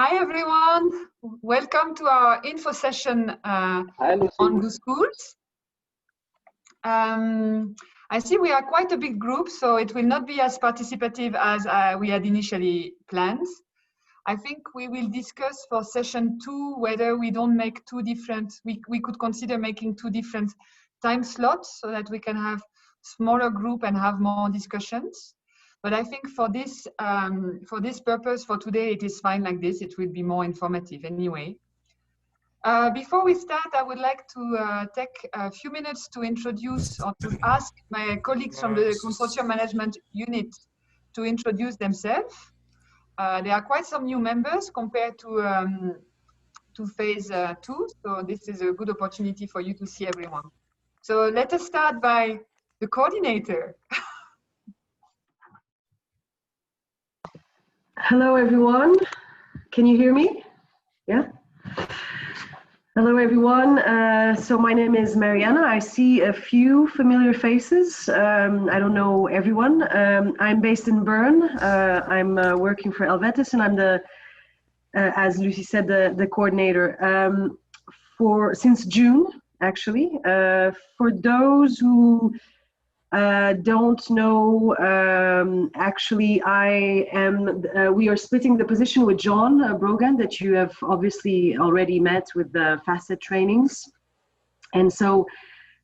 Hi everyone, welcome to our info session on Blue Schools. I see we are quite a big group, so it will not be as participative as we had initially planned. I think we will discuss for session 2 whether we don't make two different, we could consider making two different time slots so that we can have smaller group and have more discussions. But I think for this purpose, for today, it is fine like this. It will be more informative anyway. Before we start, I would like to take a few minutes to introduce or to ask my colleagues from the Consortium Management Unit to introduce themselves. There are quite some new members compared to phase 2, so this is a good opportunity for you to see everyone. So let us start by the coordinator. Hello, everyone. Can you hear me? Yeah. Hello, everyone. So my name is Mariana. I see a few familiar faces. I don't know everyone. I'm based in Bern. I'm working for Helvetis, and I'm the, as Lucy said, the coordinator since June, actually. For those who don't know, actually we are splitting the position with John Brogan that you have obviously already met with the facet trainings. And so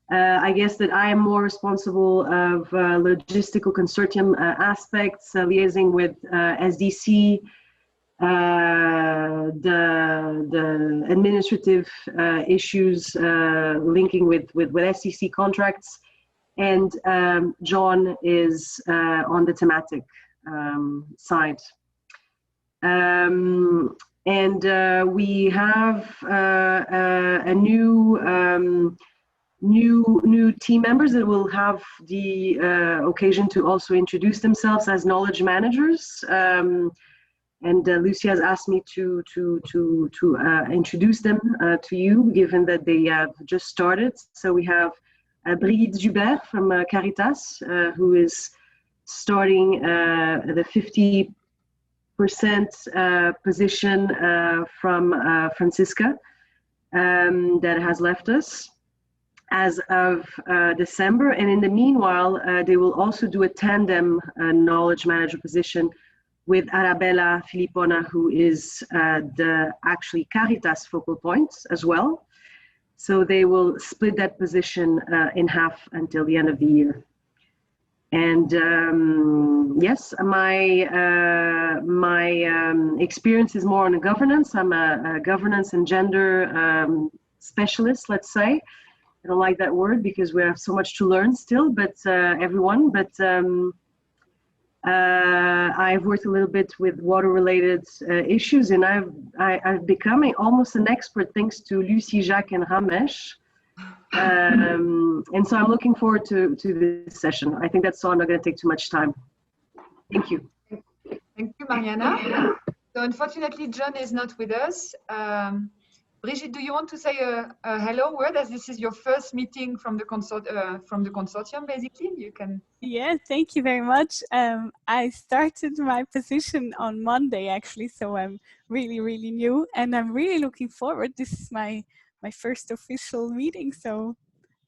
I guess that I am more responsible of logistical consortium aspects, liaising with SDC, the administrative issues linking with SEC contracts. And John is on the thematic side. And we have a new team members that will have the occasion to also introduce themselves as knowledge managers. And Lucy has asked me to introduce them to you, given that they have just started. So we have Brigitte Joubert from Caritas, who is starting the 50% position from Francisca that has left us as of December. And in the meanwhile, they will also do a tandem knowledge manager position with Arabella Filippona, who is the actually Caritas focal point as well. So they will split that position in half until the end of the year. And yes, my experience is more on governance. I'm a governance and gender specialist, let's say. I don't like that word because we have so much to learn still, but I've worked a little bit with water-related issues, and I've become almost an expert thanks to Lucy, Jacques, and Ramesh. And so I'm looking forward to this session. I think that's all. I'm not going to take too much time. Thank you. Thank you, Mariana. So unfortunately, John is not with us. Brigitte, do you want to say a hello word, as this is your first meeting from the consortium, basically? You can. Yeah, thank you very much. I started my position on Monday, actually, so I'm really new, and I'm really looking forward. This is my first official meeting, so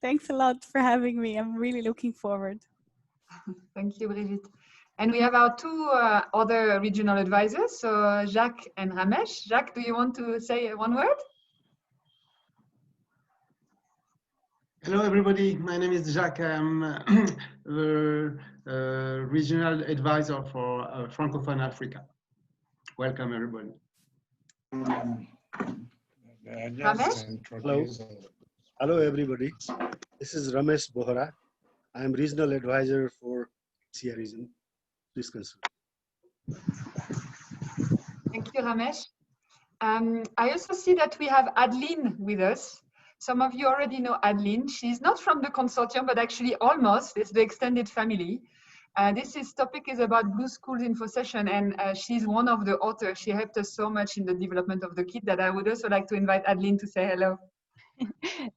thanks a lot for having me. I'm really looking forward. Thank you, Brigitte. And we have our two other regional advisors, so Jacques and Ramesh. Jacques, do you want to say one word? Hello, everybody. My name is Jacques. I'm the regional advisor for Francophone Africa. Welcome, everybody. Hello. Hello, everybody. This is Ramesh Bohra. I'm regional advisor for Asia region. Please consider. Thank you, Ramesh. I also see that we have Adeline with us. Some of you already know Adeline. She's not from the consortium, but actually almost. It's the extended family. This topic is about Blue Schools Infosession, and she's one of the authors. She helped us so much in the development of the kit that I would also like to invite Adeline to say hello.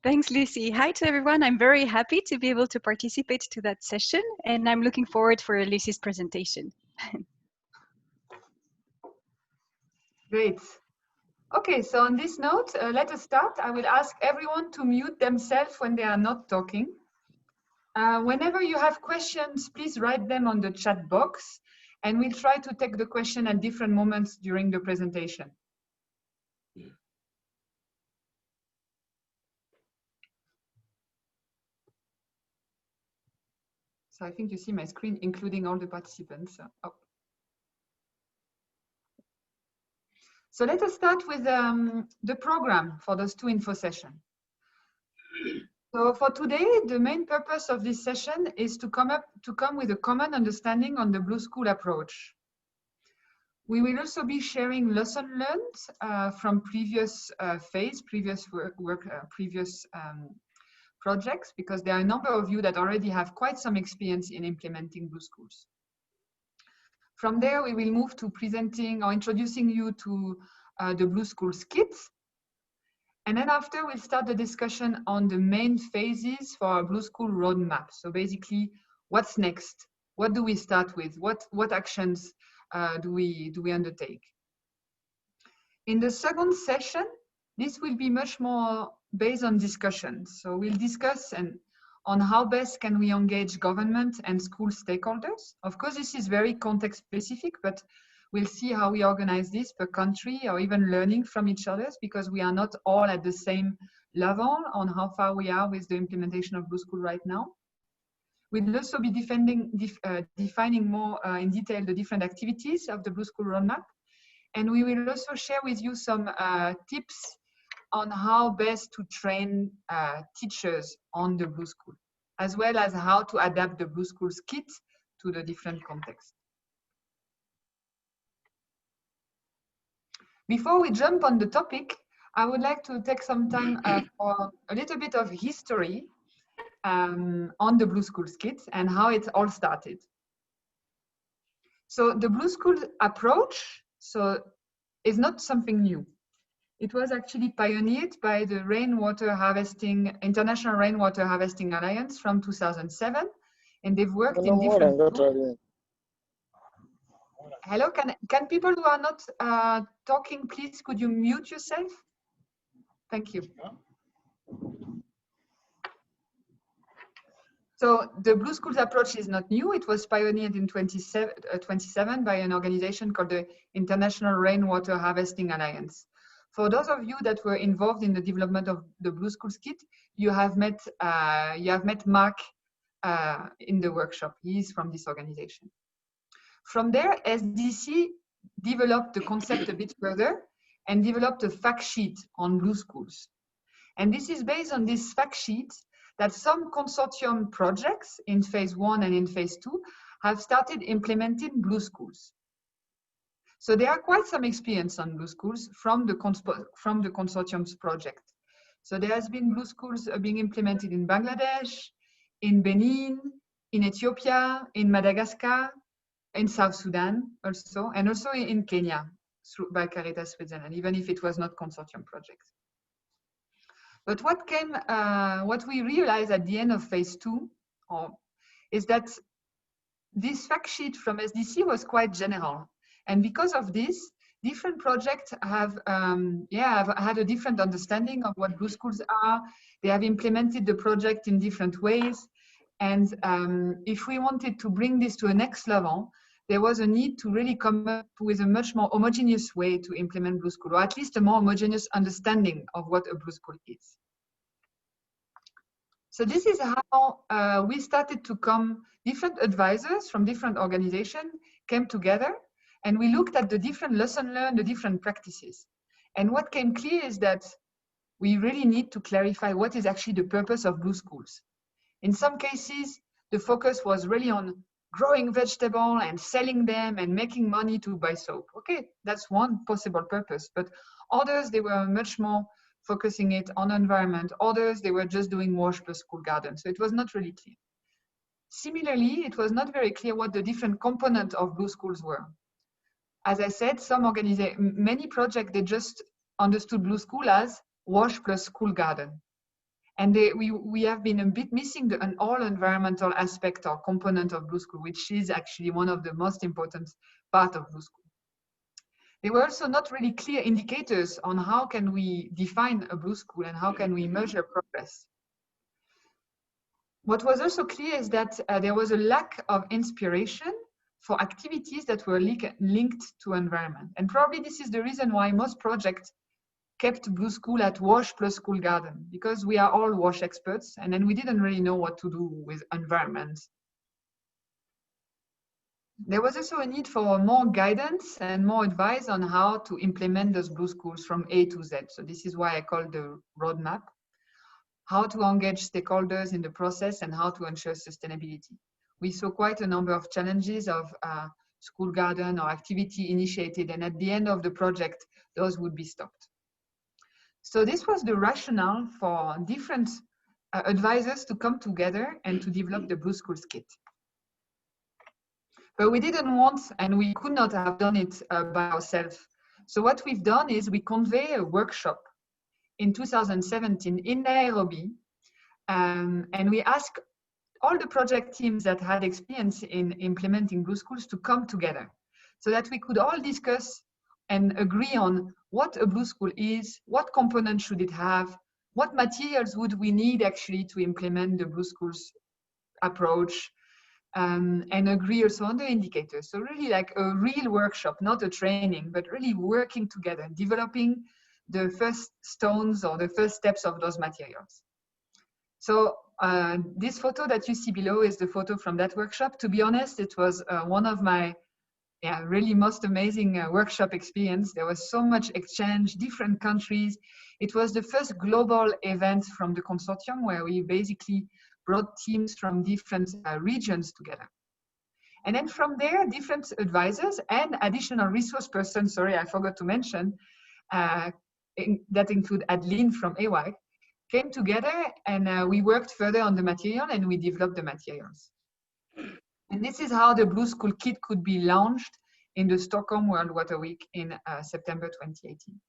Thanks, Lucy. Hi to everyone. I'm very happy to be able to participate to that session, and I'm looking forward for Lucy's presentation. Great. Okay, so on this note, let us start. I will ask everyone to mute themselves when they are not talking. Whenever you have questions, please write them on the chat box, and we'll try to take the question at different moments during the presentation. So I think you see my screen, including all the participants. Oh. So let us start with the program for those two info sessions. So for today, the main purpose of this session is to come with a common understanding on the Blue School approach. We will also be sharing lessons learned from previous previous projects, because there are a number of you that already have quite some experience in implementing Blue Schools. From there, we will move to presenting or introducing you to the Blue Schools kit. And then after, we'll start the discussion on the main phases for our Blue School roadmap. So basically, what's next? What do we start with? What actions do we undertake? In the second session, this will be much more based on discussions. So we'll discuss on how best can we engage government and school stakeholders. Of course, this is very context specific, but we'll see how we organize this per country, or even learning from each other, because we are not all at the same level on how far we are with the implementation of Blue School right now. We'll also be defining more in detail the different activities of the Blue School roadmap. And we will also share with you some tips on how best to train teachers on the Blue School, as well as how to adapt the Blue Schools kit to the different contexts. Before we jump on the topic, I would like to take some time for a little bit of history on the Blue Schools kit and how it all started. So the Blue School approach is not something new. It was actually pioneered by the International Rainwater Harvesting Alliance from 2007, and they've worked in different groups. Hello, can people who are not talking, please, could you mute yourself? Thank you. So the Blue Schools approach is not new. It was pioneered in 2007 by an organization called the International Rainwater Harvesting Alliance. For those of you that were involved in the development of the Blue Schools kit, you have met Mark in the workshop. He's from this organization. From there, SDC developed the concept a bit further and developed a fact sheet on Blue Schools. And this is based on this fact sheet that some consortium projects in phase 1 and in phase 2 have started implementing Blue Schools. So there are quite some experience on Blue Schools from the consortium's project. So there has been Blue Schools being implemented in Bangladesh, in Benin, in Ethiopia, in Madagascar, in South Sudan also, and also in Kenya by Caritas Switzerland, even if it was not consortium project. But what we realized at the end of phase 2 is that this fact sheet from SDC was quite general. And because of this, different projects have had a different understanding of what Blue Schools are. They have implemented the project in different ways. And if we wanted to bring this to a next level, there was a need to really come up with a much more homogeneous way to implement Blue School, or at least a more homogeneous understanding of what a Blue School is. So this is how we started to come, different advisors from different organizations came together, and we looked at the different lessons learned, the different practices. And what came clear is that we really need to clarify what is actually the purpose of Blue Schools. In some cases, the focus was really on growing vegetables and selling them and making money to buy soap. Okay, that's one possible purpose, but others, they were much more focusing it on environment. Others, they were just doing wash plus school garden. So it was not really clear. Similarly, it was not very clear what the different components of Blue Schools were. As I said, many projects, they just understood Blue School as wash plus school garden. And we have been a bit missing an all environmental aspect or component of Blue School, which is actually one of the most important part of Blue School. There were also not really clear indicators on how can we define a blue school and how can we measure progress. What was also clear is that there was a lack of inspiration for activities that were linked to environment. And probably this is the reason why most projects kept Blue School at WASH plus School Garden, because we are all WASH experts, and then we didn't really know what to do with environment. There was also a need for more guidance and more advice on how to implement those Blue Schools from A to Z. So this is why I call the roadmap. How to engage stakeholders in the process and how to ensure sustainability. We saw quite a number of challenges of school garden or activity initiated, and at the end of the project, those would be stopped. So this was the rationale for different advisors to come together and to develop the Blue Schools kit. But we didn't want, and we could not have done it by ourselves. So what we've done is we convey a workshop in 2017 in Nairobi, and we asked all the project teams that had experience in implementing Blue Schools to come together so that we could all discuss and agree on what a Blue School is, what components should it have, what materials would we need actually to implement the Blue Schools approach, and agree also on the indicators. So really like a real workshop, not a training, but really working together, developing the first stones or the first steps of those materials. So this photo that you see below is the photo from that workshop. To be honest, it was one of my really most amazing workshop experience. There was so much exchange, different countries. It was the first global event from the consortium where we basically brought teams from different regions together. And then from there, different advisors and additional resource persons, sorry, I forgot to mention, that include Adeline from AY, came together and we worked further on the material and we developed the materials. And this is how the Blue School kit could be launched in the Stockholm World Water Week in September 2018.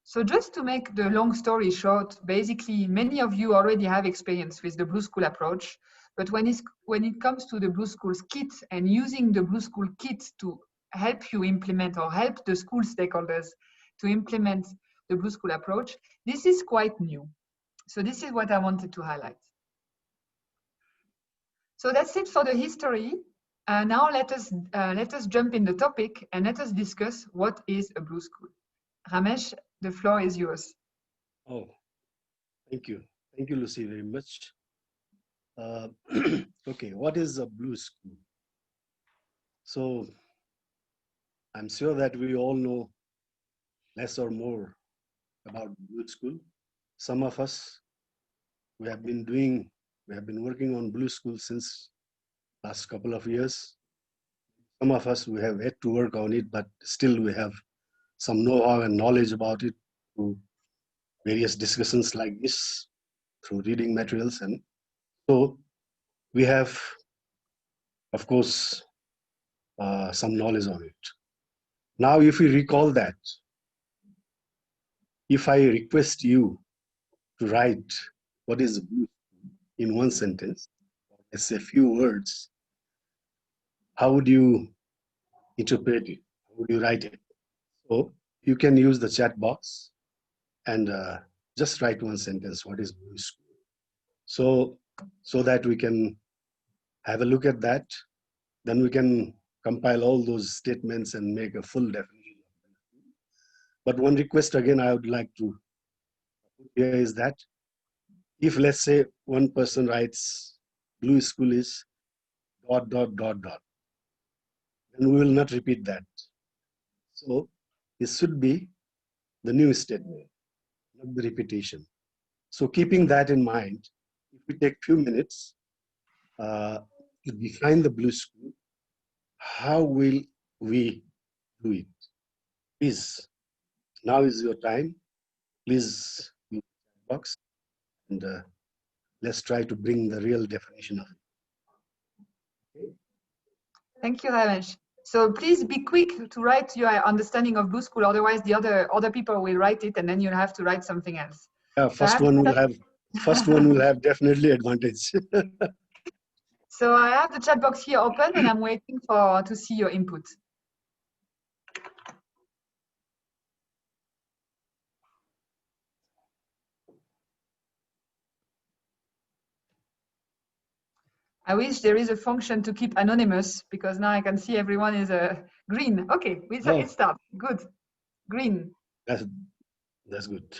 So just to make the long story short, basically many of you already have experience with the Blue School approach, but when it comes to the Blue Schools kit and using the Blue School kit to help you implement or help the school stakeholders to implement the Blue School approach, this is quite new. So this is what I wanted to highlight. So that's it for the history. Now let us jump in the topic and let us discuss what is a Blue School. Ramesh, the floor is yours. Oh, thank you. Thank you, Lucy, very much. Okay, what is a Blue School? So I'm sure that we all know less or more about Blue School. Some of us, we have been working on Blue School since last couple of years. Some of us, we have yet to work on it, but still we have some know-how and knowledge about it through various discussions like this, through reading materials. And so we have, of course, some knowledge on it. Now, if you recall that, if I request you to write what is Blue School in one sentence, let's say a few words, how would you interpret it? How would you write it? So you can use the chat box and just write one sentence, what is Blue School? So that we can have a look at that. Then we can compile all those statements and make a full definition. But one request again I would like to put here is that if, let's say, one person writes Blue School is ... then we will not repeat that. So this should be the new statement, not the repetition. So keeping that in mind, if we take a few minutes to define the Blue School, how will we do it? Please, now is your time. Please use the box and let's try to bring the real definition of it. Okay. Thank you, Ramesh. So please be quick to write your understanding of Blue School, otherwise the other people will write it and then you'll have to write something else. Yeah, first one will have definitely advantage. So I have the chat box here open and I'm waiting to see your input. I wish there is a function to keep anonymous, because now I can see everyone is green. Okay, it starts. Good. Green. That's good.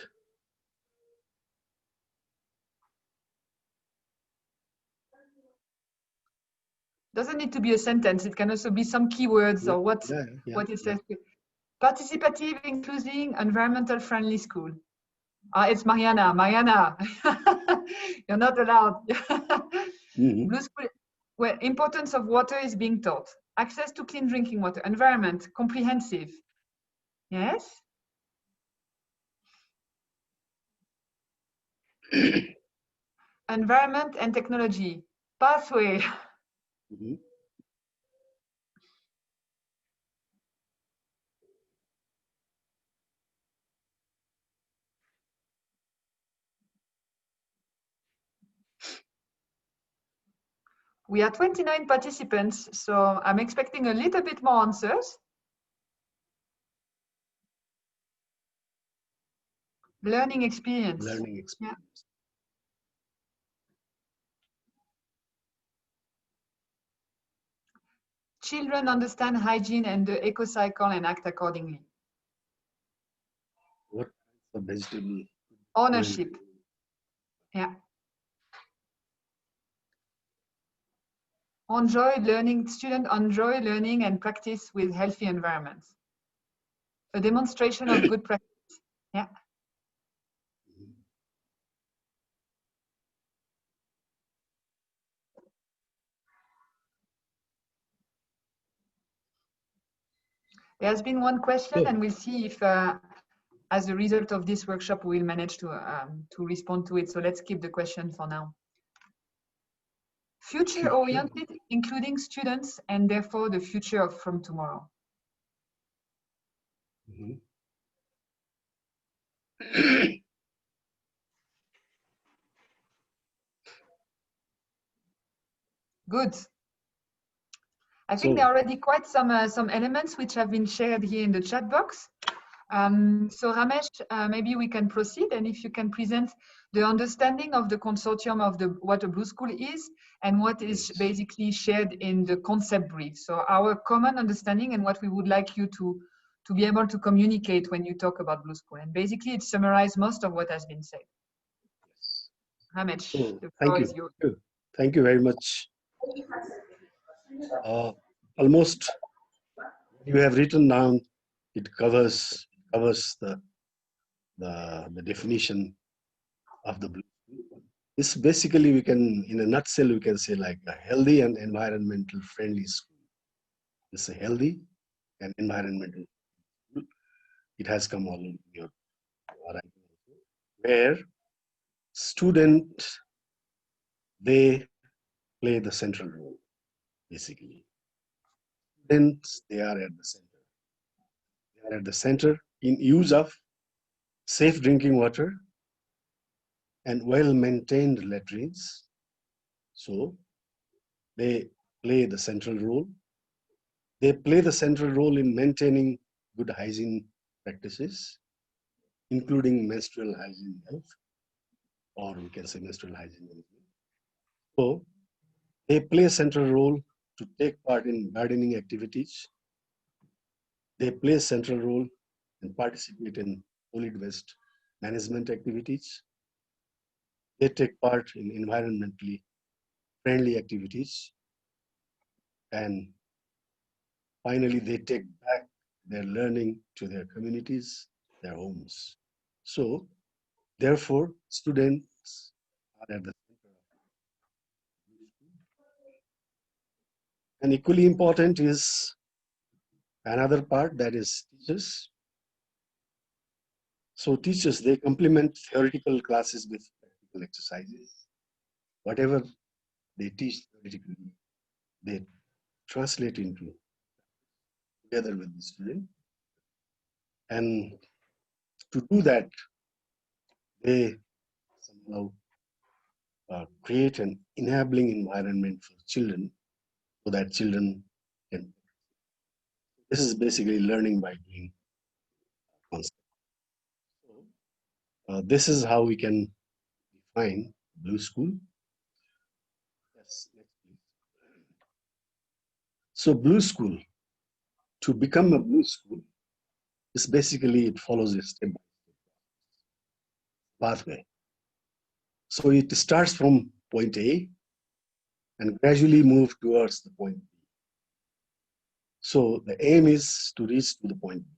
Doesn't need to be a sentence. It can also be some keywords or what it says. Participative, inclusive, environmental friendly school. It's Mariana. Mariana, you're not allowed. Blue school, where importance of water is being taught. Access to clean drinking water. Environment, comprehensive. Yes? Environment and technology. Pathway. We are 29 participants, so I'm expecting a little bit more answers. Learning experience. Learning experience. Yeah. Children understand hygiene and the eco-cycle and act accordingly. What the vegetable? Ownership. Yeah. Enjoy learning. Students enjoy learning and practice with healthy environments. A demonstration of good practice. Yeah. There's been one question, and we'll see if, as a result of this workshop, we'll manage to respond to it. So let's keep the question for now. Future-oriented, including students, and therefore the future from tomorrow. Good. I think there are already quite some elements which have been shared here in the chat box. So Ramesh, maybe we can proceed, and if you can present the understanding of the consortium of what a Blue School is and what is basically shared in the concept brief. So our common understanding and what we would like you to be able to communicate when you talk about Blue School. And basically it summarizes most of what has been said. Ramesh, the floor is yours. Thank you very much. Almost you have written down, it covers the definition of the Blue School. This basically, we can, in a nutshell, we can say like a healthy and environmental friendly school. It's a healthy and environmental school. It has come all in your writing, where students, they play the central role, basically. Students, they are at the center. They are at the center in use of safe drinking water and well-maintained latrines. So they play the central role. They play the central role in maintaining good hygiene practices, including menstrual hygiene health, or we can say menstrual hygiene management. So they play a central role to take part in gardening activities. They play a central role and participate in solid waste management activities. They take part in environmentally friendly activities. And finally, they take back their learning to their communities, their homes. So, therefore, students are at the center of it. And equally important is another part, that is teachers. So teachers, they complement theoretical classes with practical exercises. Whatever they teach theoretically, they translate into together with the student. And to do that, they somehow create an enabling environment for children so that children can. This is basically learning by doing concept. So, this is how we can define Blue School. Yes, next please. So blue school, to become a blue school, is basically it follows a step-by-step pathway. So it starts from point A and gradually move towards the point B. So the aim is to reach to the point B,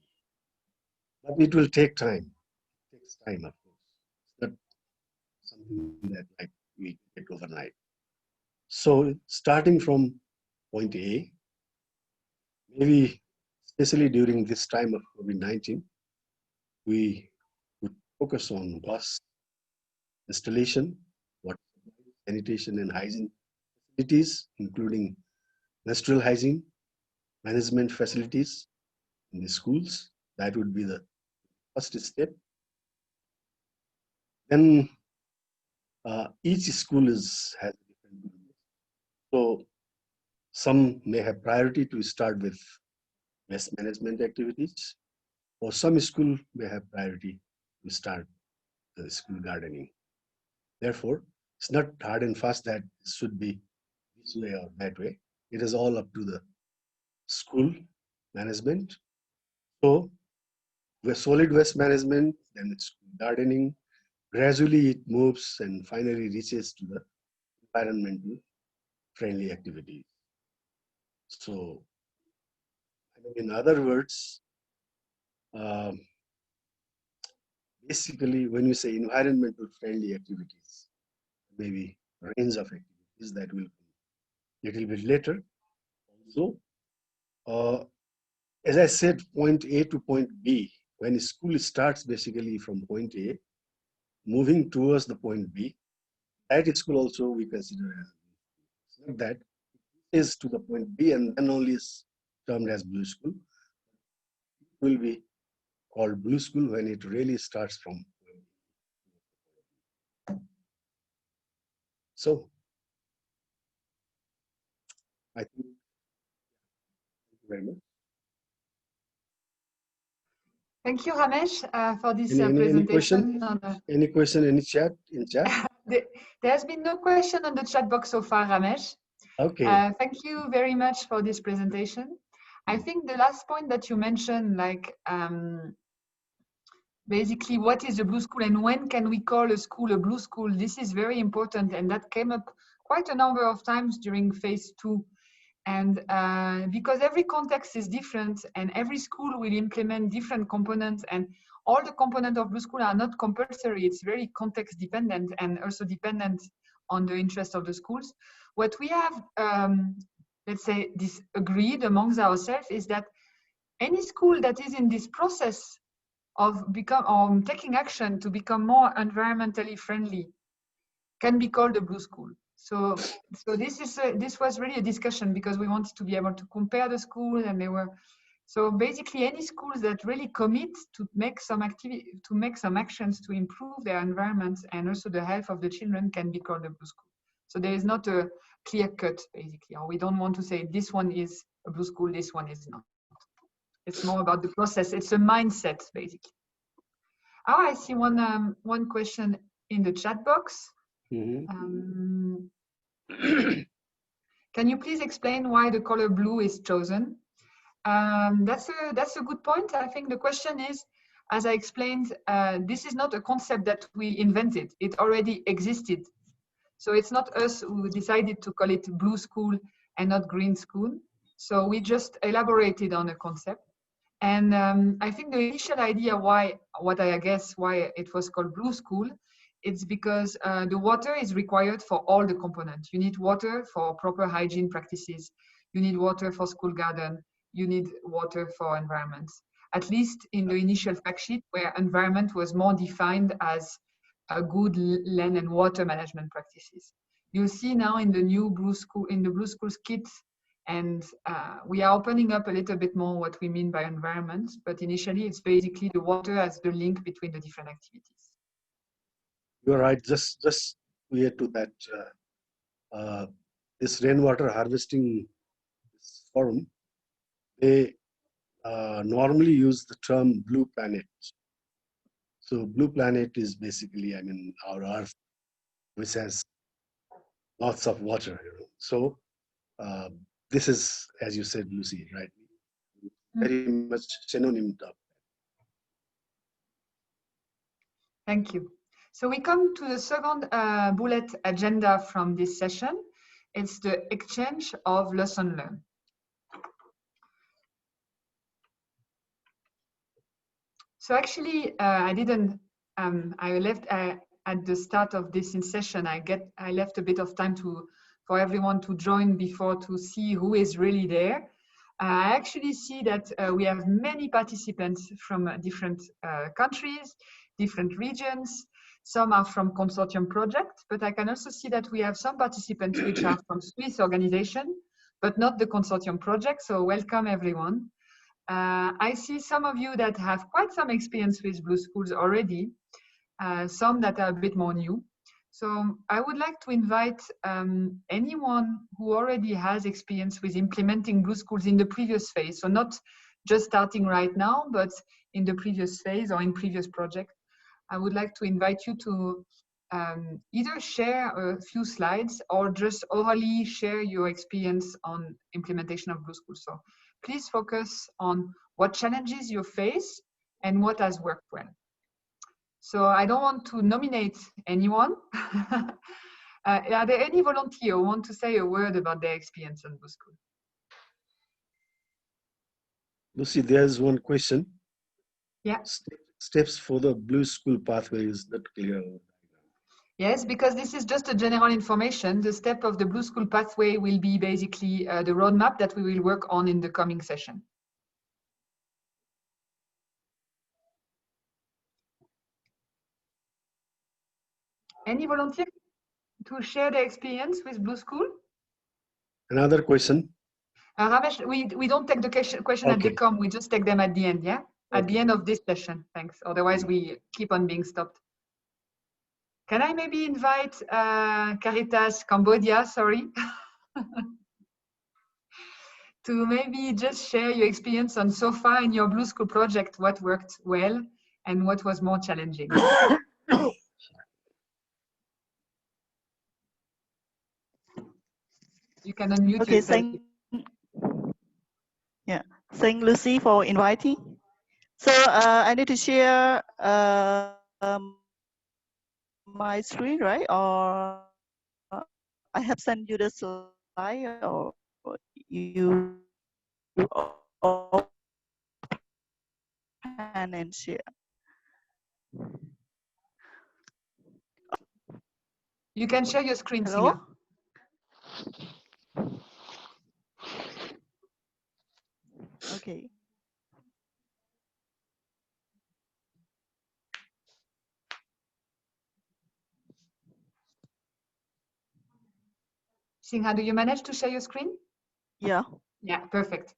but it will take time. It takes time, of course. It's not something that like we get overnight. So starting from point A, maybe especially during this time of COVID-19, we would focus on bus installation, water, sanitation and hygiene facilities, including menstrual hygiene, management facilities in the schools. That would be the first step. Then each school has different budgets. So some may have priority to start with waste management activities, or some school may have priority to start the school gardening. Therefore, it's not hard and fast that it should be this way or that way. It is all up to the school management. So with solid waste management, then it's gardening. Gradually it moves and finally reaches to the environmental friendly activities. So in other words, basically when you say environmental friendly activities, maybe range of activities that will come a little bit later. So as I said, point A to point B, when school starts basically from point A, moving towards the point B, that school also we consider as it's not that it is to the point B and then only is termed as blue school. It will be called blue school when it really starts from point B. So I think thank you very much. Thank you, Ramesh, for this Any presentation. question? Any question in chat? There has been no question on the chat box so far, Ramesh. Okay. Thank you very much for this presentation. I think the last point that you mentioned, like basically what is a blue school and when can we call a school a blue school, this is very important, and that came up quite a number of times during phase 2. And because every context is different and every school will implement different components, and all the components of blue school are not compulsory. It's very context dependent and also dependent on the interest of the schools. What we have, let's say, disagreed amongst ourselves is that any school that is in this process of taking action to become more environmentally friendly can be called a blue school. So this was really a discussion because we wanted to be able to compare the schools, and they were so basically any schools that really commit to make some activity, to make some actions to improve their environment and also the health of the children can be called a blue school. So there is not a clear cut basically, or we don't want to say this one is a blue school, this one is not. It's more about the process. It's a mindset basically. Oh, I see one question in the chat box. Can you please explain why the color blue is chosen? That's a good point. I think the question is, as I explained, this is not a concept that we invented. It already existed. So it's not us who decided to call it blue school and not green school. So we just elaborated on a concept. And I think the initial idea why it was called blue school, it's because the water is required for all the components. You need water for proper hygiene practices. You need water for school garden. You need water for environment. At least in the initial fact sheet, where environment was more defined as a good land and water management practices. You'll see now in the new blue school, in the blue schools kit, and we are opening up a little bit more what we mean by environment, but initially it's basically the water as the link between the different activities. You're right. Just to add to that, this rainwater harvesting forum, they normally use the term blue planet. So blue planet is basically, I mean, our Earth, which has lots of water. So this is, as you said, Lucy, right? Very much synonym of. Thank you. So we come to the second bullet agenda from this session. It's the exchange of lesson learned. So actually, I didn't. I left at the start of this session. I left a bit of time for everyone to join before to see who is really there. I actually see that we have many participants from different countries, different regions. Some are from consortium projects, but I can also see that we have some participants which are from Swiss organization, but not the consortium project. So welcome everyone. I see some of you that have quite some experience with Blue Schools already, some that are a bit more new. So I would like to invite anyone who already has experience with implementing Blue Schools in the previous phase. So not just starting right now, but in the previous phase or in previous project. I would like to invite you to either share a few slides or just orally share your experience on implementation of Blue Schools. So please focus on what challenges you face and what has worked well. So I don't want to nominate anyone. Are there any volunteers who want to say a word about their experience on Blue School? Lucy, there's one question. Yeah. Steps for the Blue School pathway is not clear. Yes, because this is just a general information. The step of the Blue School pathway will be basically the roadmap that we will work on in the coming session. Any volunteer to share their experience with Blue School? Another question. Ramesh, we don't take the question at the com, we just take them at the end, yeah? At the end of this session, thanks. Otherwise, we keep on being stopped. Can I maybe invite Caritas Cambodia, sorry, to maybe just share your experience on so far in your Blue School project, what worked well and what was more challenging? You can unmute yourself. Thank Lucy for inviting. So I need to share my screen, right? Or I have sent you the slide, or you open and share. You can share your screen, Hello? Sinha. Okay. Sinha, do you manage to share your screen? Yeah. Yeah, perfect.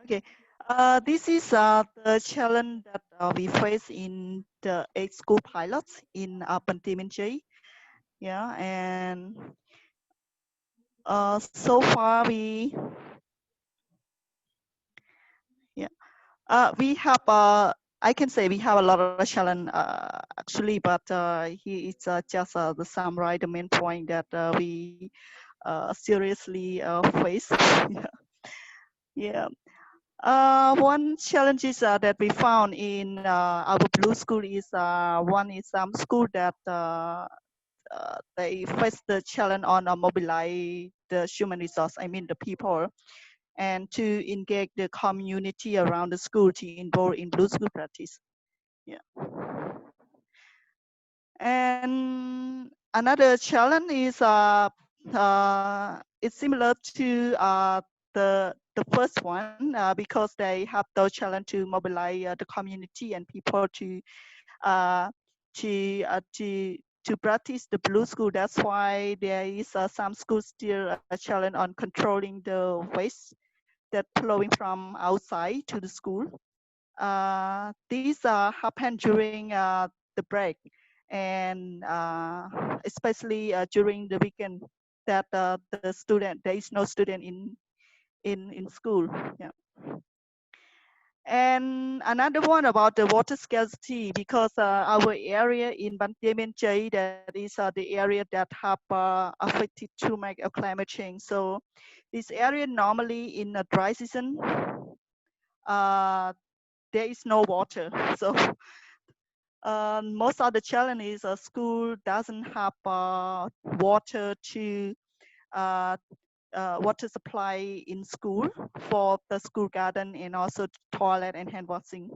Okay. This is the challenge that we face in the 8 school pilots in Pantiminjay. Yeah, and so far we have I can say we have a lot of challenge actually, but here is just the summary, the main point that we seriously face. Yeah. One challenge is that we found in our Blue School is one is some school that they face the challenge on mobilize the human resource, I mean the people, and to engage the community around the school to involve in Blue School practice. Yeah. And another challenge is it's similar to the first one because they have the challenge to mobilize the community and people to practice the Blue School. That's why there is some schools still a challenge on controlling the waste that flowing from outside to the school. These happen during the break, and especially during the weekend that there is no student in school. Yeah. And another one about the water scarcity, because our area in Bantemenchai, that is the area that have affected too much of climate change. So this area normally in a dry season, there is no water. So most of the challenge is school doesn't have water to water supply in school for the school garden and also toilet and hand washing.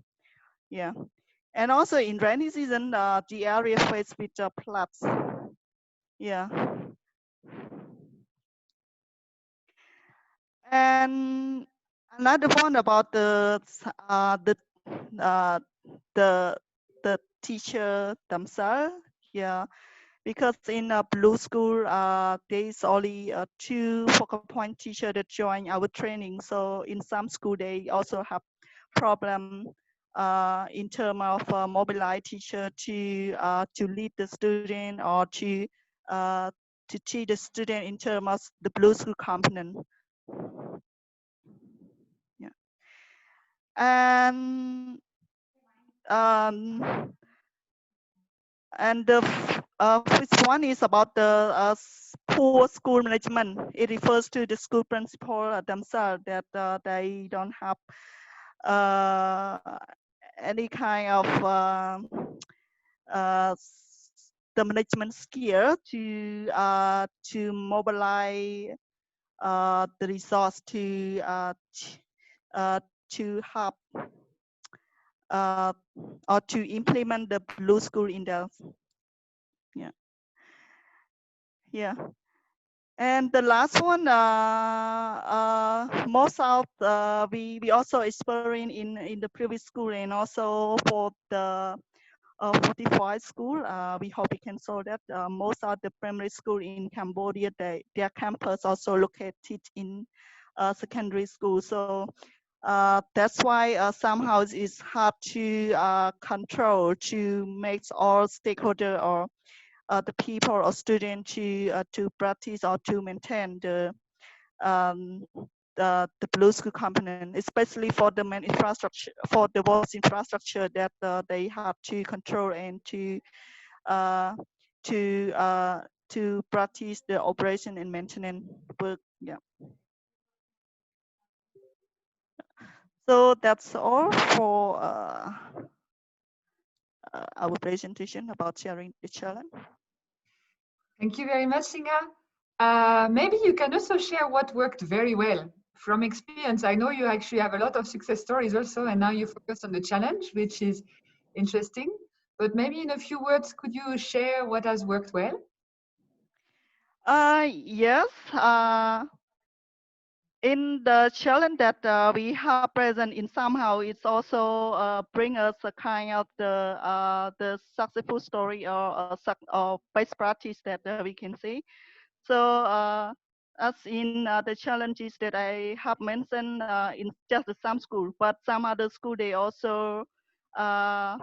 Yeah, and also in rainy season, the area faced with floods. Yeah, and another one about uh, the the teacher themselves. Yeah, because in a blue school, there is only two focal point teacher that join our training. So in some school, they also have problem in terms of mobilize teacher to lead the student or to teach the student in terms of the blue school component. Yeah, and um, and the fifth one is about the poor school management. It refers to the school principal themselves that they don't have any kind of the management skill to mobilize the resource to help or to implement the blue school in the yeah. Yeah. And the last one, most of we also experienced in the previous school and also for the 45 school. We hope we can solve that. Most of the primary school in Cambodia, their campus also located in secondary school. So that's why somehow it's hard to control, to make all stakeholder or the people or students to practice or to maintain um, the blue school component, especially for the main infrastructure, for the water infrastructure that they have to control and uh, to to practice the operation and maintenance work. Yeah. So that's all for our presentation about sharing the challenge. Thank you very much, Singa. Maybe you can also share what worked very well. From experience, I know you actually have a lot of success stories also, and now you focus on the challenge, which is interesting. But maybe in a few words, could you share what has worked well? Yes. In the challenge that we have present in somehow, it's also bring us a kind of the successful story or best practice that we can see. So as in the challenges that I have mentioned in just some school, but some other school they also uh,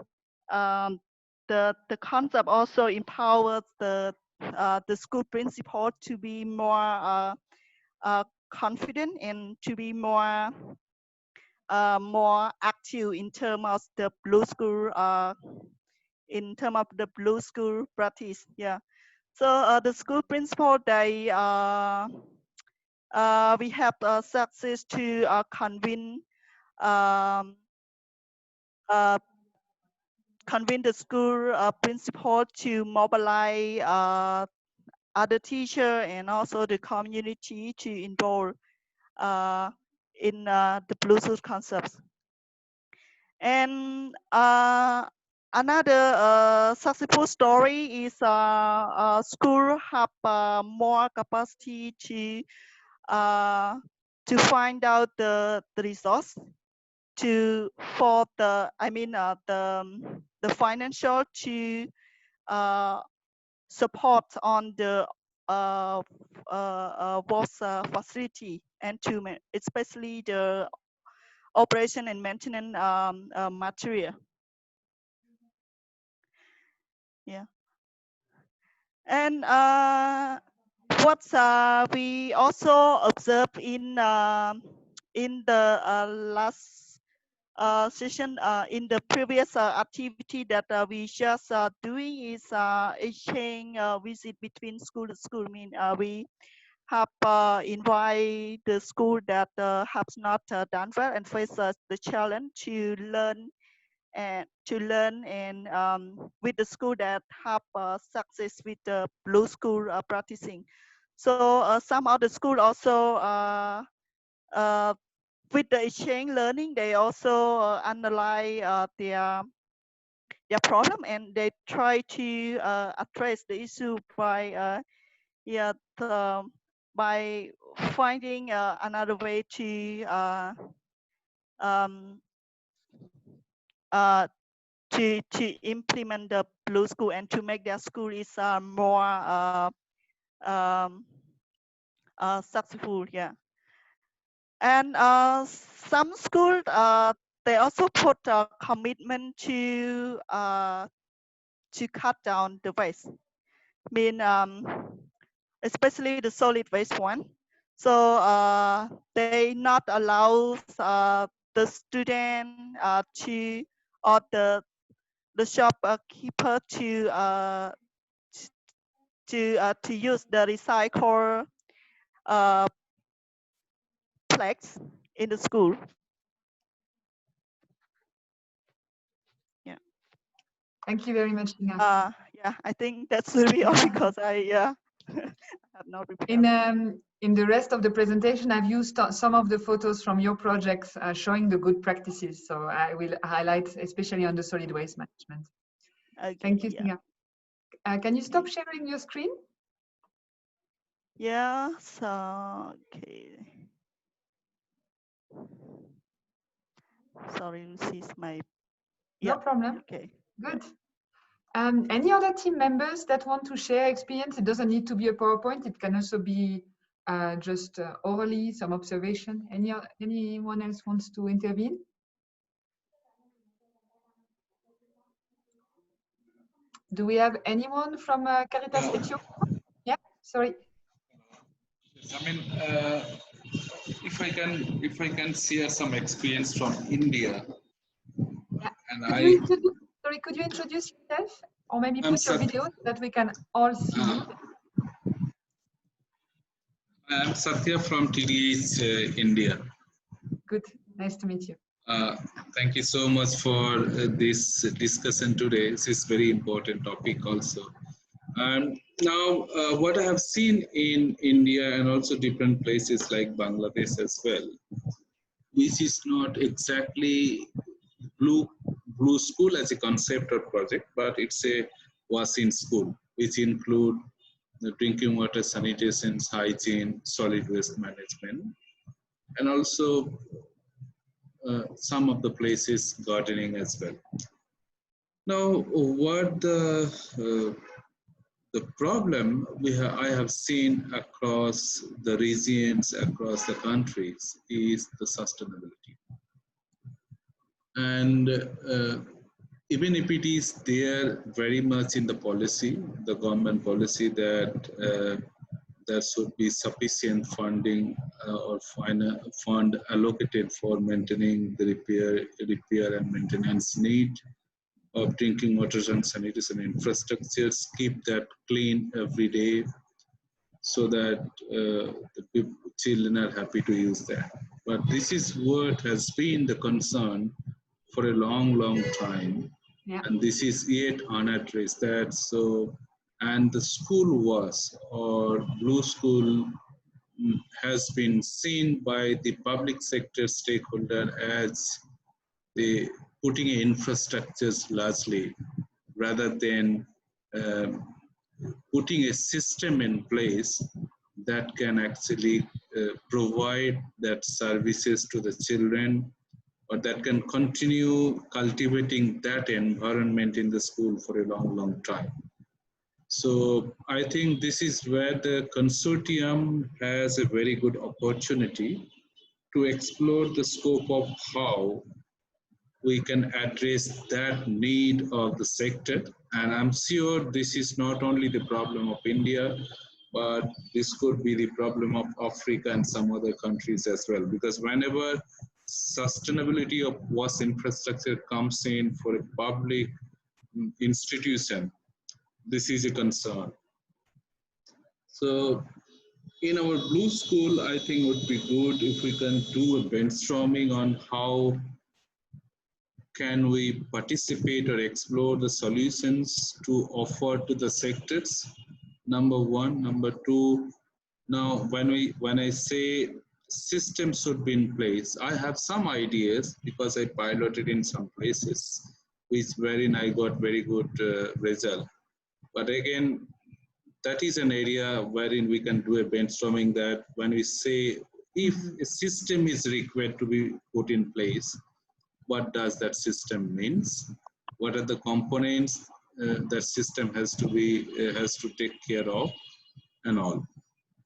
um, the concept also empowers the school principal to be more confident and to be more active in terms of the blue school in terms of the blue school practice. Yeah. So the school principal they we have success to convince um, uh, convince the school principal to mobilize other teacher and also the community to involve in the Bluetooth concepts. And another successful story is school have more capacity to find out the resource for the the financial to support on the both facility and especially the operation and maintenance material. Yeah. And what we also observe in the last session in the previous activity that we just doing is exchange visit between school to school. I mean, we have invite the school that have not done well and face the challenge to learn and with the school that have success with the blue school practicing. So some of the school also with the exchange learning, they also analyze their problem and they try to address the issue by yeah by finding another way um, uh, to implement the blue school and to make their school is more um, successful. Yeah, and some schools they also put a commitment to cut down the waste. I mean, especially the solid waste one. So they not allow the student or the shopkeeper to use the recycle plaques in the school. Yeah. Thank you very much, Tina. Yeah, I think that's really all because I have not prepared. In the rest of the presentation, I've used some of the photos from your projects showing the good practices. So I will highlight especially on the solid waste management. Okay, Thank you, yeah. Tina. Can you stop sharing your screen? Yeah, so, okay. Sorry, Lucy, is my, yeah. No problem. Okay. Good. Any other team members that want to share experience? It doesn't need to be a PowerPoint. It can also be just orally, some observation. Anyone else wants to intervene? Do we have anyone from Caritas Ethiopia? Yeah, sorry. I mean, if I can share some experience from India, Yeah. and Could you introduce yourself, or maybe I'm put your video so that we can all see you? I'm Satya from TDH India. Good, nice to meet you. Thank you so much for this discussion today. This is very important topic also. And now what I have seen in India and also different places like Bangladesh as well, which is not exactly blue school as a concept or project, but it's a washing school, which include the drinking water, sanitation, hygiene, solid waste management, and also some of the places gardening as well. Now, what the problem I have seen across the regions, across the countries, is the sustainability. And even if it is there very much in the policy, the government policy that there should be sufficient funding or fund allocated for maintaining the repair and maintenance need of drinking water and sanitation infrastructures, keep that clean every day so that the children are happy to use that. But this is what has been the concern for a long time. Yeah. And this is yet unaddressed. That so, and the school was or blue school has been seen by the public sector stakeholder as the putting infrastructures largely rather than putting a system in place that can actually provide that services to the children, or that can continue cultivating that environment in the school for a long time. So I think this is where the consortium has a very good opportunity to explore the scope of how we can address that need of the sector. And I'm sure this is not only the problem of India, but this could be the problem of Africa and some other countries as well. Because whenever sustainability of wash infrastructure comes in for a public institution, this is a concern. So in our Blue School, I think it would be good if we can do a brainstorming on how can we participate or explore the solutions to offer to the sectors. Number one. Number two, now when I say systems should be in place, I have some ideas because I piloted in some places, which wherein I got very good result. But again, that is an area wherein we can do a brainstorming, that when we say if a system is required to be put in place, what does that system means? What are the components that system has to take care of, and all.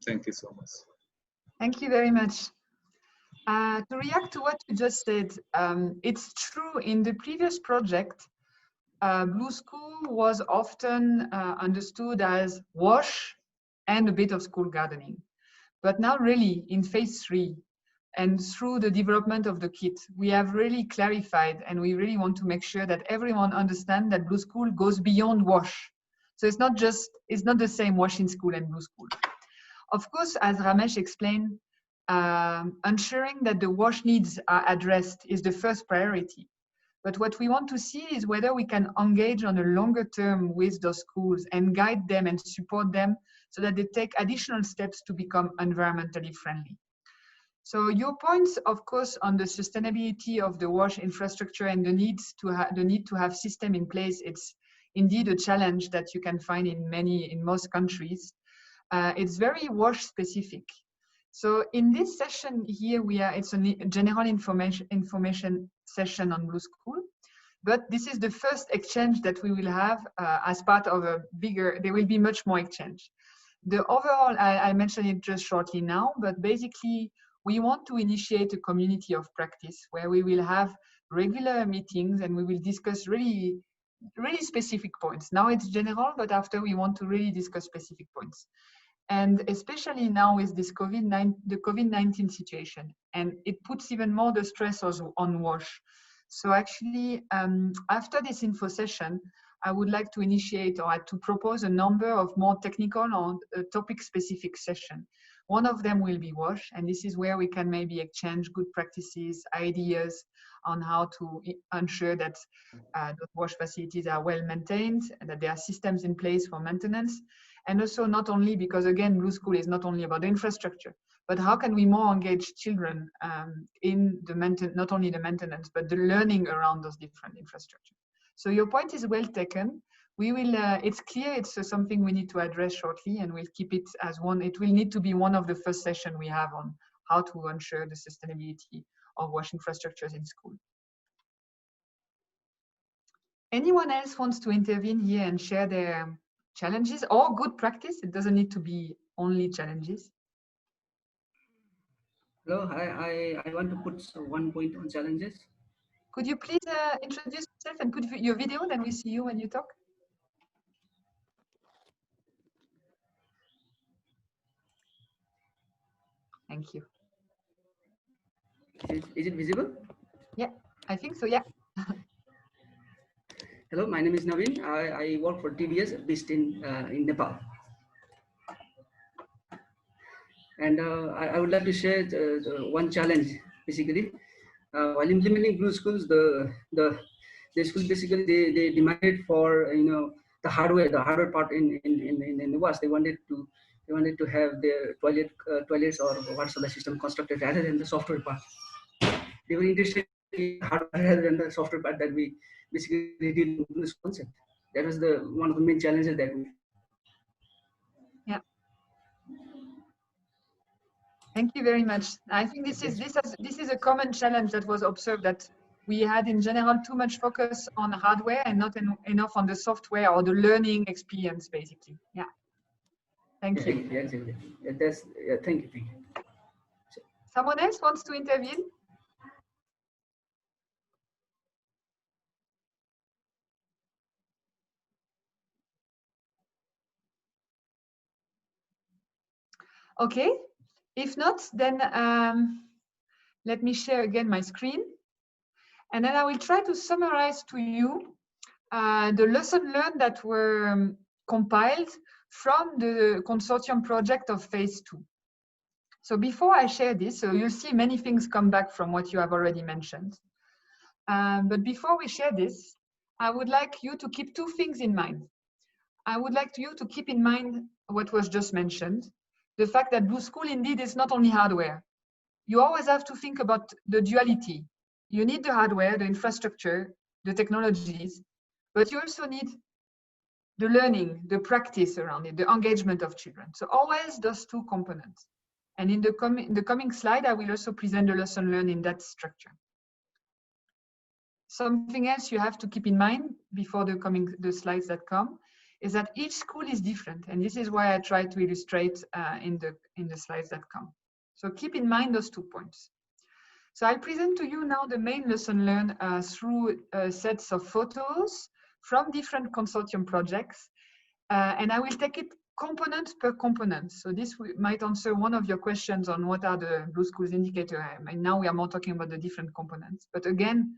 Thank you so much. Thank you very much. To react to what you just said, it's true in the previous project, Blue School was often understood as wash and a bit of school gardening. But now really in phase 3 and through the development of the kit, we have really clarified, and we really want to make sure that everyone understands that Blue School goes beyond wash. So it's not the same wash in school and Blue School. Of course, as Ramesh explained, ensuring that the wash needs are addressed is the first priority. But what we want to see is whether we can engage on a longer term with those schools and guide them and support them so that they take additional steps to become environmentally friendly. So your points, of course, on the sustainability of the wash infrastructure and the need to have system in place, it's indeed a challenge that you can find in most countries. It's very wash specific. So in this session here, it's a general information session on Blue School, but this is the first exchange that we will have as part of a bigger, there will be much more exchange. The overall, I mentioned it just shortly now, but basically we want to initiate a community of practice where we will have regular meetings and we will discuss really specific points. Now it's general, but after we want to really discuss specific points. And especially now with this the COVID-19 situation, and it puts even more the stress on WASH. So actually, after this info session, I would like to initiate or to propose a number of more technical or topic-specific sessions. One of them will be WASH, and this is where we can maybe exchange good practices, ideas on how to ensure that the WASH facilities are well maintained and that there are systems in place for maintenance. And also not only because, again, Blue School is not only about the infrastructure, but how can we more engage children in the not only the maintenance, but the learning around those different infrastructure. So your point is well taken. We will, it's clear it's something we need to address shortly, and we'll keep it as one. It will need to be one of the first sessions we have on how to ensure the sustainability of WASH infrastructures in school. Anyone else wants to intervene here and share their challenges or good practice? It doesn't need to be only challenges. Hello, I want to put one point on challenges. Could you please introduce yourself and put your video, then we see you when you talk? Thank you. Is it visible? Yeah, I think so, yeah. Hello, my name is Naveen. I work for TBS based in Nepal. And I would like to share one challenge, basically. While implementing Blue Schools, the school basically they demanded for the hardware part in the WASH. They wanted to have their toilets or water supply system constructed rather than the software part. They were interested in hardware rather than the software part that we basically did in this concept. That was one of the main challenges that we. Yeah. Thank you very much. I think this is a common challenge that was observed, that we had in general too much focus on hardware and not enough on the software or the learning experience, basically. Yeah. Thank you. Yeah, exactly. Thank you. Someone else wants to intervene? Okay. If not, then Let me share again my screen. And then I will try to summarize to you the lessons learned that were compiled from the consortium project of phase 2. So before I share this, so you'll see many things come back from what you have already mentioned. But before we share this, I would like you to keep two things in mind. I would like you to keep in mind what was just mentioned, the fact that Blue School indeed is not only hardware. You always have to think about the duality. You need the hardware, the infrastructure, the technologies, but you also need the learning, the practice around it, the engagement of children. So always those two components. And in the coming slide, I will also present the lesson learned in that structure. Something else you have to keep in mind before the slides that come is that each school is different. And this is why I try to illustrate in the slides that come. So keep in mind those 2 points. So I'll present to you now the main lesson learned through sets of photos from different consortium projects. And I will take it component per component. So this might answer one of your questions on what are the Blue Schools indicators. I mean, now we are more talking about the different components. But again,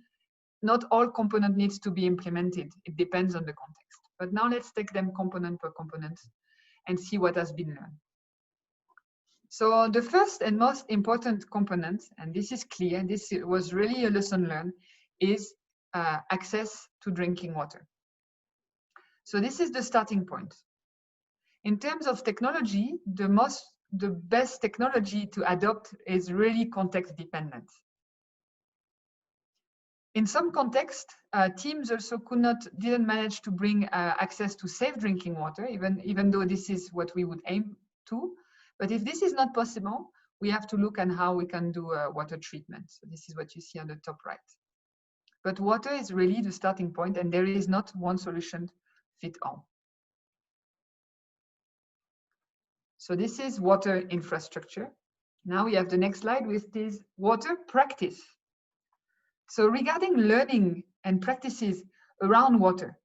not all component needs to be implemented. It depends on the context. But now let's take them component per component and see what has been learned. So the first and most important component, and this is clear, this was really a lesson learned, is access to drinking water. So this is the starting point. In terms of technology, the best technology to adopt is really context dependent. In some contexts, teams also didn't manage to bring access to safe drinking water, even though this is what we would aim to. But if this is not possible, we have to look at how we can do water treatment. So this is what you see on the top right. But water is really the starting point, and there is not one solution fit all. So this is water infrastructure. Now we have the next slide with this water practice. So regarding learning and practices around water,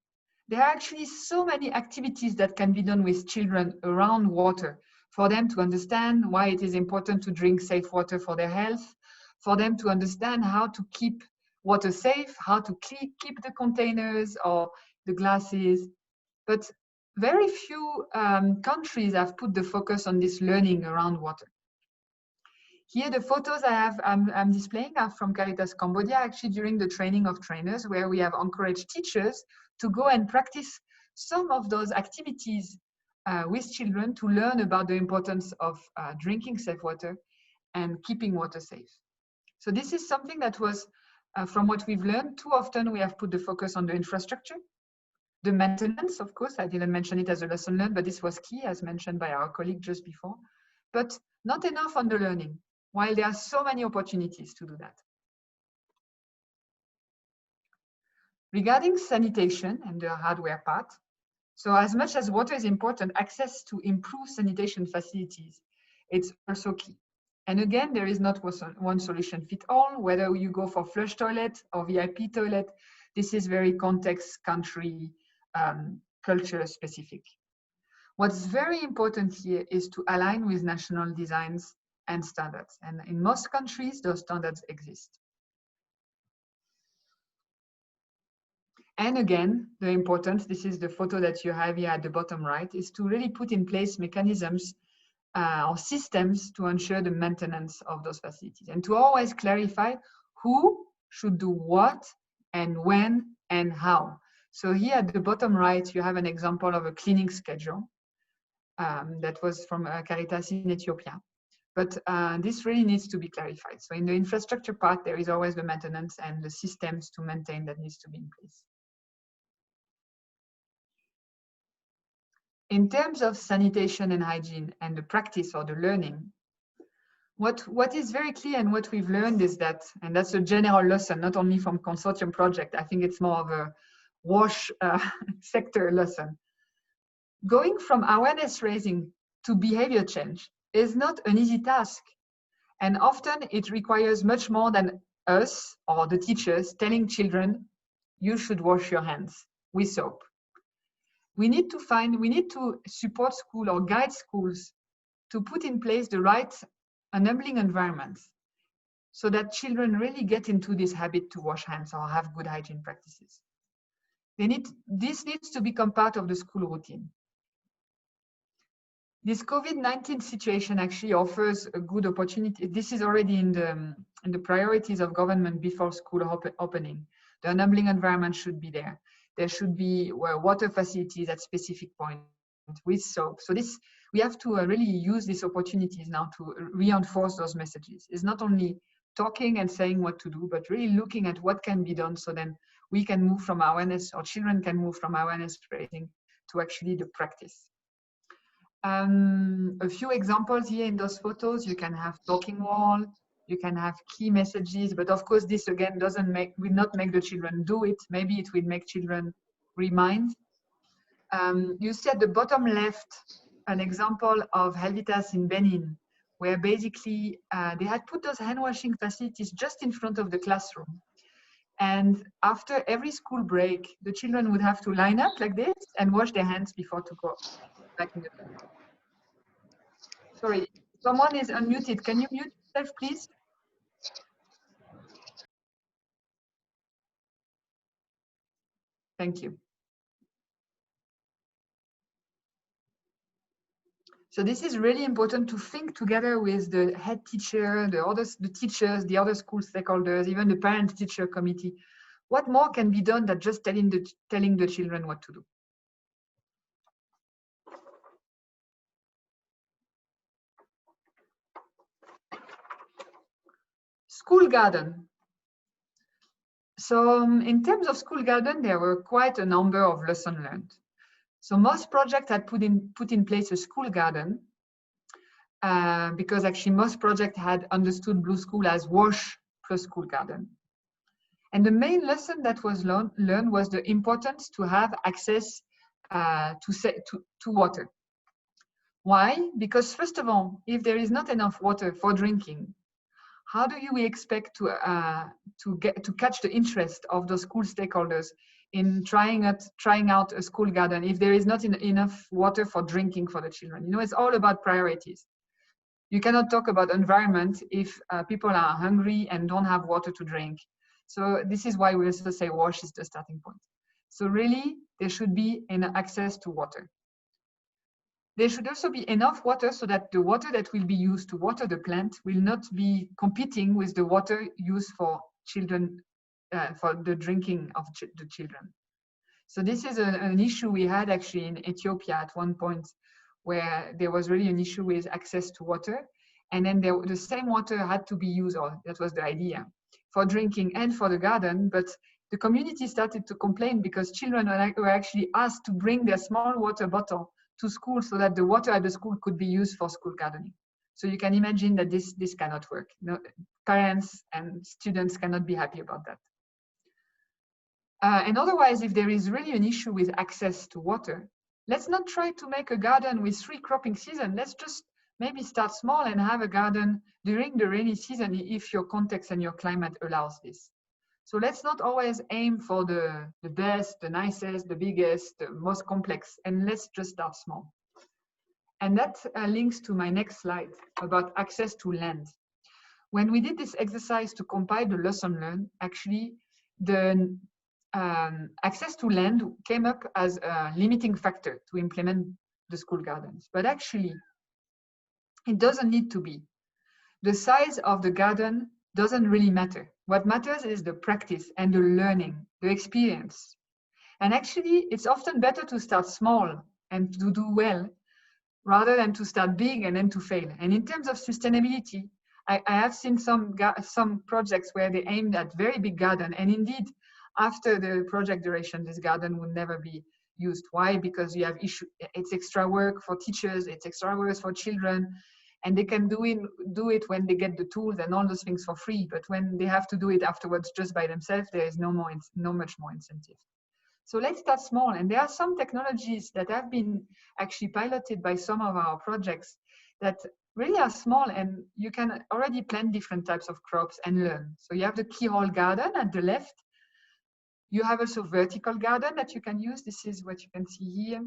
there are actually so many activities that can be done with children around water for them to understand why it is important to drink safe water for their health, for them to understand how to keep water safe, how to keep the containers or the glasses. But very few countries have put the focus on this learning around water. Here, the photos I'm displaying are from Caritas Cambodia, actually during the training of trainers, where we have encouraged teachers to go and practice some of those activities with children to learn about the importance of drinking safe water and keeping water safe. So this is something that was, from what we've learned, too often we have put the focus on the infrastructure, the maintenance, of course. I didn't mention it as a lesson learned, but this was key, as mentioned by our colleague just before. But not enough on the learning, while there are so many opportunities to do that. Regarding sanitation and the hardware part, so as much as water is important, access to improved sanitation facilities, it's also key. And again, there is not one solution fit all, whether you go for flush toilet or VIP toilet. This is very context, country, culture specific. What's very important here is to align with national designs and standards. And in most countries, those standards exist. And again, the importance, this is the photo that you have here at the bottom right, is to really put in place mechanisms or systems to ensure the maintenance of those facilities and to always clarify who should do what and when and how. So here at the bottom right, you have an example of a cleaning schedule that was from Caritas in Ethiopia. But this really needs to be clarified. So in the infrastructure part, there is always the maintenance and the systems to maintain that needs to be in place. In terms of sanitation and hygiene and the practice or the learning, what is very clear and what we've learned is that, and that's a general lesson, not only from consortium project, I think it's more of a WASH sector lesson. Going from awareness raising to behavior change is not an easy task. And often it requires much more than us or the teachers telling children, you should wash your hands with soap. We need to support school or guide schools to put in place the right enabling environments. so that children really get into this habit to wash hands or have good hygiene practices. This needs to become part of the school routine. This COVID-19 situation actually offers a good opportunity. This is already in the priorities of government before school opening. The enabling environment should be there. There should be water facilities at specific points with soap. So we have to really use these opportunities now to reinforce those messages. It's not only talking and saying what to do, but really looking at what can be done, so then we can move from awareness, or children can move from awareness raising to actually the practice. A few examples here in those photos. You can have talking wall, you can have key messages, but of course this again will not make the children do it. Maybe it will make children remind. You see at the bottom left an example of Helvitas in Benin, where basically they had put those hand washing facilities just in front of the classroom. And after every school break, the children would have to line up like this and wash their hands before to go back in the class. Sorry, someone is unmuted. Can you mute yourself, please? Thank you. So this is really important to think together with the head teacher, the teachers, the other school stakeholders, even the parent-teacher committee. What more can be done than just telling the children what to do? School garden. So in terms of school garden, there were quite a number of lessons learned. So most projects had put in place a school garden because actually most projects had understood Blue School as wash plus school garden. And the main lesson that was learned was the importance to have access to water. Why? Because first of all, if there is not enough water for drinking, how do we expect to catch the interest of the school stakeholders in trying out a school garden if there is not enough water for drinking for the children? You know, it's all about priorities. You cannot talk about environment if people are hungry and don't have water to drink. So this is why we also say wash is the starting point. So really, there should be access to water. There should also be enough water so that the water that will be used to water the plant will not be competing with the water used for children, for the drinking of the children. So this is an issue we had actually in Ethiopia at one point, where there was really an issue with access to water. And then the same water had to be used, or that was the idea, for drinking and for the garden. But the community started to complain because children were actually asked to bring their small water bottle to school so that the water at the school could be used for school gardening. So you can imagine that this cannot work. No, parents and students cannot be happy about that. And otherwise, if there is really an issue with access to water, let's not try to make a garden with 3 cropping seasons. Let's just maybe start small and have a garden during the rainy season if your context and your climate allows this. So let's not always aim for the best, the nicest, the biggest, the most complex, and let's just start small. And that links to my next slide about access to land. When we did this exercise to compile the lesson learned, actually the access to land came up as a limiting factor to implement the school gardens. But actually, it doesn't need to be. The size of the garden doesn't really matter. What matters is the practice and the learning, the experience. And actually, it's often better to start small and to do well rather than to start big and then to fail. And in terms of sustainability, I have seen some projects where they aimed at very big garden, and indeed, after the project duration, this garden would never be used. Why? Because you have it's extra work for teachers, it's extra work for children, and they can do it when they get the tools and all those things for free. But when they have to do it afterwards just by themselves, there is no much more incentive. So let's start small. And there are some technologies that have been actually piloted by some of our projects that really are small, and you can already plant different types of crops and learn. So you have the keyhole garden at the left. You have also vertical garden that you can use. This is what you can see here.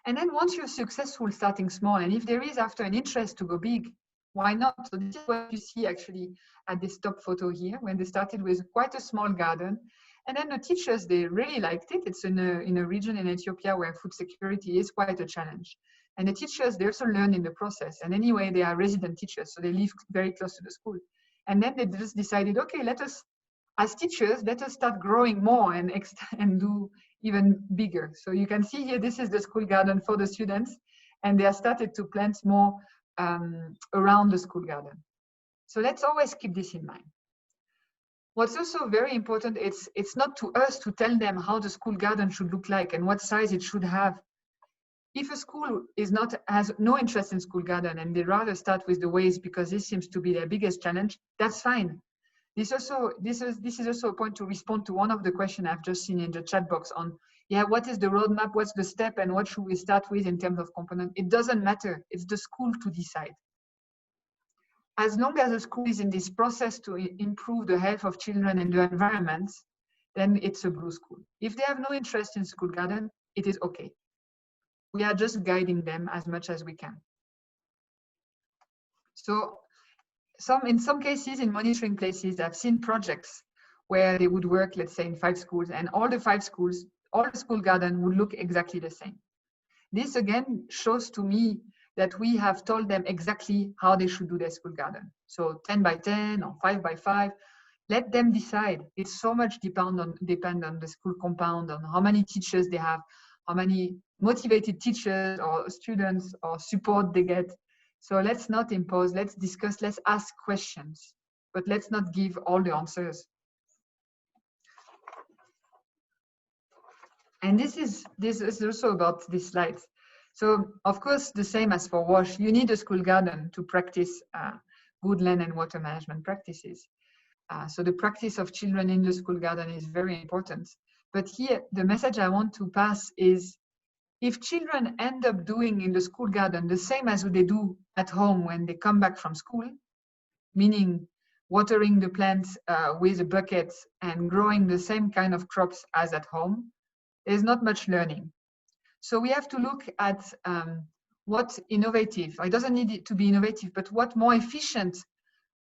And then once you're successful starting small, and if there is after an interest to go big, Why not? So this is what you see actually at this top photo here, when they started with quite a small garden. And then the teachers, they really liked it. It's in a region in Ethiopia where food security is quite a challenge. And the teachers, they also learn in the process. And anyway, they are resident teachers, so they live very close to the school. And then they just decided, okay, let us, as teachers, let us start growing more and do even bigger. So you can see here, this is the school garden for the students. And they have started to plant more around the school garden. So let's always keep this in mind. What's also very important, it's not to us to tell them how the school garden should look like and what size it should have. If a school has no interest in school garden and they rather start with the waste because this seems to be their biggest challenge, that's fine. This is also a point to respond to one of the questions I've just seen in the chat box on, yeah, what is the roadmap, what's the step, and what should we start with in terms of component? It doesn't matter, it's the school to decide. As long as the school is in this process to improve the health of children and the environment, then it's a blue school. If they have no interest in school garden, it is okay. We are just guiding them as much as we can. So in some cases, in monitoring places, I've seen projects where they would work, let's say, in 5 schools, and all the 5 schools, all the school garden would look exactly the same. This again shows to me that we have told them exactly how they should do their school garden. So 10 by 10 or 5 by 5, let them decide. It's so much depend on the school compound, on how many teachers they have, how many motivated teachers or students or support they get. So let's not impose, let's discuss, let's ask questions, but let's not give all the answers. And this is also about this slide. So of course, the same as for WASH, you need a school garden to practice good land and water management practices. So the practice of children in the school garden is very important. But here, the message I want to pass is, if children end up doing in the school garden the same as they do at home when they come back from school, meaning watering the plants with a bucket and growing the same kind of crops as at home, there's not much learning. So we have to look at what innovative, it doesn't need it to be innovative, but what more efficient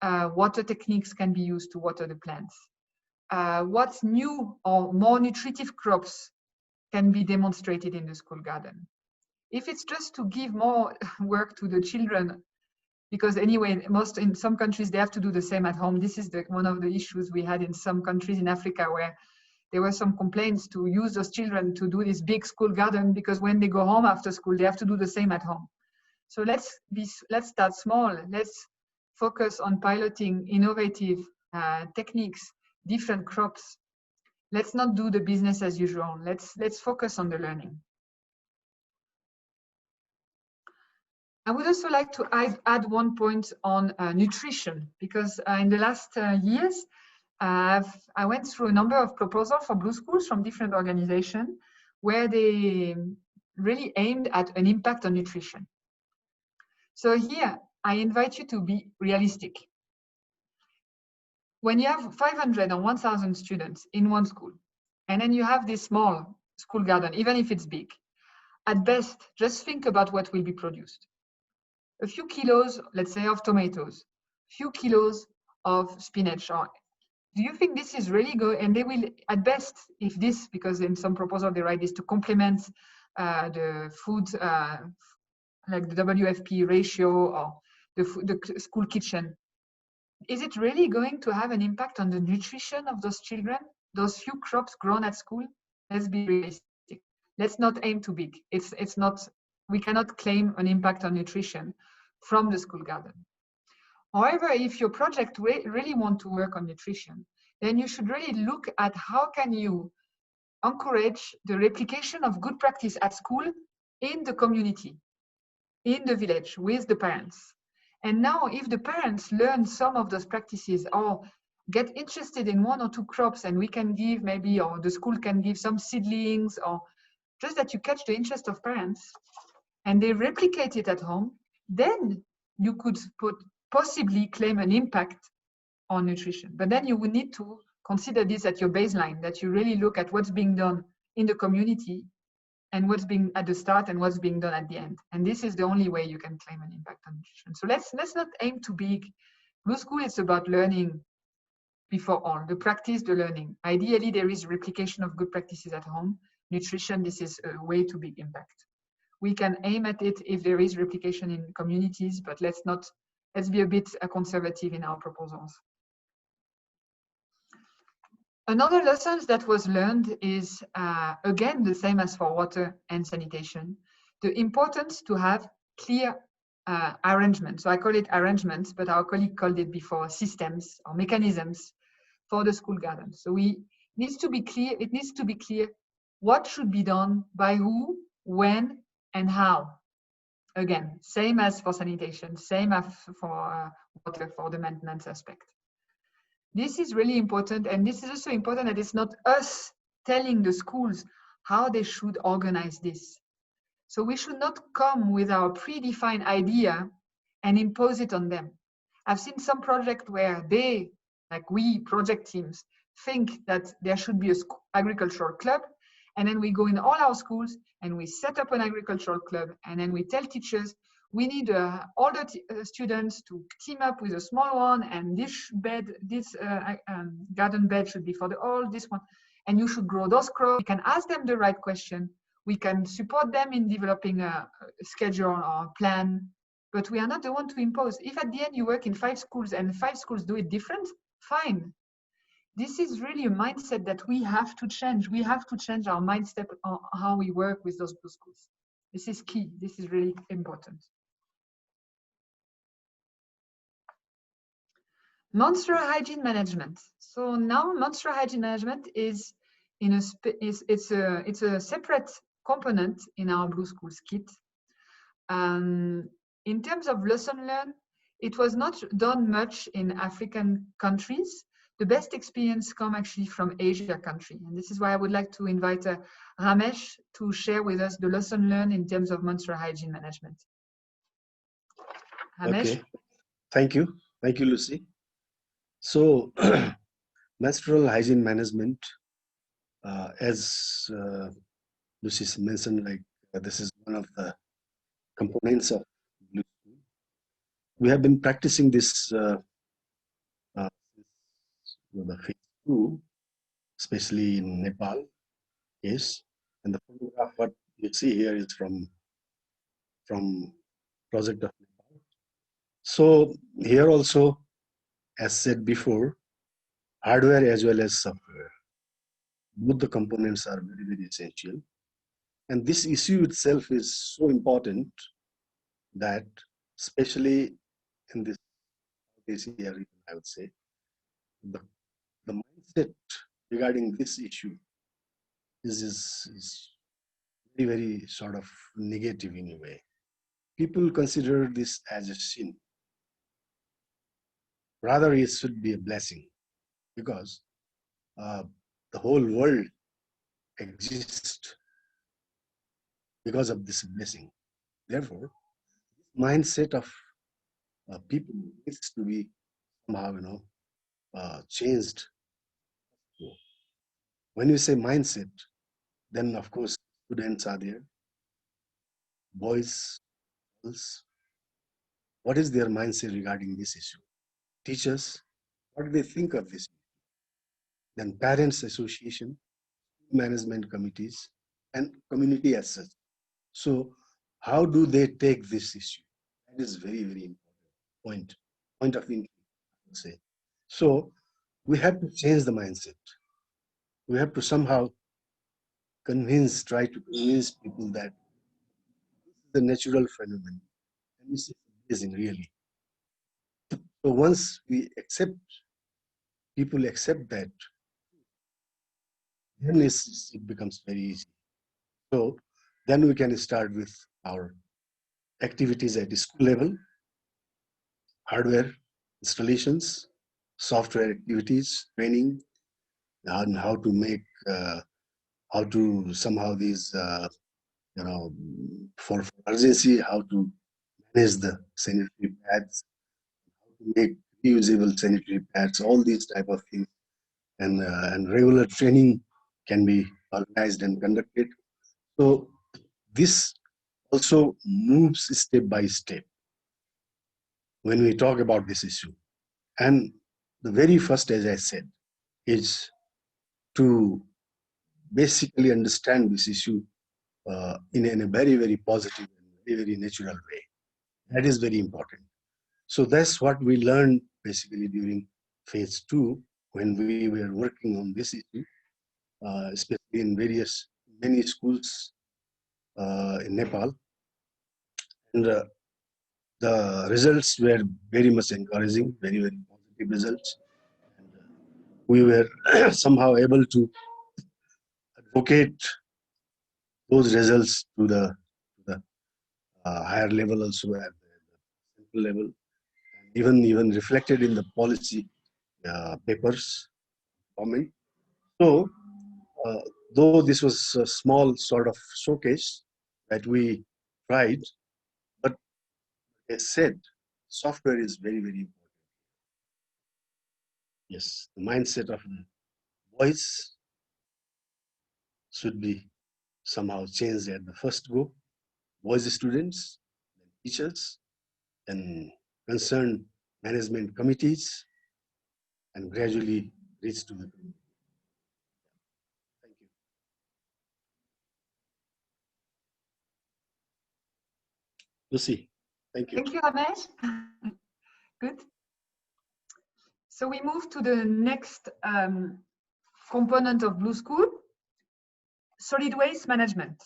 water techniques can be used to water the plants. What new or more nutritive crops can be demonstrated in the school garden. If it's just to give more work to the children, because anyway, in some countries, they have to do the same at home. This is one of the issues we had in some countries in Africa, where there were some complaints to use those children to do this big school garden, because when they go home after school, they have to do the same at home. So let's start small. Let's focus on piloting innovative techniques, different crops. Let's not do the business as usual. Let's focus on the learning. I would also like to add one point on nutrition, because in the last years, I went through a number of proposals for blue schools from different organizations where they really aimed at an impact on nutrition. So here, I invite you to be realistic. When you have 500 or 1,000 students in one school, and then you have this small school garden, even if it's big, at best, just think about what will be produced. A few kilos, let's say, of tomatoes, few kilos of spinach. Or, do you think this is really good? And they will, at best, if this, because in some proposal they write this to complement the food, like the WFP ratio or the school kitchen. Is it really going to have an impact on the nutrition of those children? Those few crops grown at school? Let's be realistic. Let's not aim too big. It's not. We cannot claim an impact on nutrition from the school garden. However, if your project really want to work on nutrition, then you should really look at how can you encourage the replication of good practice at school in the community, in the village, with the parents. And now, if the parents learn some of those practices or get interested in 1 or 2 crops, and we can give maybe, or the school can give some seedlings, or just that you catch the interest of parents, and they replicate it at home, then you could possibly claim an impact on nutrition. But then you would need to consider this at your baseline, that you really look at what's being done in the community and what's being at the start and what's being done at the end. And this is the only way you can claim an impact on nutrition. So let's not aim too big. Blue School is about learning before all, the practice, the learning. Ideally, there is replication of good practices at home. Nutrition, this is a way too big impact. We can aim at it if there is replication in communities, but let's be a bit conservative in our proposals. Another lesson that was learned is, again, the same as for water and sanitation, the importance to have clear arrangement. So I call it arrangements, but our colleague called it before systems or mechanisms for the school garden. So it needs to be clear what should be done by who, when, and how. Again, same as for sanitation, same as for water, for the maintenance aspect. This is really important, and this is also important that it's not us telling the schools how they should organize this. So we should not come with our predefined idea and impose it on them. I've seen some projects where they, like we project teams, think that there should be an agricultural club, and then we go in all our schools and we set up an agricultural club, and then we tell teachers, we need all the students to team up with a small one, and this garden bed should be for the all, this one, and you should grow those crops. We can ask them the right question. We can support them in developing a schedule or plan, but we are not the one to impose. If at the end you work in 5 schools and 5 schools do it different, fine. This is really a mindset that we have to change. We have to change our mindset on how we work with those blue schools. This is key. This is really important. Menstrual hygiene management. So now menstrual hygiene management is it's a separate component in our Blue Schools kit. In terms of lesson learned, it was not done much in African countries. The best experience come actually from Asia country. And this is why I would like to invite Ramesh to share with us the lesson learned in terms of menstrual hygiene management. Ramesh? Okay, thank you, Lucy. So menstrual hygiene management, as Lucy mentioned, like this is one of the components of Blue School. We have been practicing this the phase 2, especially in Nepal. Yes, and the photograph what you see here is from project of Nepal. So here also, as said before, hardware as well as software, both the components are very, very essential. And this issue itself is so important that, especially in this area, I would say, the mindset regarding this issue is very, very sort of negative in a way. People consider this as a sin. Rather, it should be a blessing, because the whole world exists because of this blessing. Therefore, mindset of people needs to be somehow, changed. When you say mindset, then of course students are there, boys, girls. What is their mindset regarding this issue? Teachers, what do they think of this? Then parents association, management committees, and community as such. So how do they take this issue? That is very, very important point of entry, I would say. So we have to change the mindset. We have to somehow try to convince people that this is a natural phenomenon, and this is amazing, really. So once people accept that, then it becomes very easy. So then we can start with our activities at the school level, hardware installations, software activities, training, on how to make, how to somehow these, for urgency, how to manage the sanitary pads, how to make reusable sanitary pads, all these type of things, and regular training can be organized and conducted. So this also moves step by step when we talk about this issue. And the very first, as I said, is to basically understand this issue in a very, very positive and very, very natural way. That is very important. So that's what we learned basically during phase 2 when we were working on this issue, especially in many schools in Nepal. And the results were very much encouraging, very, very positive results. And we were somehow able to advocate those results to the higher level, also at the central level, and even reflected in the policy papers comment. So, though this was a small sort of showcase that we tried, but as said, software is very, very important. Yes, the mindset of the boys should be somehow changed at the first go. Boys students, teachers, and concerned management committees, and gradually reach to the community. Thank you. Lucy, thank you. Thank you, Ramesh. Good. So we move to the next component of Blue School, solid waste management.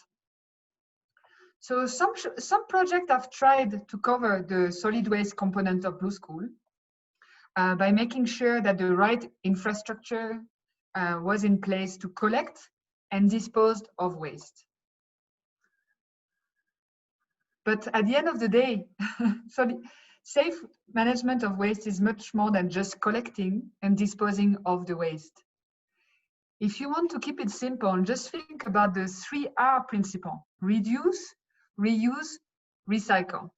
So some projects have tried to cover the solid waste component of Blue School by making sure that the right infrastructure was in place to collect and dispose of waste. But at the end of the day, safe management of waste is much more than just collecting and disposing of the waste. If you want to keep it simple, just think about the 3R principle: reduce, reuse, recycle.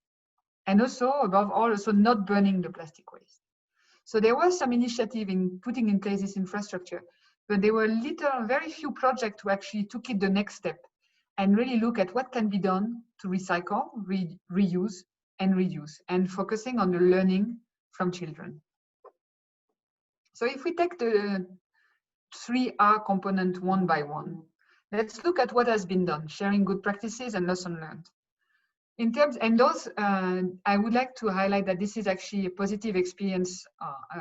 And also, above all, also not burning the plastic waste. So there was some initiative in putting in place this infrastructure, but there were very few projects who actually took it the next step and really look at what can be done to recycle, reuse, and reduce, and focusing on the learning from children. So if we take the 3R component one by one, let's look at what has been done, sharing good practices and lessons learned. In terms, and those, I would like to highlight that this is actually a positive experience,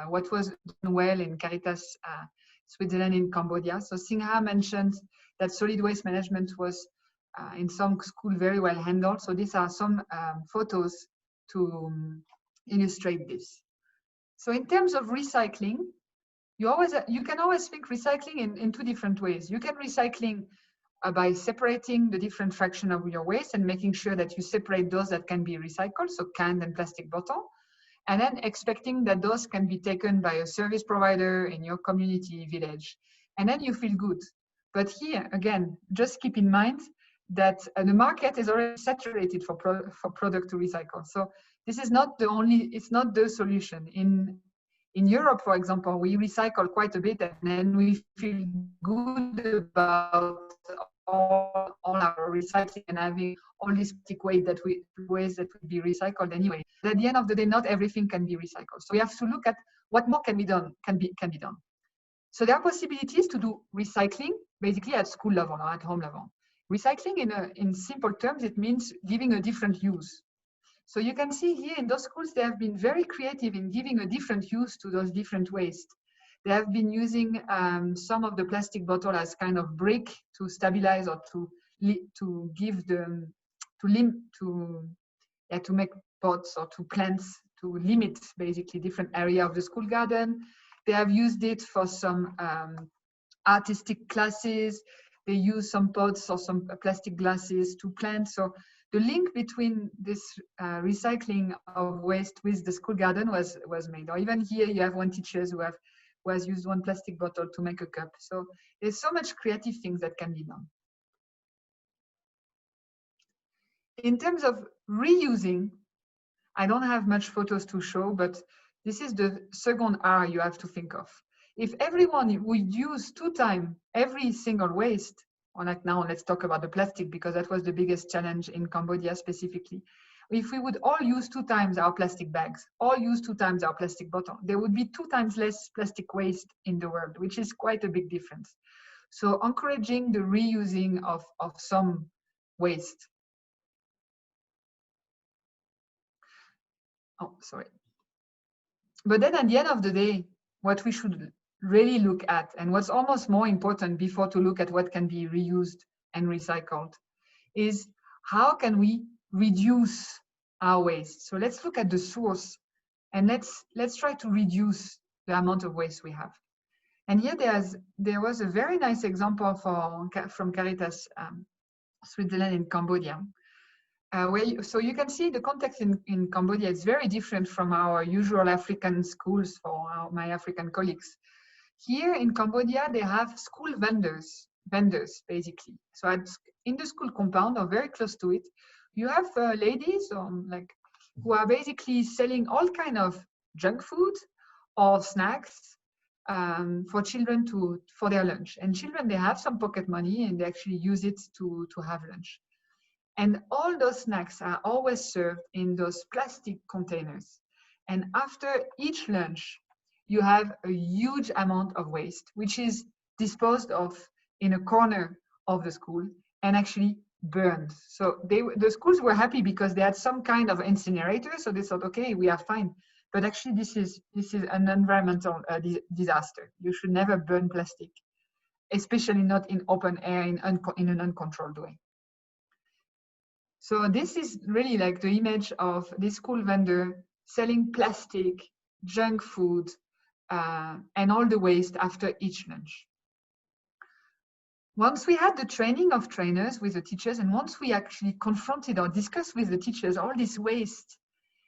what was done well in Caritas Switzerland in Cambodia. So Singha mentioned that solid waste management was in some school very well handled. So these are some photos to illustrate this. So in terms of recycling, you can always think recycling in two different ways. You can recycling by separating the different fraction of your waste and making sure that you separate those that can be recycled, so canned and plastic bottle, and then expecting that those can be taken by a service provider in your community, village, and then you feel good. But here, again, just keep in mind that the market is already saturated for product to recycle. So this is not the only, it's not the solution. In Europe, for example, we recycle quite a bit, and then we feel good about all our recycling and having all this plastic waste that would be recycled anyway. But at the end of the day, not everything can be recycled. So we have to look at what more can be done. So there are possibilities to do recycling, basically at school level or at home level. Recycling in simple terms, it means giving a different use. So you can see here in those schools, they have been very creative in giving a different use to those different waste. They have been using some of the plastic bottle as kind of brick to stabilize or to give them, to make pots or to plants, to limit basically different area of the school garden. They have used it for some artistic classes. They use some pots or some plastic glasses to plant. So the link between this recycling of waste with the school garden was made. Or even here you have one teacher who has used one plastic bottle to make a cup. So there's so much creative things that can be done. In terms of reusing, I don't have much photos to show, but this is the second R you have to think of. If everyone would use 2 times every single waste, or like now let's talk about the plastic, because that was the biggest challenge in Cambodia specifically. If we would all use 2 times our plastic bags, all use 2 times our plastic bottle, there would be 2 times less plastic waste in the world, which is quite a big difference. So encouraging the reusing of some waste. Oh, sorry. But then at the end of the day, what we should really look at, and what's almost more important before to look at what can be reused and recycled, is how can we reduce our waste. So let's look at the source, and let's try to reduce the amount of waste we have. And here there was a very nice example from Caritas Switzerland in Cambodia. So you can see the context in Cambodia is very different from our usual African schools for my African colleagues. Here in Cambodia, they have school vendors basically. So in the school compound or very close to it, you have ladies who are basically selling all kind of junk food or snacks for children for their lunch. And children, they have some pocket money and they actually use it to have lunch. And all those snacks are always served in those plastic containers. And after each lunch, you have a huge amount of waste, which is disposed of in a corner of the school and actually burned. So the schools were happy because they had some kind of incinerator. So they thought, okay, we are fine. But actually, this is an environmental disaster. You should never burn plastic, especially not in open air in an uncontrolled way. So this is really like the image of this school vendor selling plastic, junk food, and all the waste after each lunch. Once we had the training of trainers with the teachers, and once we actually confronted or discussed with the teachers all this waste,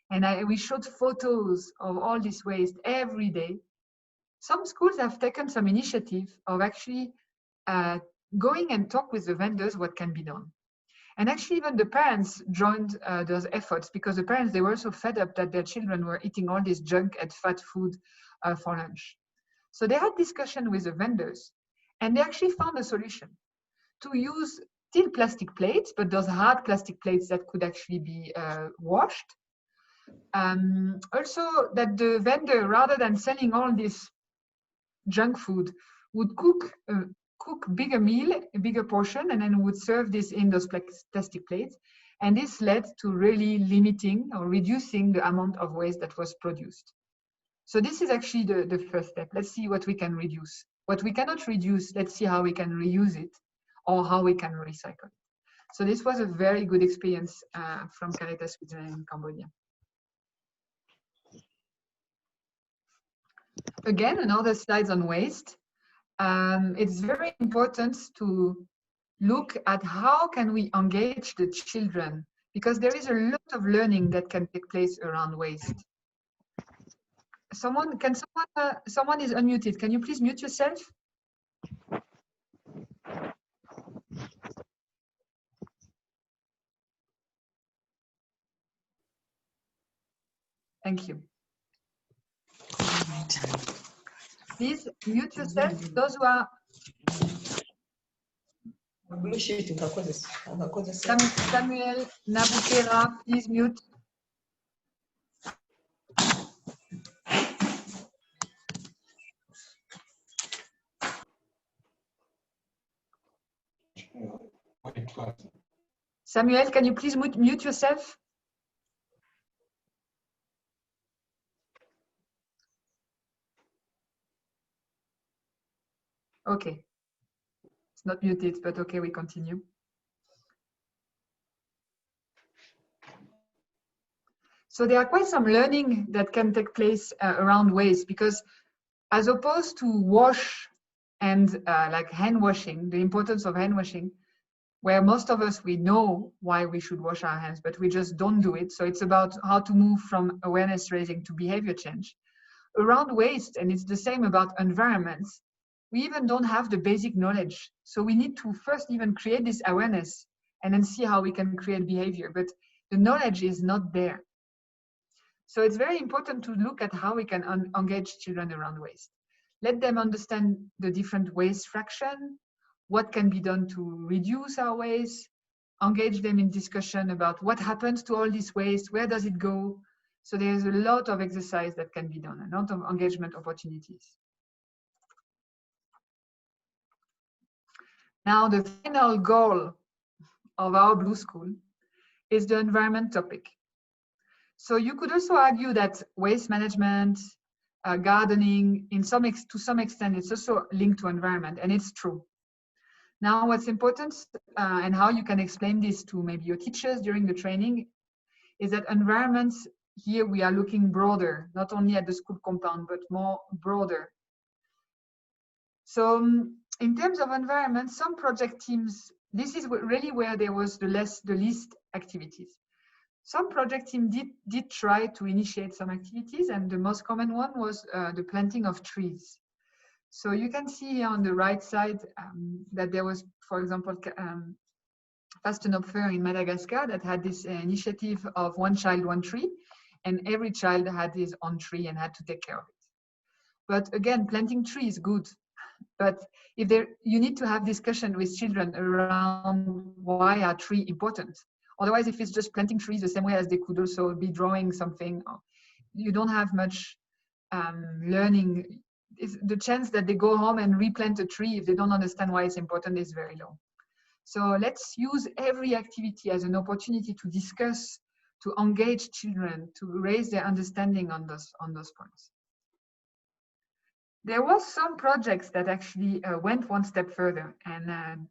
and we showed photos of all this waste every day, some schools have taken some initiative of actually going and talk with the vendors what can be done. And actually, even the parents joined those efforts, because the parents, they were so fed up that their children were eating all this junk and fat food for lunch. So they had discussion with the vendors, and they actually found a solution to use still plastic plates, but those hard plastic plates that could actually be washed. Also, that the vendor, rather than selling all this junk food, would cook bigger meal, a bigger portion, and then would serve this in those plastic plates. And this led to really limiting or reducing the amount of waste that was produced. So this is actually the first step. Let's see what we can reduce. What we cannot reduce, let's see how we can reuse it or how we can recycle it. So this was a very good experience from Caritas Switzerland in Cambodia. Again, another slide on waste. It's very important to look at how can we engage the children, because there is a lot of learning that can take place around waste. Someone is unmuted. Can you please mute yourself? Thank you. Please mute yourself. Those who are Samuel Nabukera, please mute. Samuel, can you please mute yourself? Okay. It's not muted, but okay, we continue. So there are quite some learning that can take place around waste, because as opposed to wash and like hand washing, the importance of hand washing, where most of us, we know why we should wash our hands, but we just don't do it. So it's about how to move from awareness raising to behavior change. Around waste, and it's the same about environments, we even don't have the basic knowledge. So we need to first even create this awareness and then see how we can create behavior. But the knowledge is not there. So it's very important to look at how we can engage children around waste. Let them understand the different waste fraction, what can be done to reduce our waste, engage them in discussion about what happens to all this waste, where does it go. So there's a lot of exercise that can be done, a lot of engagement opportunities. Now, the final goal of our Blue School is the environment topic. So you could also argue that waste management, gardening, to some extent, it's also linked to environment, and it's true. Now, what's important and how you can explain this to maybe your teachers during the training is that environments, here we are looking broader, not only at the school compound, but more broader. So in terms of environment, some project teams, this is really where there was the least activities. Some project teams did try to initiate some activities, and the most common one was the planting of trees. So you can see here on the right side that there was, for example, Fastenopfer in Madagascar that had this initiative of one child, one tree, and every child had his own tree and had to take care of it. But again, planting trees is good, but if you need to have discussion with children around why are trees important. Otherwise, if it's just planting trees the same way as they could also be drawing something, you don't have much learning. The chance that they go home and replant a tree if they don't understand why it's important is very low. So let's use every activity as an opportunity to discuss, to engage children, to raise their understanding on those points. There was some projects that actually went one step further and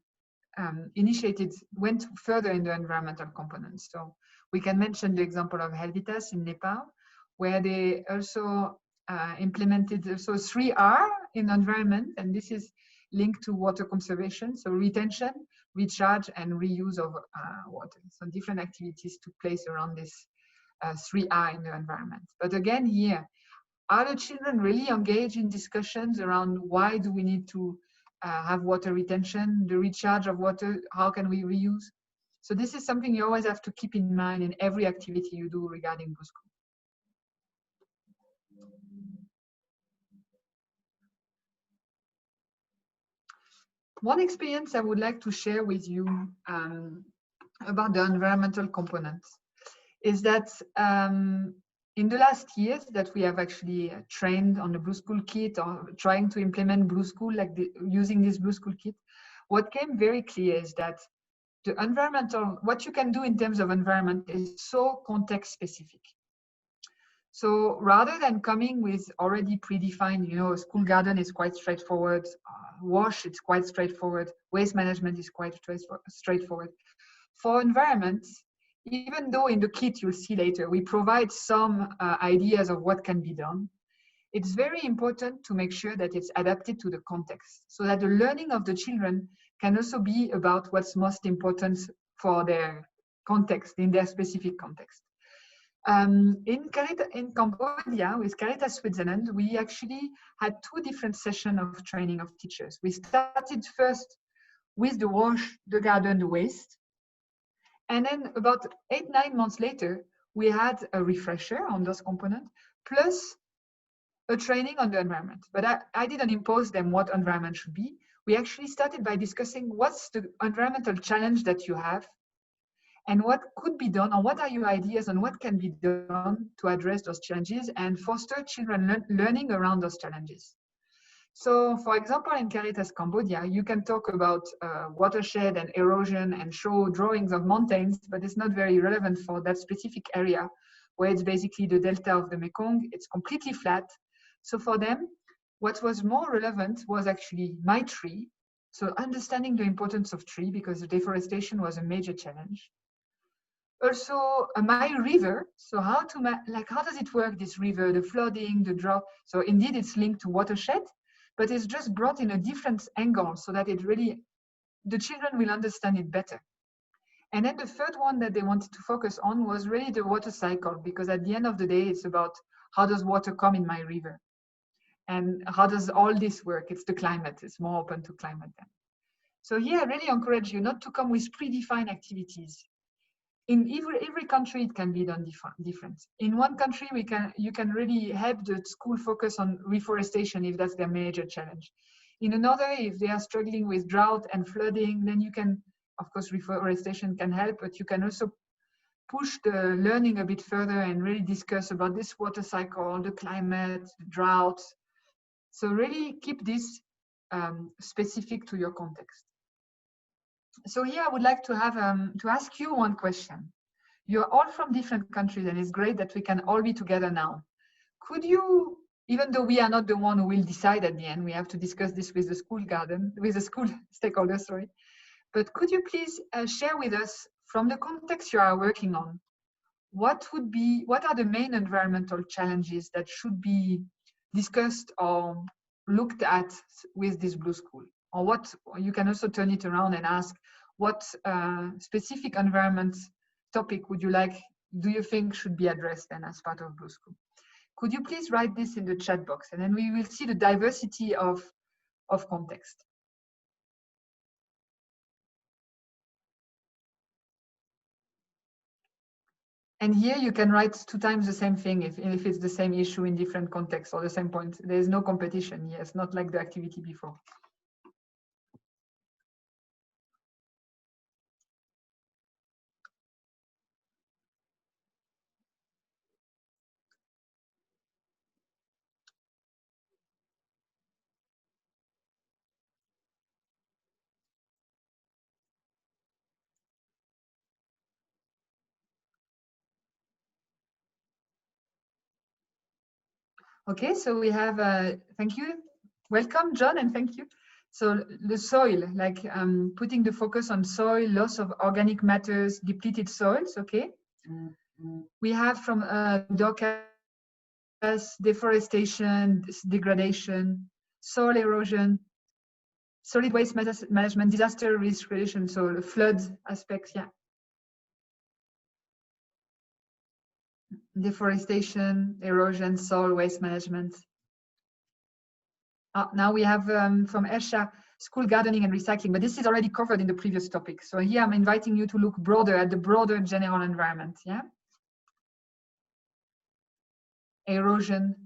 went further in the environmental components. So we can mention the example of Helvitas in Nepal, where they also implemented 3R in environment, and this is linked to water conservation, so retention, recharge, and reuse of water. So different activities took place around this 3R in the environment. But again, here, are the children really engaged in discussions around why do we need to have water retention, the recharge of water, how can we reuse? So this is something you always have to keep in mind in every activity you do regarding Blue School. One experience I would like to share with you about the environmental components is that in the last years that we have actually trained on the Blue School kit or trying to implement Blue School, using this Blue School kit, what came very clear is that the what you can do in terms of environment is so context specific. So rather than coming with already predefined, a school garden is quite straightforward, wash, it's quite straightforward, waste management is quite straightforward. For environments, even though in the kit you'll see later, we provide some ideas of what can be done, it's very important to make sure that it's adapted to the context so that the learning of the children can also be about what's most important for their context, in their specific context. In Cambodia, with Caritas Switzerland, we actually had 2 different sessions of training of teachers. We started first with the wash, the garden, the waste. And then about 8-9 months later, we had a refresher on those components, plus a training on the environment. But I didn't impose them what environment should be. We actually started by discussing what's the environmental challenge that you have and what could be done, or what are your ideas on what can be done to address those challenges and foster children learning around those challenges. So, for example, in Caritas Cambodia, you can talk about watershed and erosion and show drawings of mountains, but it's not very relevant for that specific area where it's basically the delta of the Mekong. It's completely flat. So for them, what was more relevant was actually my tree. So understanding the importance of tree, because the deforestation was a major challenge. Also, my river. So how does it work, this river, the flooding, the drought? So indeed, it's linked to watershed, but it's just brought in a different angle so that the children will understand it better. And then the third one that they wanted to focus on was really the water cycle, because at the end of the day, it's about how does water come in my river? And how does all this work? It's the climate, it's more open to climate then. So here I really encourage you not to come with predefined activities. In every country, it can be done different. In one country, you can really help the school focus on reforestation if that's their major challenge. In another, if they are struggling with drought and flooding, then you can, of course, reforestation can help, but you can also push the learning a bit further and really discuss about this water cycle, the climate, the drought. So really keep this specific to your context. So here I would like to have to ask you one question. You're all from different countries, and it's great that we can all be together now. Could you, even though we are not the one who will decide at the end, we have to discuss this with the school stakeholders, sorry. But could you please share with us, from the context you are working on, what are the main environmental challenges that should be discussed or looked at with this Blue School? Or what, you can also turn it around and ask, what specific environment topic do you think should be addressed then as part of Blue School? Could you please write this in the chat box, and then we will see the diversity of context. And here you can write 2 times the same thing if it's the same issue in different contexts or the same point. There is no competition. Yes, not like the activity before. Okay, so we have, thank you. Welcome, John, and thank you. So the soil, like putting the focus on soil, loss of organic matters, depleted soils, okay? We have from Dorcas, deforestation, degradation, soil erosion, solid waste management, disaster risk reduction, so the flood aspects, yeah. Deforestation, erosion, soil waste management. Now we have from Esha, school gardening and recycling, but this is already covered in the previous topic. So here I'm inviting you to look broader at the broader general environment, yeah? Erosion.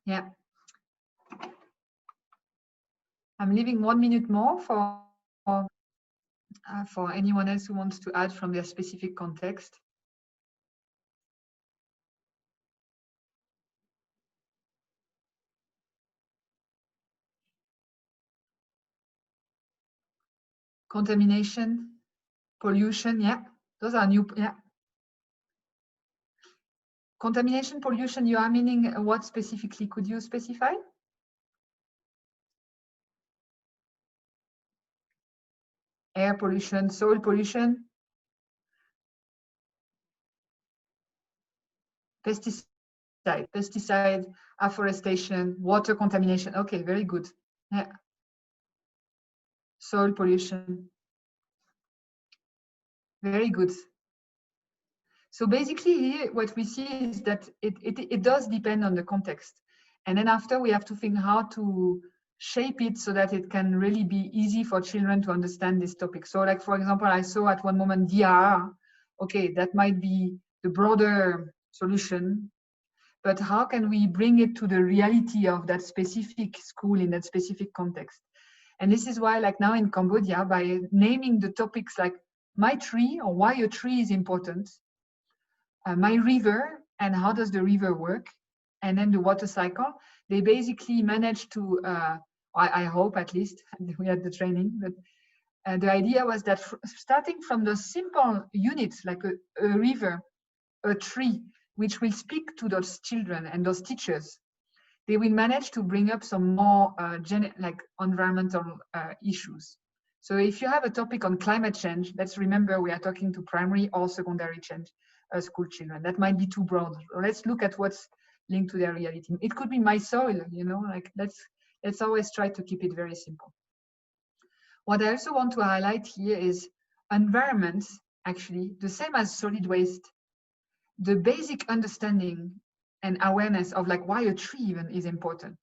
Yeah. I'm leaving 1 minute more for anyone else who wants to add from their specific context. Contamination, pollution, yeah, those are new, yeah. Contamination, pollution, you are meaning what specifically? Could you specify? Air pollution, soil pollution, pesticide, afforestation, water contamination. Okay, very good. Yeah. Soil pollution. Very good. So basically here, what we see is that it does depend on the context. And then after we have to think how to shape it so that it can really be easy for children to understand this topic. So like, for example, I saw at one moment DRR. Okay, that might be the broader solution, but how can we bring it to the reality of that specific school in that specific context? And this is why, like now in Cambodia, by naming the topics like my tree or why a tree is important, my river and how does the river work, and then the water cycle, they basically managed to, I hope at least, we had the training, but the idea was that starting from the simple units like a river, a tree, which will speak to those children and those teachers, they will manage to bring up some more like environmental issues. So if you have a topic on climate change, let's remember we are talking to primary or secondary change school children. That might be too broad. Let's look at what's linked to their reality. It could be my soil, you know, like let's always try to keep it very simple. What I also want to highlight here is environments, actually, the same as solid waste, the basic understanding and awareness of like why a tree even is important,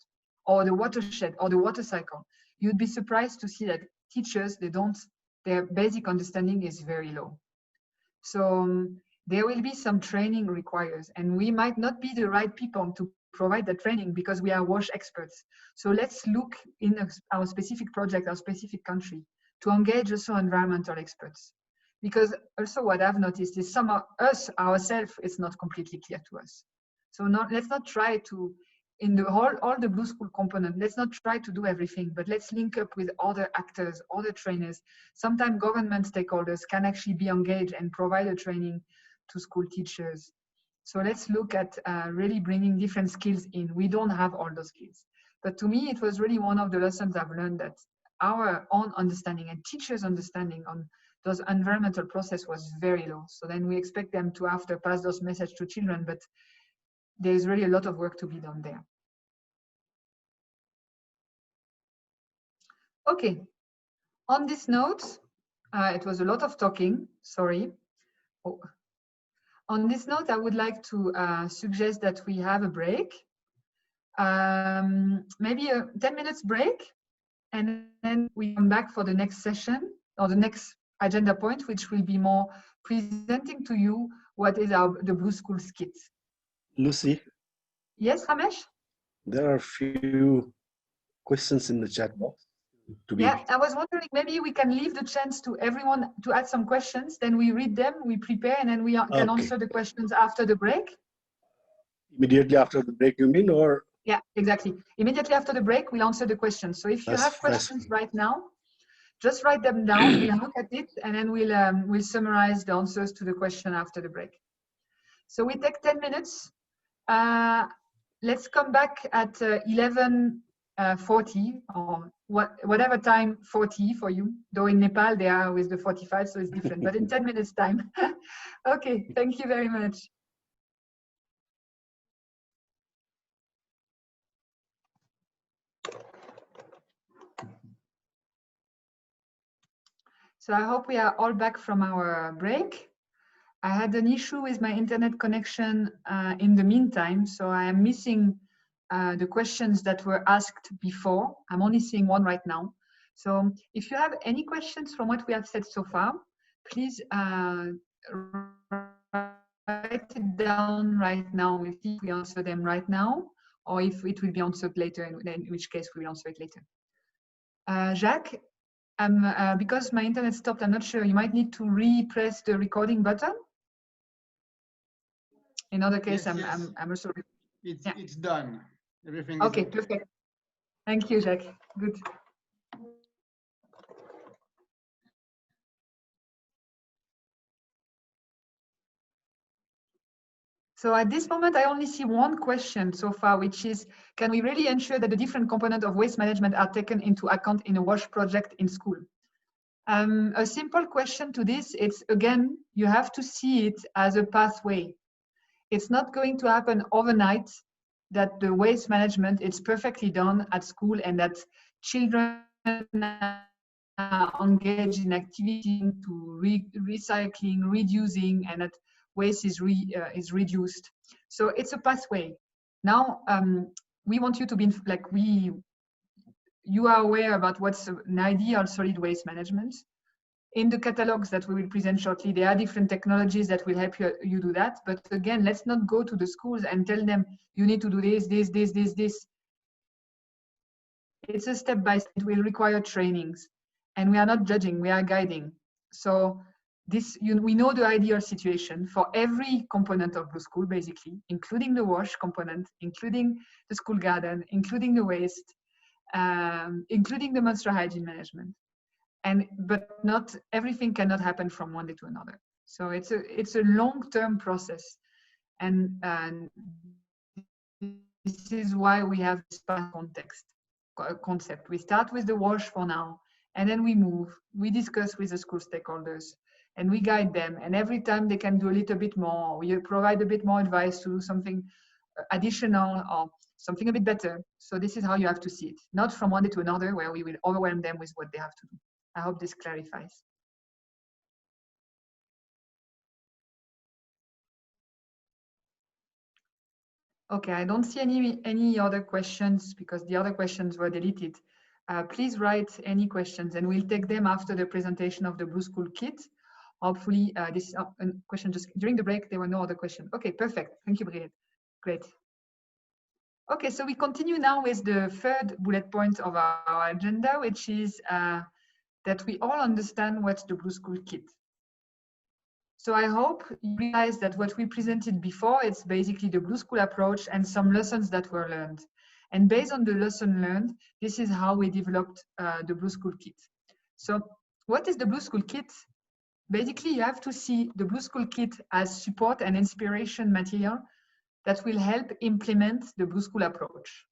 or the watershed or the water cycle. You'd be surprised to see that teachers, they don't their basic understanding is very low. So there will be some training required, and we might not be the right people to provide the training because we are WASH experts. So let's look in our specific project, our specific country, to engage also environmental experts. Because also what I've noticed is some of us ourselves, it's not completely clear to us. So let's not try to, in the whole, all the Blue School component, let's not try to do everything, but let's link up with other actors, other trainers. Sometimes government stakeholders can actually be engaged and provide a training to school teachers. So let's look at really bringing different skills in. We don't have all those skills. But to me, it was really one of the lessons I've learned, that our own understanding and teachers' understanding on those environmental process was very low. So then we expect them to after pass those messages to children, but there's really a lot of work to be done there. Okay, on this note, it was a lot of talking, sorry. Oh. On this note, I would like to suggest that we have a break, maybe a 10 minutes break, and then we come back for the next session or the next agenda point, which will be more presenting to you what is the Blue School skit. Lucy? Yes, Ramesh? There are a few questions in the chat box. Yeah, I was wondering, maybe we can leave the chance to everyone to add some questions, then we read them, we prepare, and then we can answer the questions after the break. Immediately after the break, you mean, or? Yeah, exactly. Immediately after the break, we'll answer the questions. So if you have questions right now, just write them down, we'll look at it, and then we'll summarize the answers to the question after the break. So we take 10 minutes. Let's come back at 11:40 or whatever time 40 for you, though in Nepal they are with the 45, so it's different, but in 10 minutes time. Okay, thank you very much. So I hope we are all back from our break. I had an issue with my internet connection in the meantime, so I am missing the questions that were asked before. I'm only seeing one right now. So if you have any questions from what we have said so far, please write it down right now. We'll see if we answer them right now, or if it will be answered later, in which case we will answer it later. Jacques, because my internet stopped, I'm not sure. You might need to re-press the recording button. In other case, yes, I'm also. It's done. Everything okay, is okay. Perfect. Thank you, Jacques. Good. So at this moment, I only see one question so far, which is, can we really ensure that the different components of waste management are taken into account in a WASH project in school? A simple question to this, it's again, you have to see it as a pathway. It's not going to happen overnight that the waste management is perfectly done at school and that children are engaged in activity to recycling, reducing, and that waste is reduced. So it's a pathway. Now, we want you to be like you are aware about what's an ideal solid waste management. In the catalogs that we will present shortly, there are different technologies that will help you do that. But again, let's not go to the schools and tell them you need to do this. It's a step by step. It will require trainings, and we are not judging, we are guiding. So this, we know the ideal situation for every component of Blue School, basically, including the WASH component, including the school garden, including the waste, including the menstrual hygiene management. But not everything cannot happen from one day to another. So it's a long-term process, and this is why we have this concept. We start with the WASH for now, and then we move. We discuss with the school stakeholders, and we guide them. And every time they can do a little bit more, we provide a bit more advice to do something additional or something a bit better. So this is how you have to see it, not from one day to another, where we will overwhelm them with what they have to do. I hope this clarifies. Okay, I don't see any other questions because the other questions were deleted. Please write any questions and we'll take them after the presentation of the Blue School Kit. Hopefully, this is a question just during the break. There were no other questions. Okay, perfect. Thank you, Brigitte. Great. Okay, so we continue now with the third bullet point of our agenda, which is that we all understand what's the Blue School Kit. So I hope you realize that what we presented before, it's basically the Blue School approach and some lessons that were learned. And based on the lesson learned, this is how we developed the Blue School Kit. So what is the Blue School Kit? Basically, you have to see the Blue School Kit as support and inspiration material that will help implement the Blue School approach.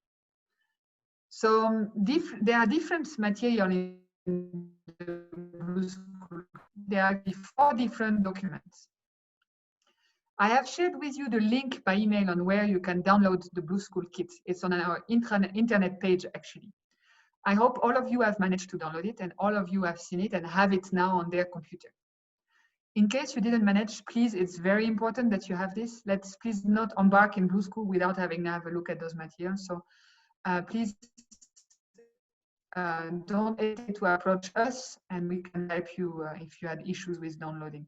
So there are different material in the Blue School. There are 4 different documents. I have shared with you the link by email on where you can download the Blue School Kit. It's on our internet page, actually. I hope all of you have managed to download it and all of you have seen it and have it now on their computer. In case you didn't manage, please, it's very important that you have this. Let's please not embark in Blue School without having to have a look at those materials. So please don't hesitate to approach us and we can help you if you had issues with downloading.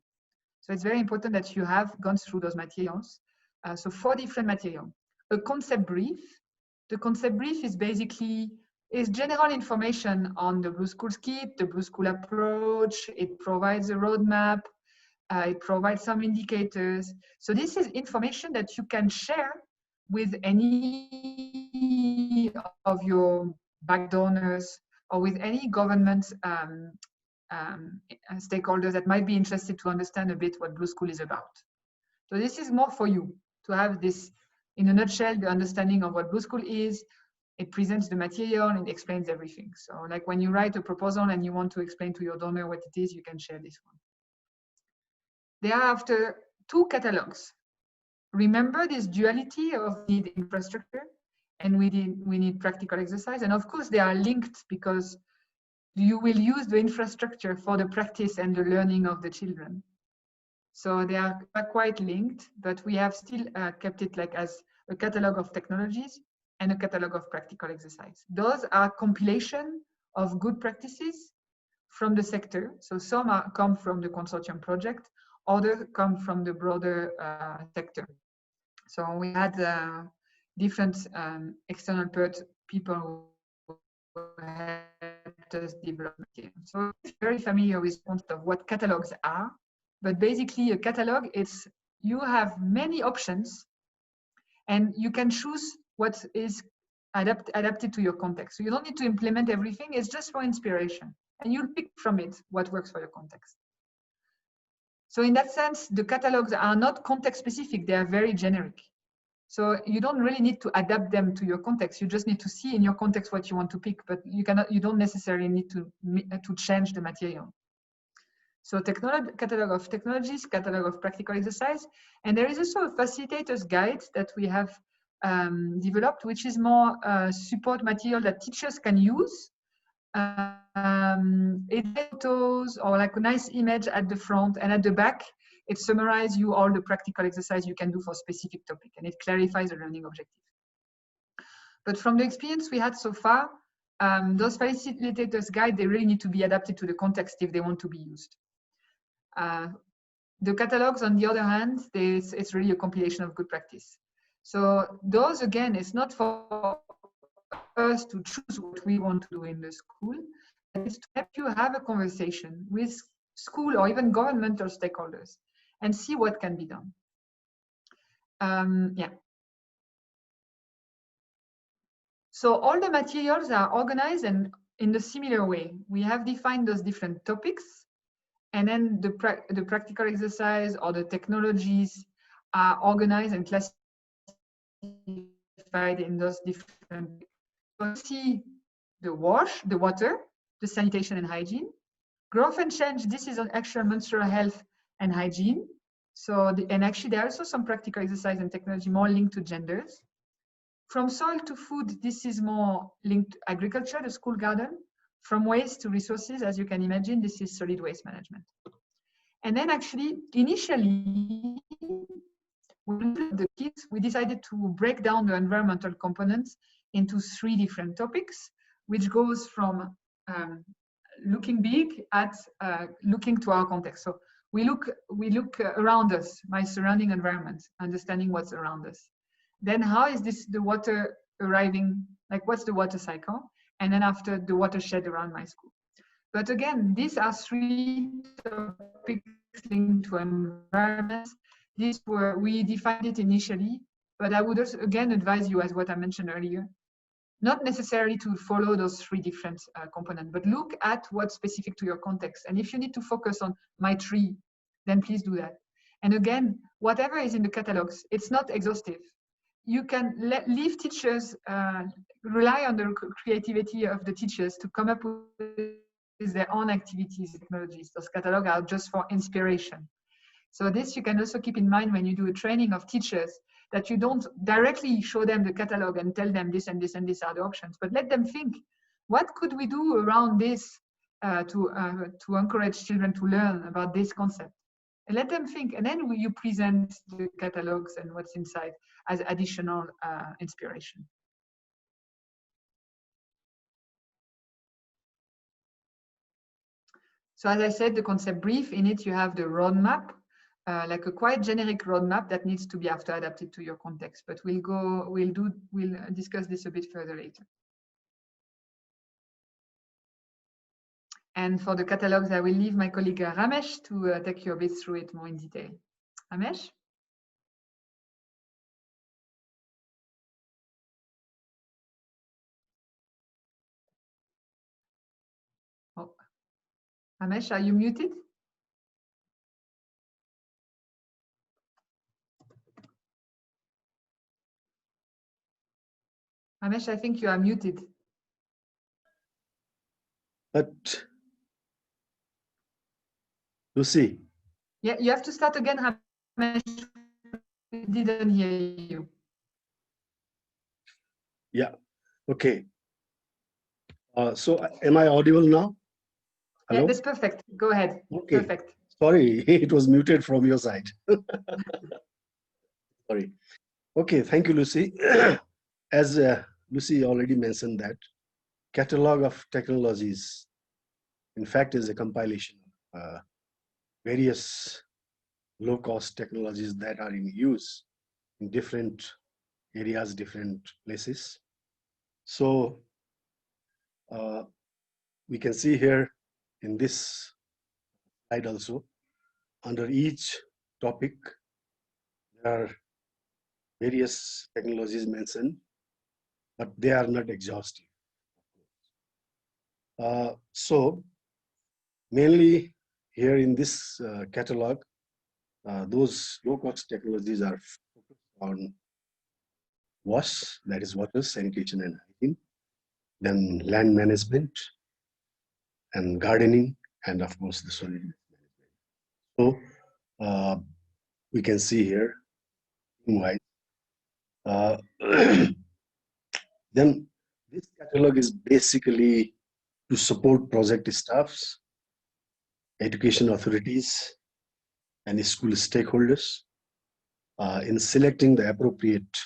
So it's very important that you have gone through those materials. So 4 different materials. A concept brief. The concept brief is basically general information on the Blue School Kit, the Blue School approach. It provides a roadmap. It provides some indicators. So this is information that you can share with any of your back donors or with any government stakeholders that might be interested to understand a bit what Blue School is about. So this is more for you to have this, in a nutshell, the understanding of what Blue School is. It presents the material and it explains everything. So like when you write a proposal and you want to explain to your donor what it is, you can share this one. Thereafter, 2 catalogs. Remember this duality of need infrastructure and we need practical exercise. And of course, they are linked because you will use the infrastructure for the practice and the learning of the children. So they are quite linked, but we have still kept it like as a catalog of technologies and a catalog of practical exercise. Those are compilation of good practices from the sector. So some come from the consortium project, others come from the broader sector. So we had different external people who helped us develop it. So it's very familiar with the concept of what catalogs are, but basically a catalog, it's you have many options and you can choose what is adapted to your context. So you don't need to implement everything, it's just for inspiration. And you'll pick from it what works for your context. So in that sense, the catalogs are not context specific, they are very generic. So you don't really need to adapt them to your context. You just need to see in your context what you want to pick, but you don't necessarily need to change the material. So catalog of technologies, catalog of practical exercise. And there is also a facilitator's guide that we have developed, which is more support material that teachers can use. It's photos or like a nice image at the front, and at the back it summarizes you all the practical exercise you can do for specific topic, and it clarifies the learning objective. But from the experience we had so far, those facilitators guide, they really need to be adapted to the context if they want to be used. The catalogs, on the other hand, it's really a compilation of good practice. So those, again, it's not for us to choose what we want to do in the school. It's to help you have a conversation with school or even governmental stakeholders and see what can be done. Yeah. So all the materials are organized and in a similar way. We have defined those different topics, and then the practical exercise or the technologies are organized and classified in those different. So see the water, the sanitation and hygiene. Growth and change, this is on actual menstrual health and hygiene. So, and actually there are also some practical exercise and technology more linked to genders. From soil to food, this is more linked to agriculture, the school garden. From waste to resources, as you can imagine, this is solid waste management. And then actually, initially, we decided to break down the environmental components into 3 different topics, which goes from looking big at looking to our context. So we look around us, my surrounding environment, understanding what's around us. Then how is the water arriving? Like, what's the water cycle? And then after, the watershed around my school. But again, these are 3 topics linked to environment. We defined it initially, but I would also again advise you, as what I mentioned earlier, not necessarily to follow those 3 different components, but look at what's specific to your context. And if you need to focus on my tree, then please do that. And again, whatever is in the catalogs, it's not exhaustive. You can leave teachers, rely on the creativity of the teachers to come up with their own activities, technologies. Those catalogs are just for inspiration. So this you can also keep in mind when you do a training of teachers, that you don't directly show them the catalog and tell them this and this and this are the options, but let them think, what could we do around this to encourage children to learn about this concept? And let them think, and then you present the catalogs and what's inside as additional inspiration. So as I said, the concept brief, in it you have the roadmap, like a quite generic roadmap that needs to be after adapted to your context. But we'll discuss this a bit further later. And for the catalogs, I will leave my colleague Ramesh to take you a bit through it more in detail. Ramesh? Oh. Ramesh, are you muted? Ramesh, I think you are muted. But Lucy. Yeah, you have to start again, Ramesh. We didn't hear you. Yeah, okay. So am I audible now? Hello? Yeah, that's perfect. Go ahead. Okay. Perfect. Sorry, it was muted from your side. Sorry. Okay, thank you, Lucy. As Lucy already mentioned, that catalog of technologies, in fact, is a compilation of various low-cost technologies that are in use in different areas, different places. So we can see here in this slide also, under each topic, there are various technologies mentioned, but they are not exhaustive. So mainly here in this catalog, those low-cost technologies are focused on WASH, that is water, sanitation and hygiene, then land management and gardening, and of course the solid waste management. So we can see here, then this catalog is basically to support project staffs, education authorities, and school stakeholders in selecting the appropriate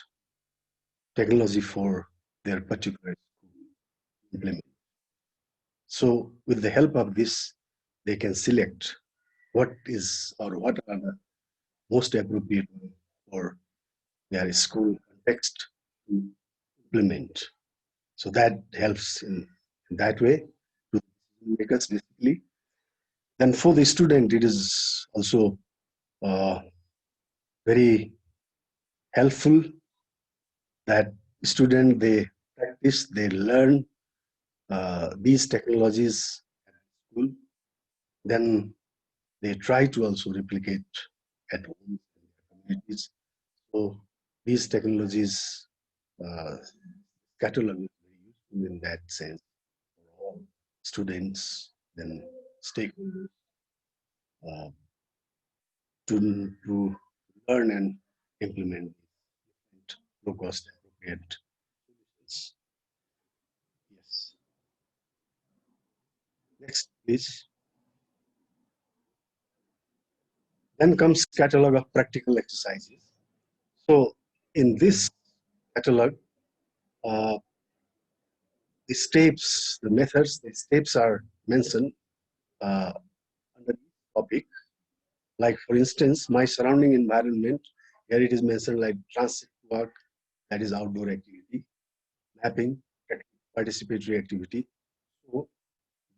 technology for their particular implement. So with the help of this, they can select what is or what are the most appropriate for their school context to implement. So that helps in that way to makers basically. Then for the student, it is also very helpful that student, they practice, they learn these technologies at school, then they try to also replicate at home in their communities. So these technologies catalog is very useful in that sense for all students, then stakeholders to learn and implement low-cost appropriate solutions. Yes. Next, please. Then comes catalog of practical exercises. So in this catalog, the steps, the methods, the steps are mentioned under this topic. Like for instance, my surrounding environment, here it is mentioned like transit work, that is outdoor activity, mapping, participatory activity. So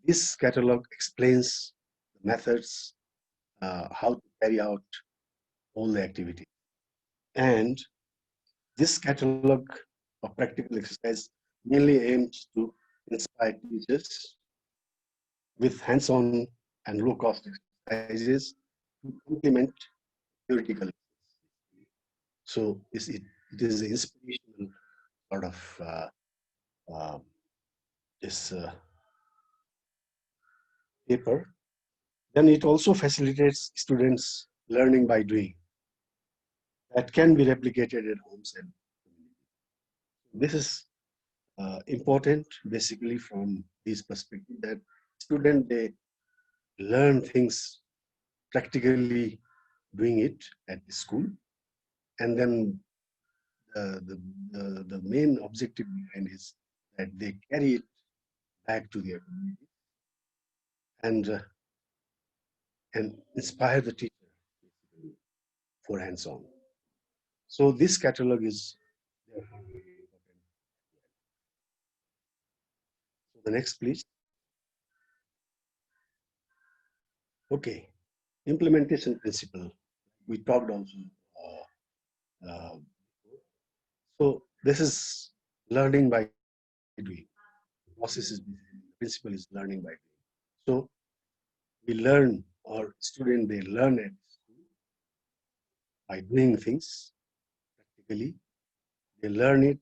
this catalog explains the methods, how to carry out all the activity. And this catalog of practical exercise mainly aims to inspire teachers with hands-on and low-cost exercises to complement theoretical. So it is an inspirational sort of this paper. Then it also facilitates students learning by doing. That can be replicated at homes and this is important basically from this perspective that students, they learn things practically doing it at the school, and then the main objective behind is that they carry it back to their community and inspire the teacher for hands-on. So this catalog is therefore very important. So the next, please. Okay, implementation principle. We talked also. So this is learning by doing. The process is principle is learning by doing. So we learn, or student, they learn at school by doing things practically. They learn it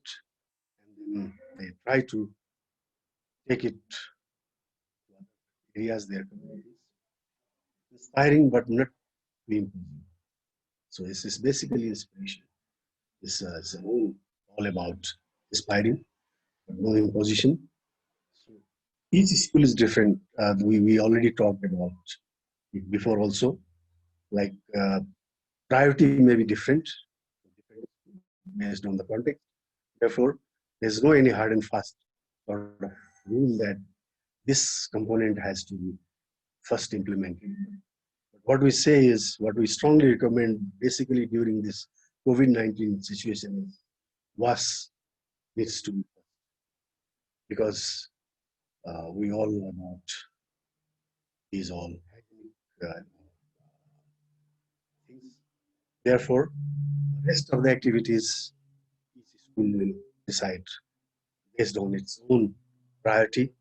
and then they try to take it to other areas, their communities. Inspiring but not being imposing. So this is basically inspiration. It's all about inspiring but no imposition. So each school is different. We already talked about it before also. Like priority may be different based on the context. Therefore, there's no any hard and fast sort of rule that this component has to be first implemented. But what we say is, what we strongly recommend basically during this COVID-19 situation is WAS needs to be, because we all know about these all things. Therefore, the rest of the activities each school will decide based on its own priority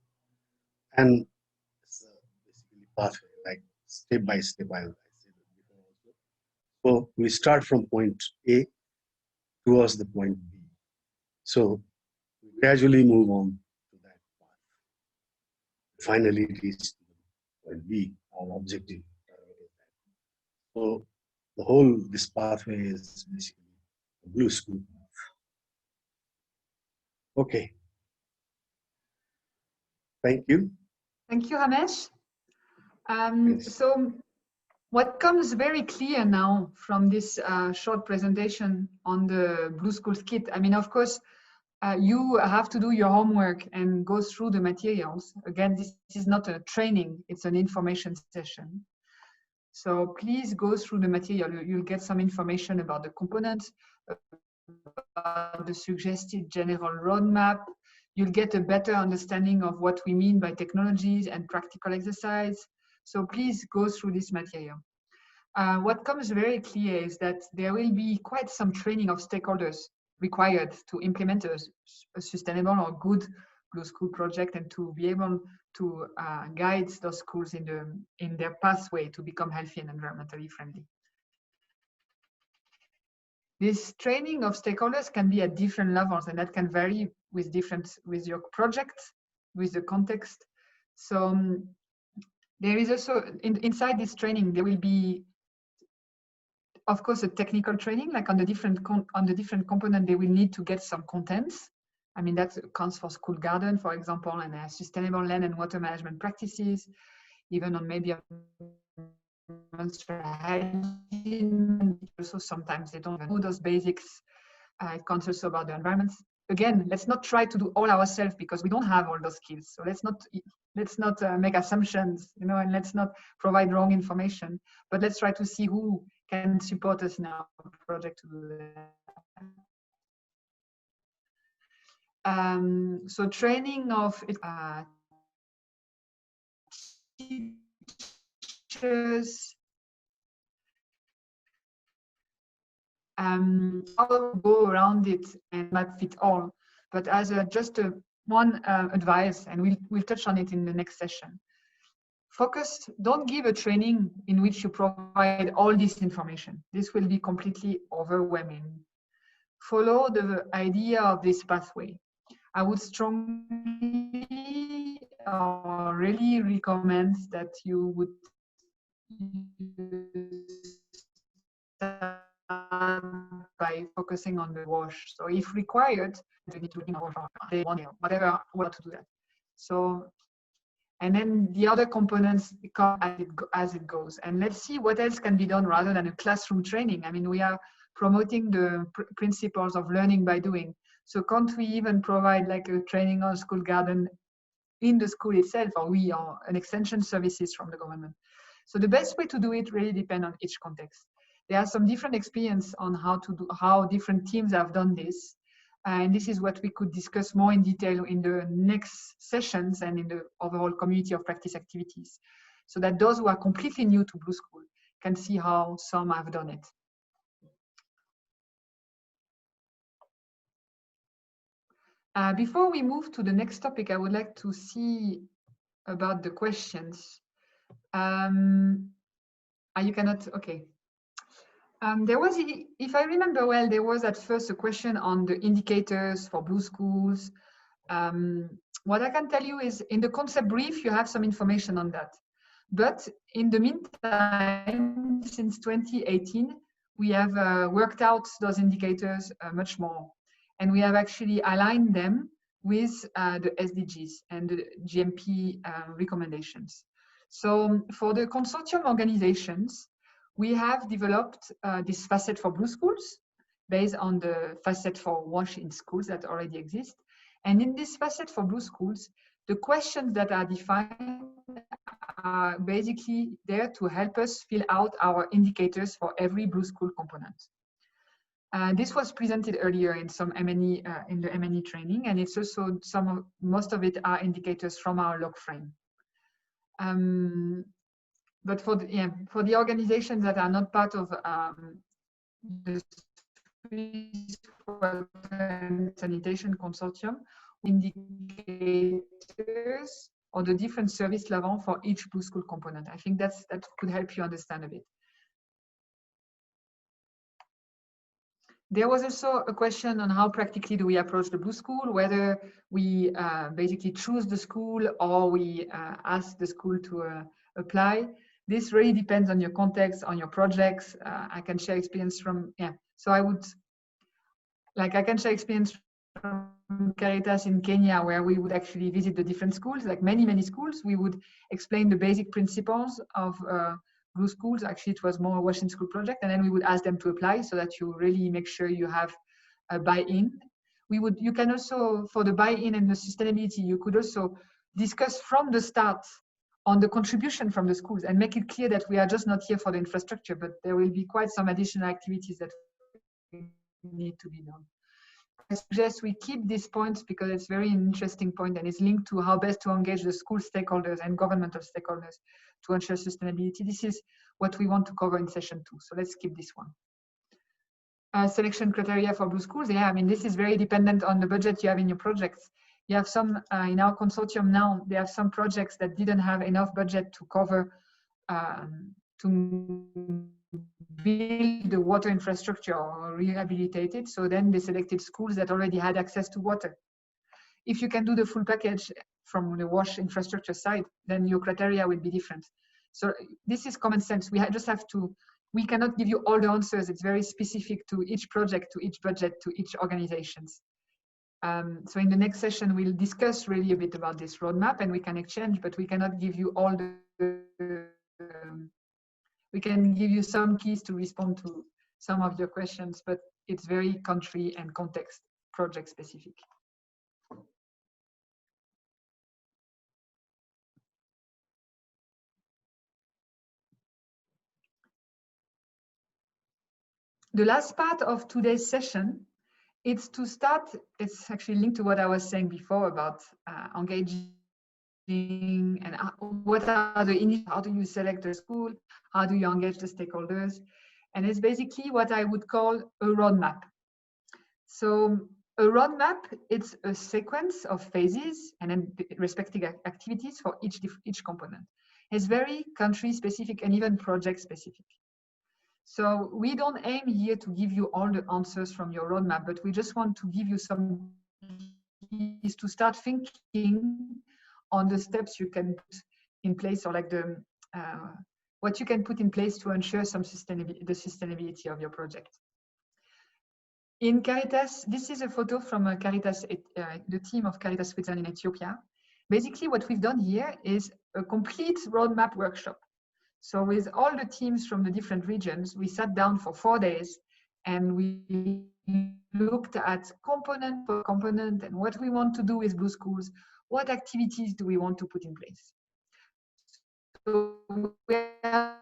and basically pathway, like step by step. I said before also. So we start from point A towards the point B. So we gradually move on to that path. Finally, reach point B, our objective. So the whole this pathway is basically a blue school path. Okay. Thank you. Thank you, Ramesh. So what comes very clear now from this short presentation on the Blue Schools kit, I mean, of course, you have to do your homework and go through the materials. Again, this is not a training, it's an information session. So please go through the material. You'll get some information about the components, about the suggested general roadmap. You'll get a better understanding of what we mean by technologies and practical exercise. So please go through this material. What comes very clear is that there will be quite some training of stakeholders required to implement a sustainable or good Blue School project and to be able to guide those schools in their pathway to become healthy and environmentally friendly. This training of stakeholders can be at different levels, and that can vary with your project, with the context. So there is also inside this training there will be, of course, a technical training, like on the different component, they will need to get some contents. I mean, that counts for school garden, for example, and sustainable land and water management practices, even on maybe menstrual hygiene. Also, sometimes they don't even know those basics. It counts also about the environment. again, let's not try to do all ourselves because we don't have all those skills. So let's not make assumptions, you know, and let's not provide wrong information. But let's try to see who can support us in our project to do that. So training of teachers. I'll go around it and not fit all, but as just one advice, and we'll touch on it in the next session. Focus, don't give a training in which you provide all this information. This will be completely overwhelming. Follow the idea of this pathway. I would strongly really recommend that you would by focusing on the wash. So if required, you need to whatever to do that. So, and then the other components come as it goes. And let's see what else can be done rather than a classroom training. I mean, we are promoting the principles of learning by doing. So can't we even provide like a training on school garden in the school itself, or we are an extension services from the government? So the best way to do it really depends on each context. There are some different experience on how different teams have done this. And this is what we could discuss more in detail in the next sessions and in the overall community of practice activities, so that those who are completely new to Blue School can see how some have done it. Before we move to the next topic, I would like to see about the questions. You cannot, okay. There was, if I remember well, there was at first a question on the indicators for Blue Schools. What I can tell you is in the concept brief, you have some information on that. But in the meantime, since 2018, we have worked out those indicators much more. And we have actually aligned them with the SDGs and the GMP recommendations. So for the consortium organizations, we have developed this facet for Blue Schools based on the facet for WASH in schools that already exist. And in this facet for Blue Schools, the questions that are defined are basically there to help us fill out our indicators for every Blue School component. This was presented earlier in some M&E, in the M&E training, and it's also most of it are indicators from our log frame. But for the organizations that are not part of the Water and Sanitation Consortium, indicators or the different service level for each Blue School component. I think that could help you understand a bit. There was also a question on how practically do we approach the Blue School, whether we basically choose the school or we ask the school to apply. This really depends on your context, on your projects. I can share experience from, so I can share experience from Caritas in Kenya, where we would actually visit the different schools, like many schools. We would explain the basic principles of Blue Schools. Actually, it was more a Washington School project, and then we would ask them to apply so that you really make sure you have a buy-in. You can also, for the buy-in and the sustainability, you could also discuss from the start on the contribution from the schools and make it clear that we are just not here for the infrastructure, but there will be quite some additional activities that need to be done. I suggest we keep these points because it's very interesting point and it's linked to how best to engage the school stakeholders and governmental stakeholders to ensure sustainability. This is what we want to cover in session 2. So let's skip this one. Selection criteria for Blue Schools. Yeah, I mean, this is very dependent on the budget you have in your projects. You have some, in our consortium now, they have some projects that didn't have enough budget to cover, to build the water infrastructure or rehabilitate it. So then they selected schools that already had access to water. If you can do the full package from the WASH infrastructure side, then your criteria will be different. So this is common sense. We just have to, we cannot give you all the answers. It's very specific to each project, to each budget, to each organizations. So in the next session, we'll discuss really a bit about this roadmap and we can exchange, but we cannot give you all the, we can give you some keys to respond to some of your questions, but it's very country and context project specific. The last part of today's session, it's to start, it's actually linked to what I was saying before about engaging and what are the, how do you select the school, how do you engage the stakeholders, and it's basically what I would call a roadmap. So a roadmap, it's a sequence of phases and then respective activities for each component. It's very country specific and even project specific. So we don't aim here to give you all the answers from your roadmap, but we just want to give you some keys to start thinking on the steps you can put in place, or like the what you can put in place to ensure some sustainability of your project. In Caritas, this is a photo from Caritas, the team of Caritas Switzerland in Ethiopia. Basically, what we've done here is a complete roadmap workshop. So with all the teams from the different regions, we sat down for 4 days and we looked at component per component and what we want to do with Blue Schools, what activities do we want to put in place. So we are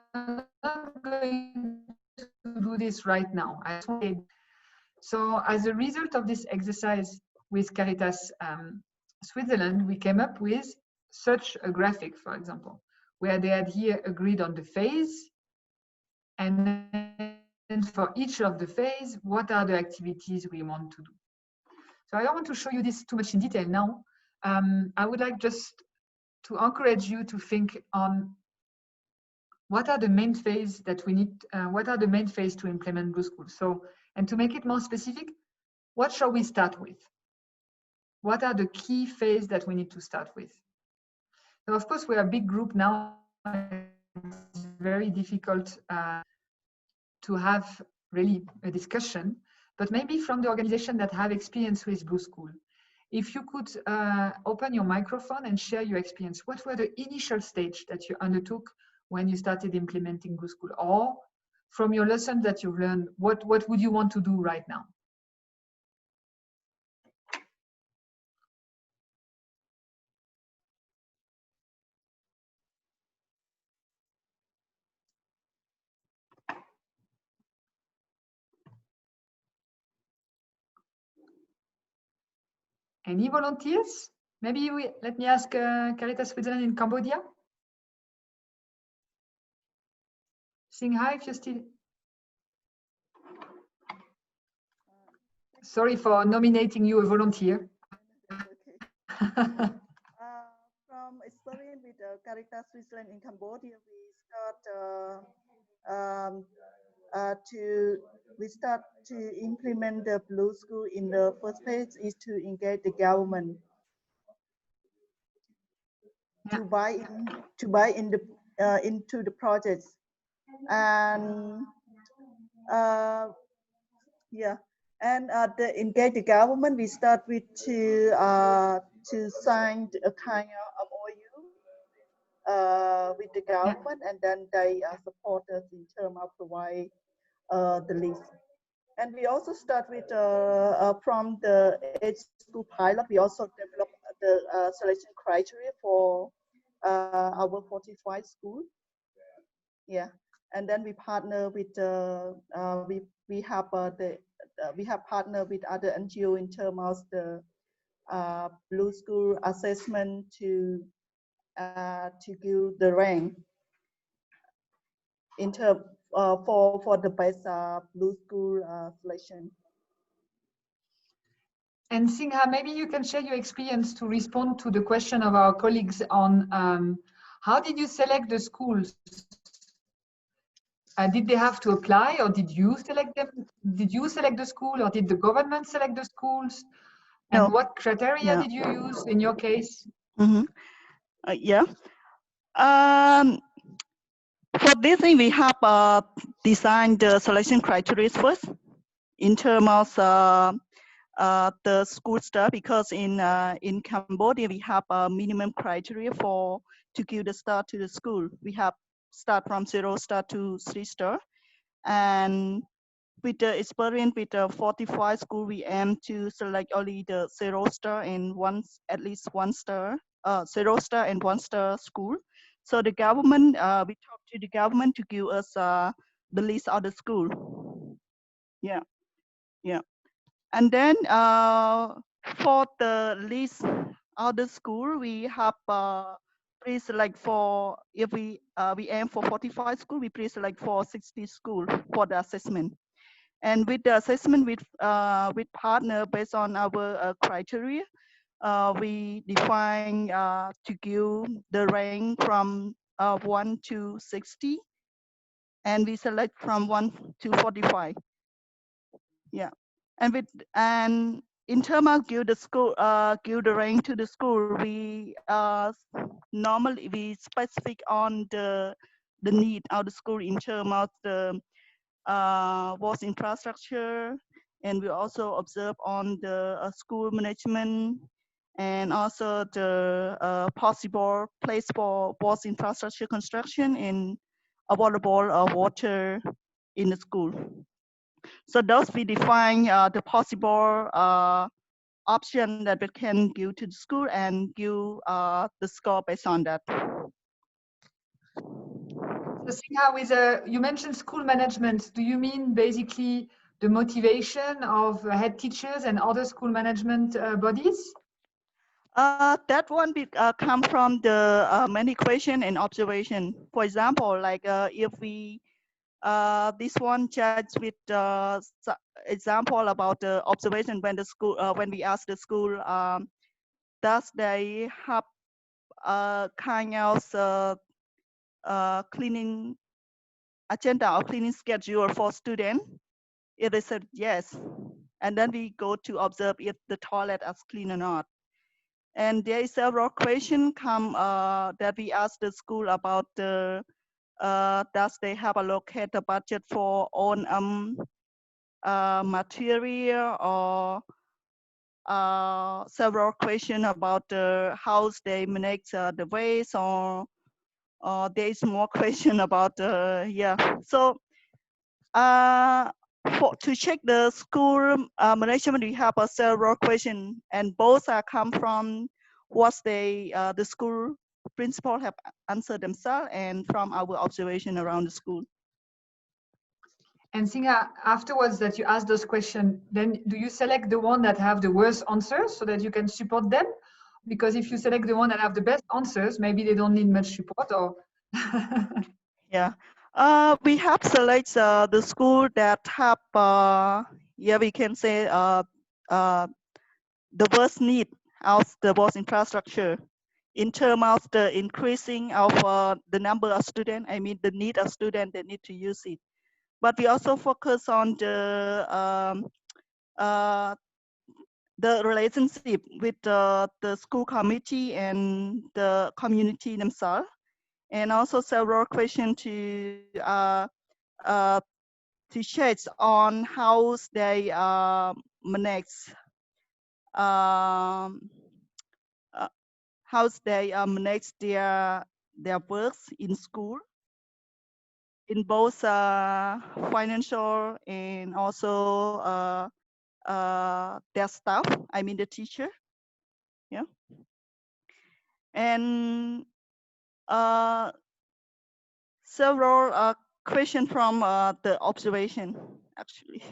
not going to do this right now. So as a result of this exercise with Caritas Switzerland, we came up with such a graphic, for example, where they had here agreed on the phase, and then for each of the phase, what are the activities we want to do. So I don't want to show you this too much in detail now. I would like just to encourage you to think on what are the main phase that we need, what are the main phase to implement Blue School. So, and to make it more specific, what shall we start with? What are the key phase that we need to start with? So of course, we're a big group now. It's very difficult to have really a discussion, but maybe from the organization that have experience with Blue School, if you could open your microphone and share your experience. What were the initial stage that you undertook when you started implementing Blue School? Or from your lessons that you've learned, what would you want to do right now? Any volunteers? Maybe let me ask Caritas Switzerland in Cambodia. Sing hi if you're still. Sorry for nominating you a volunteer. From experience with Caritas Switzerland in Cambodia, we start to implement the Blue School. In the first phase is to engage the government to buy in the into the projects, and to engage the government, we start with to sign a kind of MOU with the government, and then they support us in terms of provide the list. And we also start with from the age school pilot. We also develop the selection criteria for our 45 schools. Yeah, and then we partner with we have partnered with other NGO in terms of the Blue School assessment to give the rank in terms for the best Blue School selection. And Singha, maybe you can share your experience to respond to the question of our colleagues on how did you select the schools? Did they have to apply, or did you select them? Did you select the school, or did the government select the schools? And what criteria did you use in your case? Mm-hmm. For this thing, we have designed the selection criteria first in terms of the school start, because in Cambodia we have a minimum criteria to give the start to the school. We have start from 0 star to 3 star, and with the experience with the 45 school, we aim to select only the 0-star and at least 1-star, 0-star and 1-star school. So the government, we talked to the government to give us the list of the school. Yeah, yeah. And then for the list of the school, we have pre-select for, if we aim for 45 school, we pre-select for 60 school for the assessment. And with the assessment with partner based on our criteria, we define to give the rank from 1 to 60, and we select from 1 to 45. Yeah, and in terms of give the school, give the rank to the school, we normally we specific on the need of the school in terms of the was infrastructure, and we also observe on the school management, and also the possible place for both infrastructure construction and available water in the school. So those we define the possible option that we can give to the school and give the score based on that. So Singha, with you mentioned school management. Do you mean basically the motivation of head teachers and other school management bodies? That one come from the many question and observation. For example, like if we this one judge with example about the observation when the school when we ask the school does they have kind of cleaning agenda or cleaning schedule for students. If they said yes, and then we go to observe if the toilet is clean or not. And there is several questions come that we ask the school about the does they have allocated budget for own material, or several questions about how they manage the waste, or there is more question about yeah. So to check the school management, we have several questions, and both are come from what they the school principal have answered themselves and from our observation around the school. And Singha, afterwards that you ask those questions, then do you select the one that have the worst answers so that you can support them? Because if you select the one that have the best answers, maybe they don't need much support, or Yeah, we have select the school that have yeah, we can say the worst need of the worst infrastructure in terms of the increasing of the number of students. I mean the need of students that need to use it. But we also focus on the relationship with the school committee and the community themselves, and also several questions to check on how they manage how they manage their works in school, in both financial and also their staff, I mean the teacher. Yeah, and several questions from the observation actually.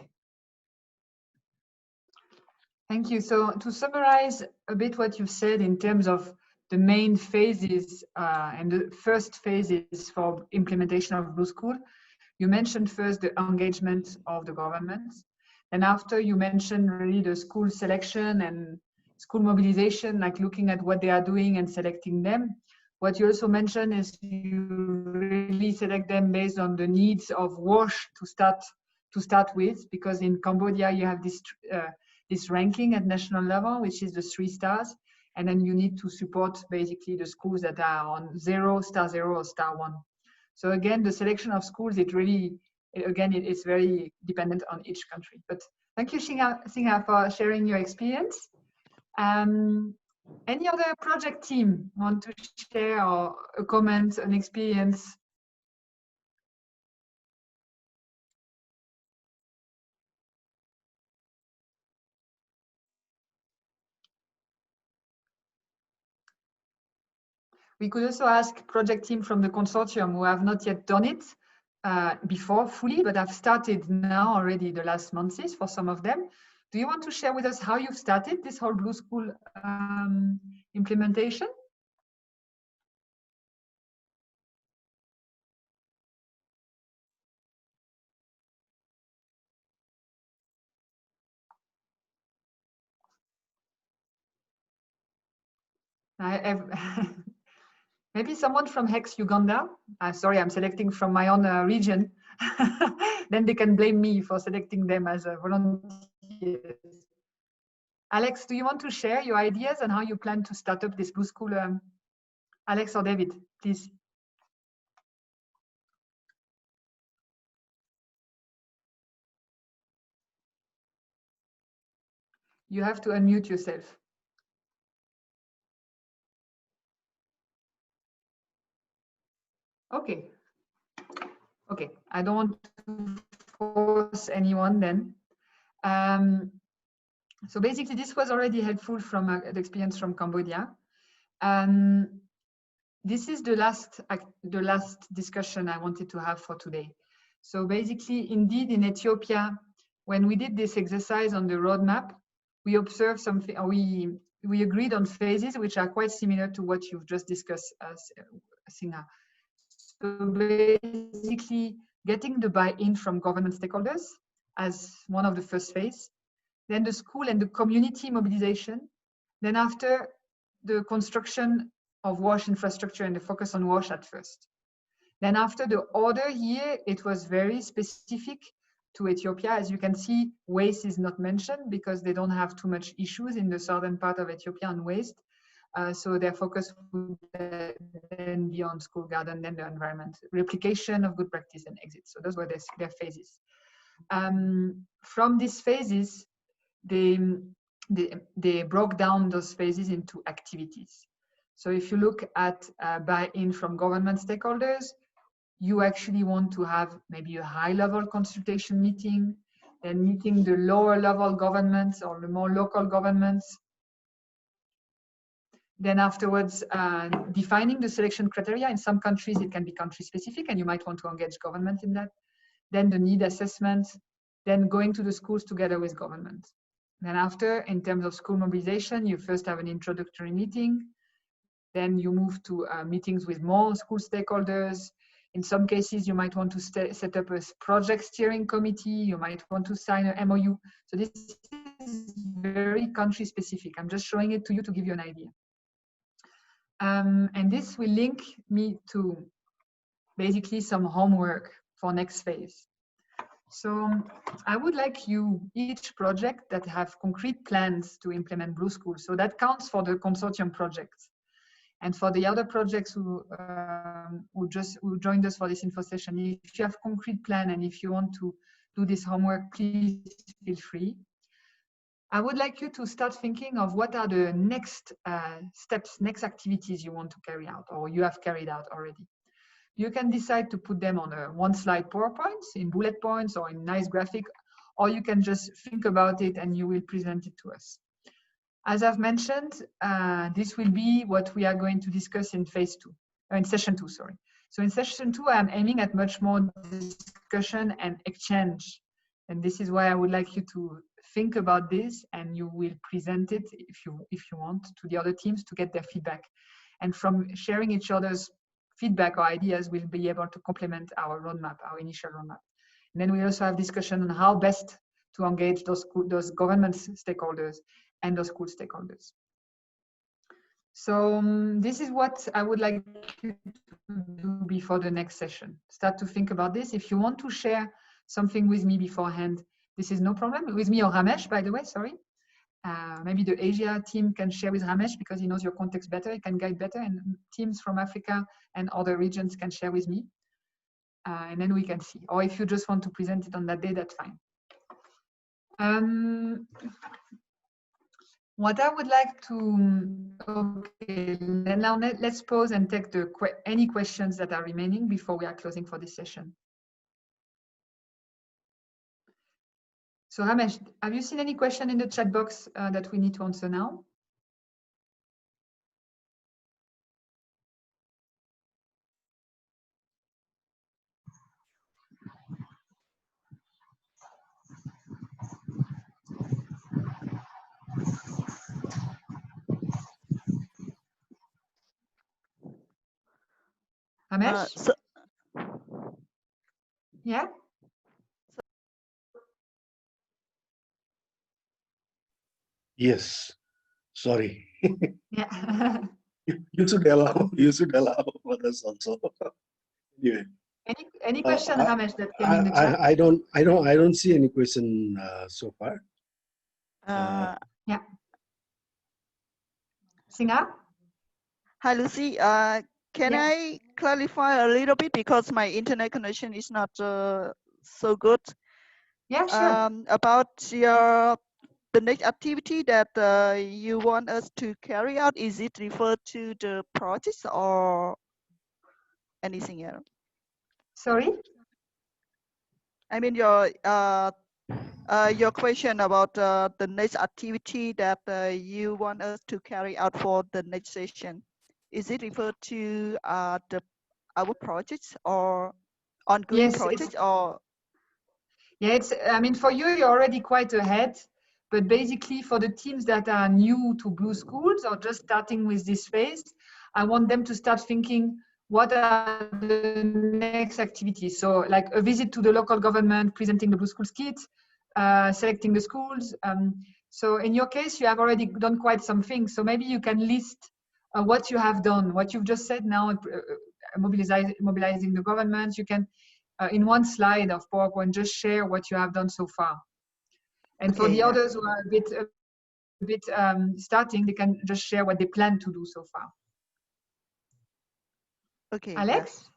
Thank you. So to summarize a bit what you've said in terms of the main phases and the first phases for implementation of Blue School, you mentioned first the engagement of the government. And after you mentioned really the school selection and school mobilization, like looking at what they are doing and selecting them. What you also mentioned is you really select them based on the needs of WASH to start with, because in Cambodia you have this ranking at national level, which is the 3 stars. And then you need to support basically the schools that are on 0, star 0, or star 1. So again, the selection of schools, it is very dependent on each country. But thank you, Singha, for sharing your experience. Any other project team want to share or a comment, an experience? We could also ask project team from the consortium who have not yet done it before fully, but have started now already the last months for some of them. Do you want to share with us how you've started this whole Blue School implementation? Maybe someone from Hex, Uganda. Sorry, I'm selecting from my own region. Then they can blame me for selecting them as volunteers. Alex, do you want to share your ideas on how you plan to start up this Blue School? Alex or David, please. You have to unmute yourself. Okay. Okay, I don't want to force anyone then. So basically, this was already helpful from the experience from Cambodia. This is the last discussion I wanted to have for today. So basically, indeed, in Ethiopia, when we did this exercise on the roadmap, we observed something. We agreed on phases which are quite similar to what you've just discussed, Singha. So basically, getting the buy-in from government stakeholders as one of the first phase, then the school and the community mobilization, then after the construction of WASH infrastructure and the focus on WASH at first. Then after the order here, it was very specific to Ethiopia. As you can see, waste is not mentioned because they don't have too much issues in the southern part of Ethiopia on waste. So their focus would then be on school garden, then the environment, replication of good practice and exit. So those were their phases. From these phases, they broke down those phases into activities. So if you look at buy-in from government stakeholders, you actually want to have maybe a high-level consultation meeting, then meeting the lower-level governments or the more local governments. Then afterwards, defining the selection criteria. In some countries, it can be country-specific, and you might want to engage government in that. Then the need assessment, then going to the schools together with government. Then after, in terms of school mobilization, you first have an introductory meeting. Then you move to meetings with more school stakeholders. In some cases, you might want to set up a project steering committee. You might want to sign an MOU. So this is very country specific. I'm just showing it to you to give you an idea. And this will link me to basically some homework for next phase. So I would like you, each project that have concrete plans to implement Blue School. So that counts for the consortium projects. And for the other projects who joined us for this info session, if you have concrete plan and if you want to do this homework, please feel free. I would like you to start thinking of what are the next steps, next activities you want to carry out or you have carried out already. You can decide to put them on a one-slide PowerPoint in bullet points or in nice graphic, or you can just think about it and you will present it to us. As I've mentioned, this will be what we are going to discuss in phase 2, in session 2, sorry. So in session 2, I'm aiming at much more discussion and exchange. And this is why I would like you to think about this and you will present it if you want to the other teams to get their feedback. And from sharing each other's feedback or ideas, we'll be able to complement our roadmap, our initial roadmap. And then we also have discussion on how best to engage those government stakeholders and those school stakeholders. So this is what I would like you to do before the next session. Start to think about this. If you want to share something with me beforehand, this is no problem. With me or Ramesh, by the way, sorry. Maybe the Asia team can share with Ramesh because he knows your context better, he can guide better, and teams from Africa and other regions can share with me. And then we can see. Or if you just want to present it on that day, that's fine. What I would like to, okay, now let's pause and take any questions that are remaining before we are closing for this session. So Ramesh, have you seen any question in the chat box that we need to answer now? Ramesh? Yeah? Yes, sorry. Yeah. You should allow others also. Yeah. Any question, Ramesh, that came in the chat? I don't see any question so far. Yeah. Singha? Hi, Lucy. Can I clarify a little bit because my internet connection is not so good? Yeah, sure. About the next activity that you want us to carry out, is it referred to the project or anything else? Sorry? I mean your question about the next activity that you want us to carry out for the next session. Is it referred to our projects or ongoing projects or? Yeah, I mean, for you, you're already quite ahead, but basically for the teams that are new to Blue Schools or just starting with this phase, I want them to start thinking, what are the next activities? So like a visit to the local government, presenting the Blue Schools kit, selecting the schools. So in your case, you have already done quite some things. So maybe you can list what you have done, what you've just said now, mobilizing the government. You can, in one slide of PowerPoint, just share what you have done so far. And for the others who are a bit starting, they can just share what they plan to do so far. Okay. Alex?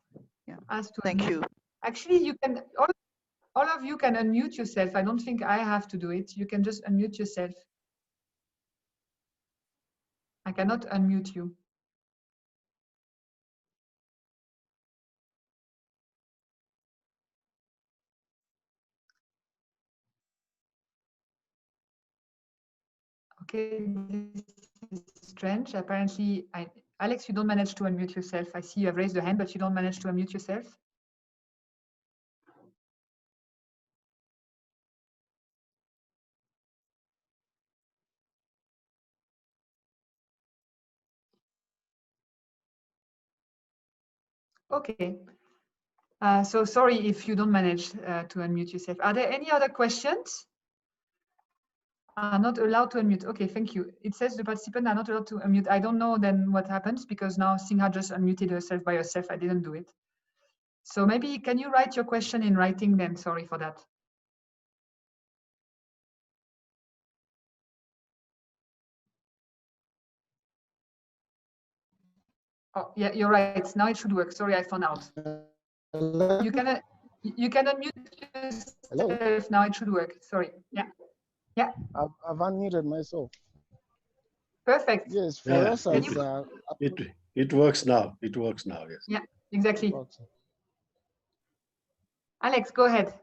Yeah. Thank you. Actually, you can, all of you can unmute yourself. I don't think I have to do it. You can just unmute yourself. I cannot unmute you. Okay, this is strange. Apparently, Alex, you don't manage to unmute yourself. I see you have raised your hand, but you don't manage to unmute yourself. Okay. So sorry if you don't manage to unmute yourself. Are there any other questions? Are not allowed to unmute. Okay, thank you. It says the participants are not allowed to unmute. I don't know then what happens because now Singha just unmuted herself by herself. I didn't do it. So maybe can you write your question in writing then? Sorry for that. Oh, yeah, you're right. Now it should work. Sorry, I found out. You can unmute yourself. Hello? Now it should work. Sorry. Yeah. Yeah. I've unmuted myself. Perfect. Yes, for us as it works now. It works now. Yes. Yeah, exactly. Alex, go ahead.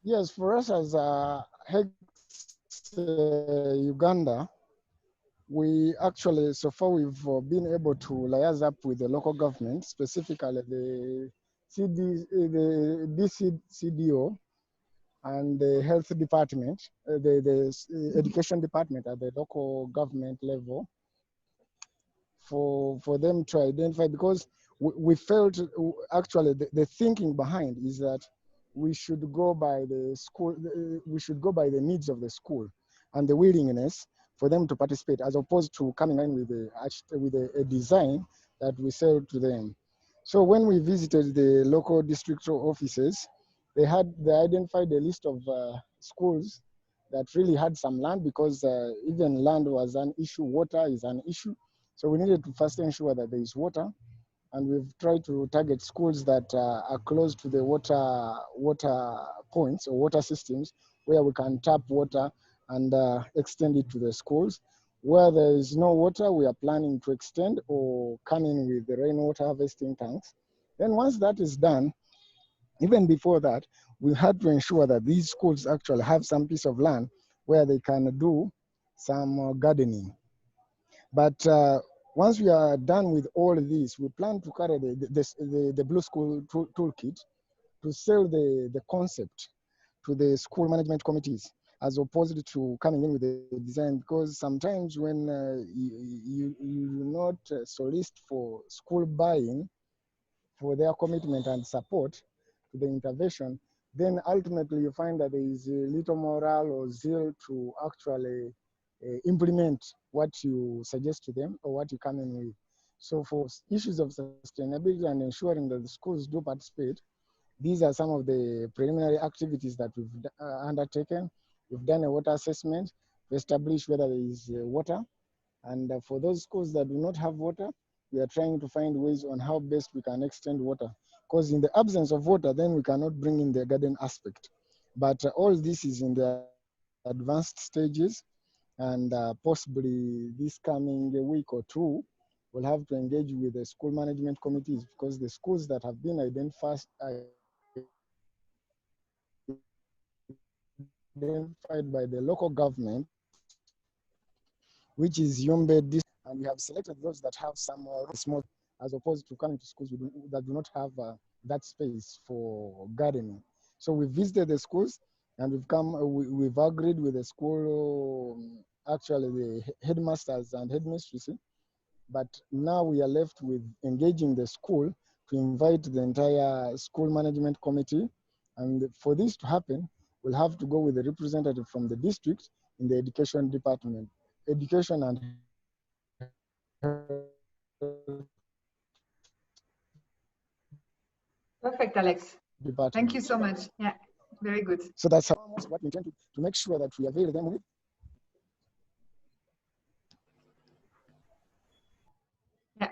Yes, for us as Uganda, we actually, so far we've been able to liaise up with the local government, specifically the DCDO and the health department, the education department at the local government level for them to identify, because we felt actually the thinking behind is that we should go by the school, we should go by the needs of the school and the willingness for them to participate, as opposed to coming in with a design that we sell to them. So when we visited the local district offices, they identified a list of schools that really had some land, because even land was an issue, water is an issue. So we needed to first ensure that there is water, and we've tried to target schools that are close to the water points or water systems, where we can tap water and extend it to the schools. Where there is no water, we are planning to extend or come in with the rainwater harvesting tanks. Then once that is done, even before that, we had to ensure that these schools actually have some piece of land where they can do some gardening. But once we are done with all of this, we plan to carry the Blue School toolkit to sell the concept to the school management committees. as opposed to coming in with a design, because sometimes when you do not solicit for school buying for their commitment and support to the intervention, then ultimately you find that there is little morale or zeal to actually implement what you suggest to them or what you come in with. So for issues of sustainability and ensuring that the schools do participate, these are some of the preliminary activities that we've undertaken. We've done a water assessment to establish whether there is water. And for those schools that do not have water, we are trying to find ways on how best we can extend water. Because in the absence of water, then we cannot bring in the garden aspect. But all this is in the advanced stages. And possibly this coming week or two, we'll have to engage with the school management committees, because the schools that have been identified by the local government, which is Yombe District, and we have selected those that have some small, as opposed to coming to schools that do not have that space for gardening. So we visited the schools, and we've agreed with the school, actually the headmasters and headmistresses, but now we are left with engaging the school to invite the entire school management committee. And for this to happen, we'll have to go with a representative from the district in the education department. Education and Perfect, Alex. department. Thank you so much. Yeah, very good. So that's what we intend to make sure that we avail them with. Yeah.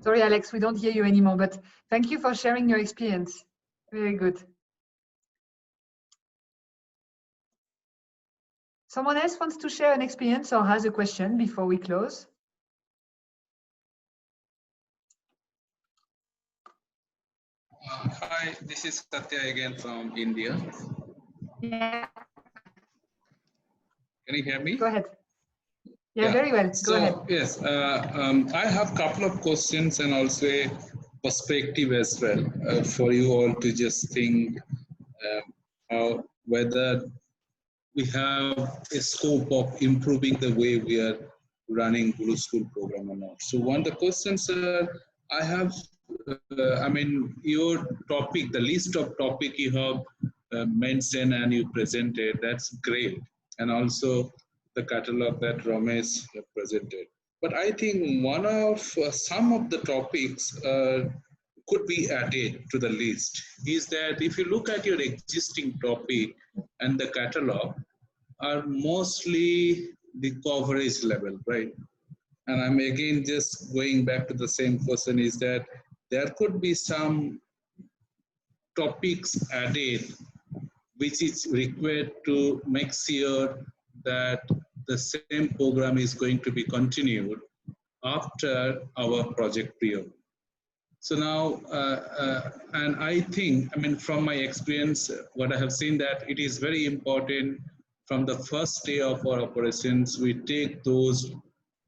Sorry, Alex, we don't hear you anymore, but thank you for sharing your experience. Very good. Someone else wants to share an experience or has a question before we close? Hi, this is Satya again from India. Yeah. Can you hear me? Go ahead. Yeah, very well. Go ahead. Yes, I have a couple of questions and also a perspective as well for you all to just think whether we have a scope of improving the way we are running Guru School program or not. So one of the questions I have, I mean, your topic, the list of topic you have mentioned and you presented, that's great. And also the catalog that Ramesh presented. But I think one of some of the topics could be added to the list is that if you look at your existing topic and the catalog are mostly the coverage level, right? And I'm again just going back to the same question is that there could be some topics added which is required to make sure that the same program is going to be continued after our project period. So now, and I think, I mean, from my experience, what I have seen that it is very important from the first day of our operations, we take those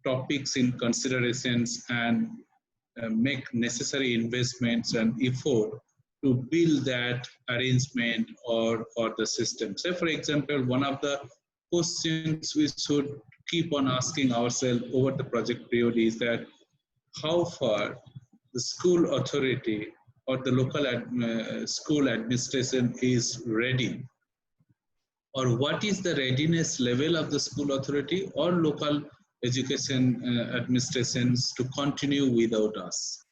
topics in considerations and make necessary investments and effort to build that arrangement or the system. Say, for example, one of the questions we should keep on asking ourselves over the project period is that how far the school authority or the local school administration is ready, or what is the readiness level of the school authority or local education administrations to continue without us.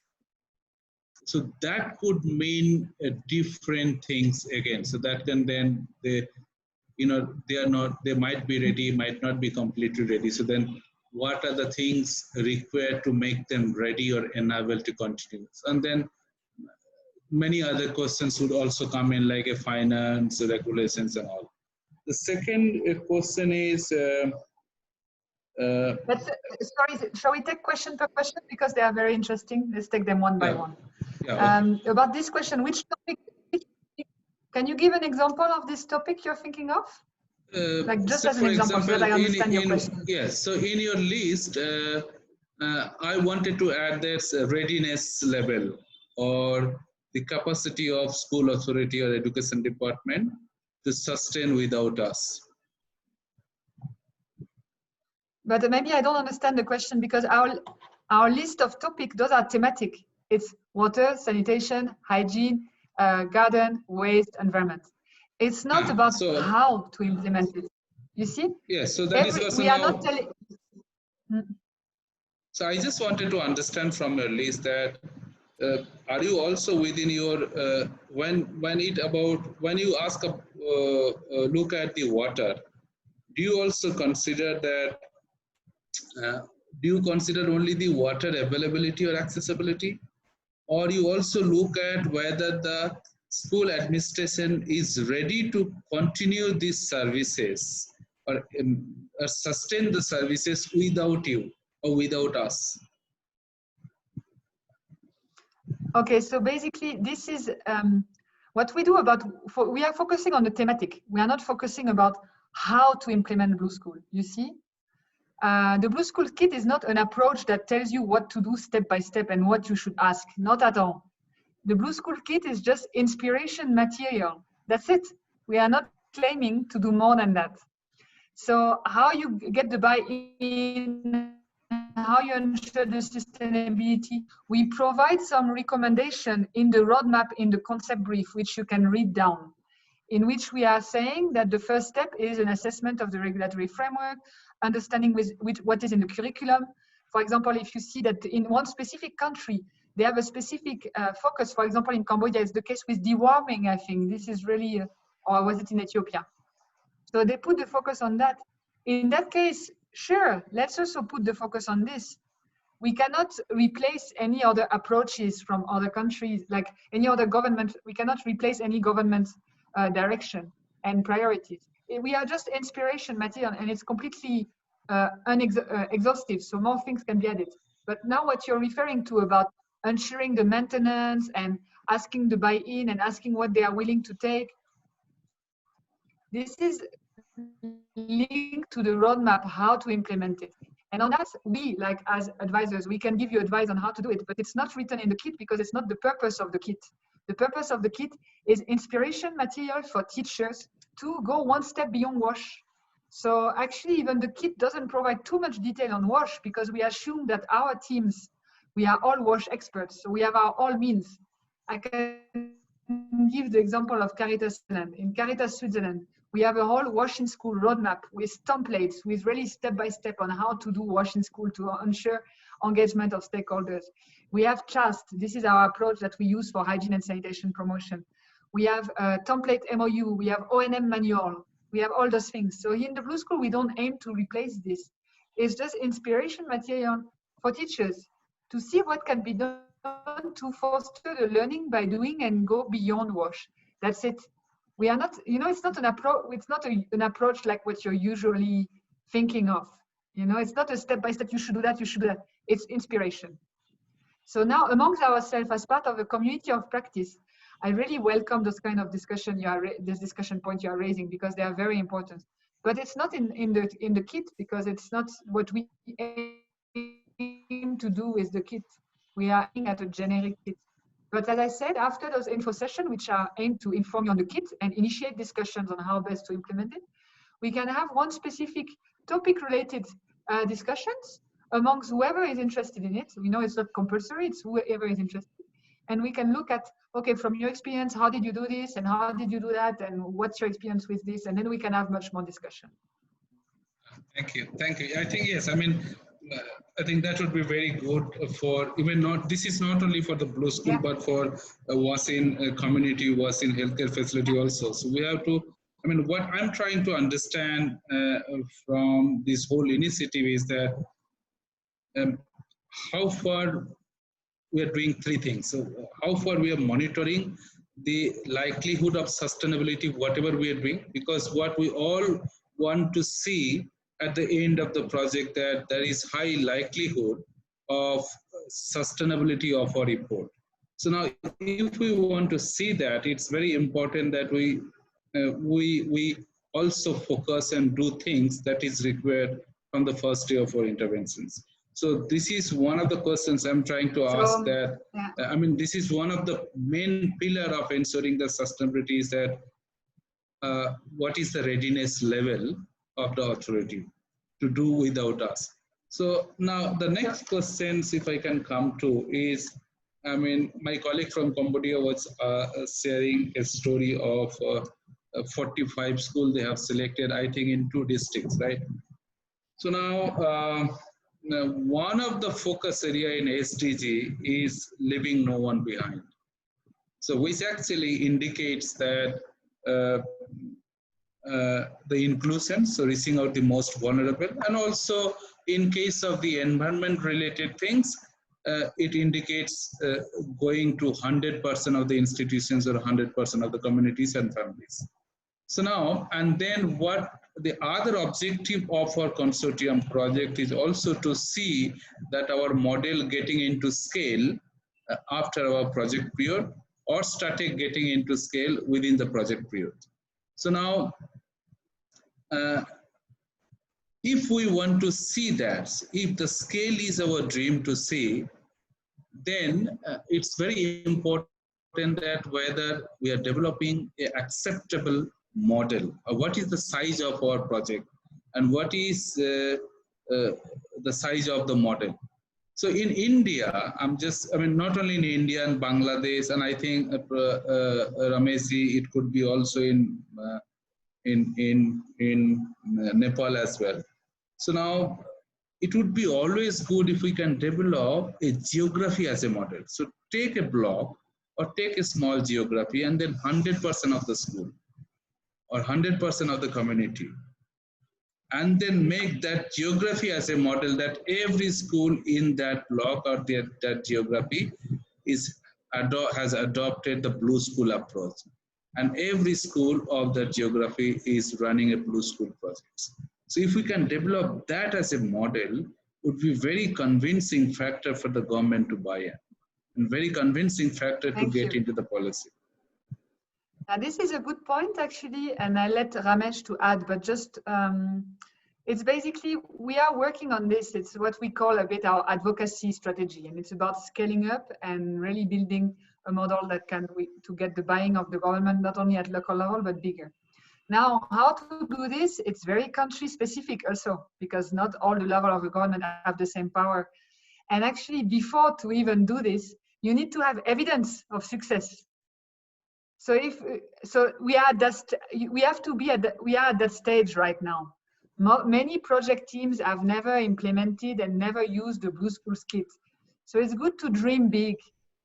So that could mean different things again. So that can then they are not, they might be ready, might not be completely ready. So then what are the things required to make them ready or enable to continue? And then many other questions would also come in, like a finance, regulations and all. The second question is, sorry, shall we take question per question because they are very interesting? Let's take them one by one. Yeah. About this question, which topic? Can you give an example of this topic you're thinking of? Like just as an example, so that I understand your question. Yes. So in your list, I wanted to add this readiness level or the capacity of school authority or education department to sustain without us? But maybe I don't understand the question, because our list of topics, those are thematic. It's water, sanitation, hygiene, garden, waste, environment. It's not about how to implement it. You see? Yes, so that is we are not telling. So I just wanted to understand from your list that are you also within your when you ask look at the water, do you also consider that do you consider only the water availability or accessibility, or you also look at whether the school administration is ready to continue these services or sustain the services without you or without us? Okay, so basically this is what we do we are focusing on the thematic. We are not focusing about how to implement Blue School, you see? The Blue School Kit is not an approach that tells you what to do step by step and what you should ask, not at all. The Blue School Kit is just inspiration material. That's it. We are not claiming to do more than that. So how you get the buy-in, how you ensure the sustainability, we provide some recommendation in the roadmap, in the concept brief, which you can read down, in which we are saying that the first step is an assessment of the regulatory framework, understanding with what is in the curriculum. For example, if you see that in one specific country, they have a specific focus. For example, in Cambodia, it's the case with deworming, I think. This is really, or was it in Ethiopia? So they put the focus on that. In that case, sure, let's also put the focus on this. We cannot replace any other approaches from other countries, like any other government. We cannot replace any government direction and priorities. We are just inspiration material, and it's completely exhaustive, so more things can be added. But now what you're referring to about ensuring the maintenance and asking the buy-in and asking what they are willing to take, this is linked to the roadmap, how to implement it. And on that, we, like as advisors, we can give you advice on how to do it, but it's not written in the kit because it's not the purpose of the kit. The purpose of the kit is inspiration material for teachers to go one step beyond WASH. So actually, even the kit doesn't provide too much detail on WASH because we assume that our teams, we are all WASH experts, so we have our all means. I can give the example of Caritas Switzerland. In Caritas Switzerland, we have a whole WASH in school roadmap with templates, with really step-by-step on how to do WASH in school to ensure engagement of stakeholders. We have CHAST. This is our approach that we use for hygiene and sanitation promotion. We have a template MOU. We have O&M manual. We have all those things. So in the Blue School, we don't aim to replace this. It's just inspiration material for teachers to see what can be done to foster the learning by doing and go beyond WASH. That's it. We are not, it's not an approach. It's not an approach like what you're usually thinking of. It's not a step-by-step, you should do that, you should do that. It's inspiration. So now amongst ourselves, as part of a community of practice, I really welcome those kind of discussion this discussion point you are raising, because they are very important. But it's not in the kit, because it's not what we aim to do with the kit. We are aiming at a generic kit. But as I said, after those info sessions, which are aimed to inform you on the kit and initiate discussions on how best to implement it, we can have one specific topic-related discussions amongst whoever is interested in it. We know it's not compulsory, it's whoever is interested. And we can look at, okay, from your experience, how did you do this? And how did you do that? And what's your experience with this? And then we can have much more discussion. Thank you. Thank you. I think, yes, I think that would be very good for this is not only for the Blue School, but for WASIN community, WASIN healthcare facility also. So we have to, what I'm trying to understand from this whole initiative is that how far we are doing three things. So how far we are monitoring the likelihood of sustainability, whatever we are doing, because what we all want to see at the end of the project, that there is high likelihood of sustainability of our report. So now, if we want to see that, it's very important that we also focus and do things that is required from the first day of our interventions. So this is one of the questions I'm trying to ask this is one of the main pillar of ensuring the sustainability is that what is the readiness level of the authority to do without us. So now the next questions, if I can come to, is, I mean, my colleague from Cambodia was sharing a story of 45 schools they have selected, I think, in 2 districts, right? So now, one of the focus area in SDG is leaving no one behind. So which actually indicates that the inclusion, so reaching out the most vulnerable, and also in case of the environment related things, it indicates going to 100% of the institutions or 100% of the communities and families. So now, and then what the other objective of our consortium project is also to see that our model getting into scale after our project period, or started getting into scale within the project period. So now, if we want to see that, if the scale is our dream to see, then it's very important that whether we are developing an acceptable model, or what is the size of our project, and what is the size of the model. So in India, I mean, not only in India and Bangladesh, and I think Ramesi, it could be also in Nepal as well. So now, it would be always good if we can develop a geography as a model. So take a block or take a small geography, and then 100% of the school or 100% of the community, and then make that geography as a model that every school in that block or that geography has adopted the blue school approach. And every school of that geography is running a blue school project. So if we can develop that as a model, would be very convincing factor for the government to buy in, and very convincing factor to get into the policy. Now, this is a good point, actually, and I'll let Ramesh to add, but just, it's basically, we are working on this. It's what we call a bit our advocacy strategy, and it's about scaling up and really building a model that can, to get the buying of the government, not only at local level, but bigger. Now, how to do this? It's very country specific also, because not all the level of the government have the same power. And actually, before to even do this, you need to have evidence of success. So we are at that stage right now. Many project teams have never implemented and never used the Blue Schools kit. So it's good to dream big,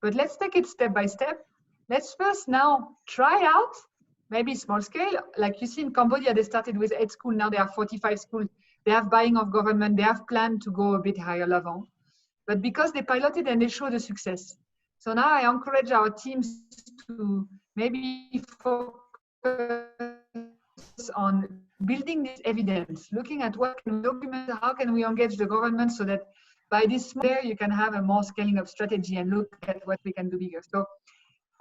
but let's take it step by step. Let's first now try out, maybe small scale. Like you see in Cambodia, they started with 8 schools, now there are 45 schools. They have buying of government, they have planned to go a bit higher level. But because they piloted and they showed the success. So now I encourage our teams to maybe focus on building this evidence, looking at what can we document, how can we engage the government, so that by this year you can have a more scaling up strategy and look at what we can do bigger. So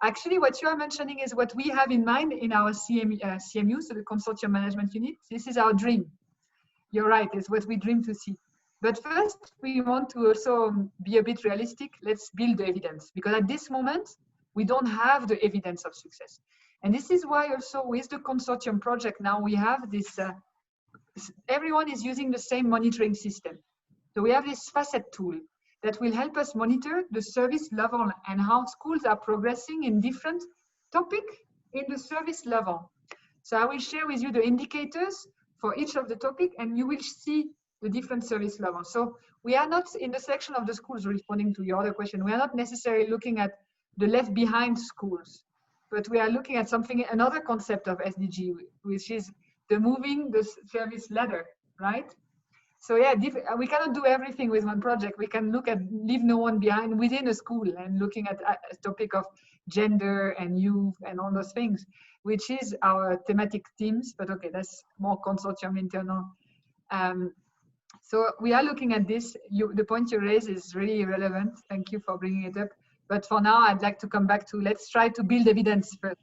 actually what you are mentioning is what we have in mind in our CMU, so the Consortium Management Unit. This is our dream. You're right, it's what we dream to see. But first, we want to also be a bit realistic. Let's build the evidence, because at this moment, we don't have the evidence of success. And this is why also with the consortium project, now we have this, everyone is using the same monitoring system. So we have this facet tool that will help us monitor the service level and how schools are progressing in different topics in the service level. So I will share with you the indicators for each of the topic, and you will see the different service levels. So we are not in the section of the schools, responding to your other question, we are not necessarily looking at the left behind schools, but we are looking at something, another concept of SDG, which is the moving the service ladder, right? So yeah, we cannot do everything with one project. We can look at leave no one behind within a school and looking at a topic of gender and youth and all those things, which is our thematic themes, but okay, that's more consortium internal. So we are looking at this. The point you raise is really relevant. Thank you for bringing it up. But for now, I'd like to come back to, let's try to build evidence first.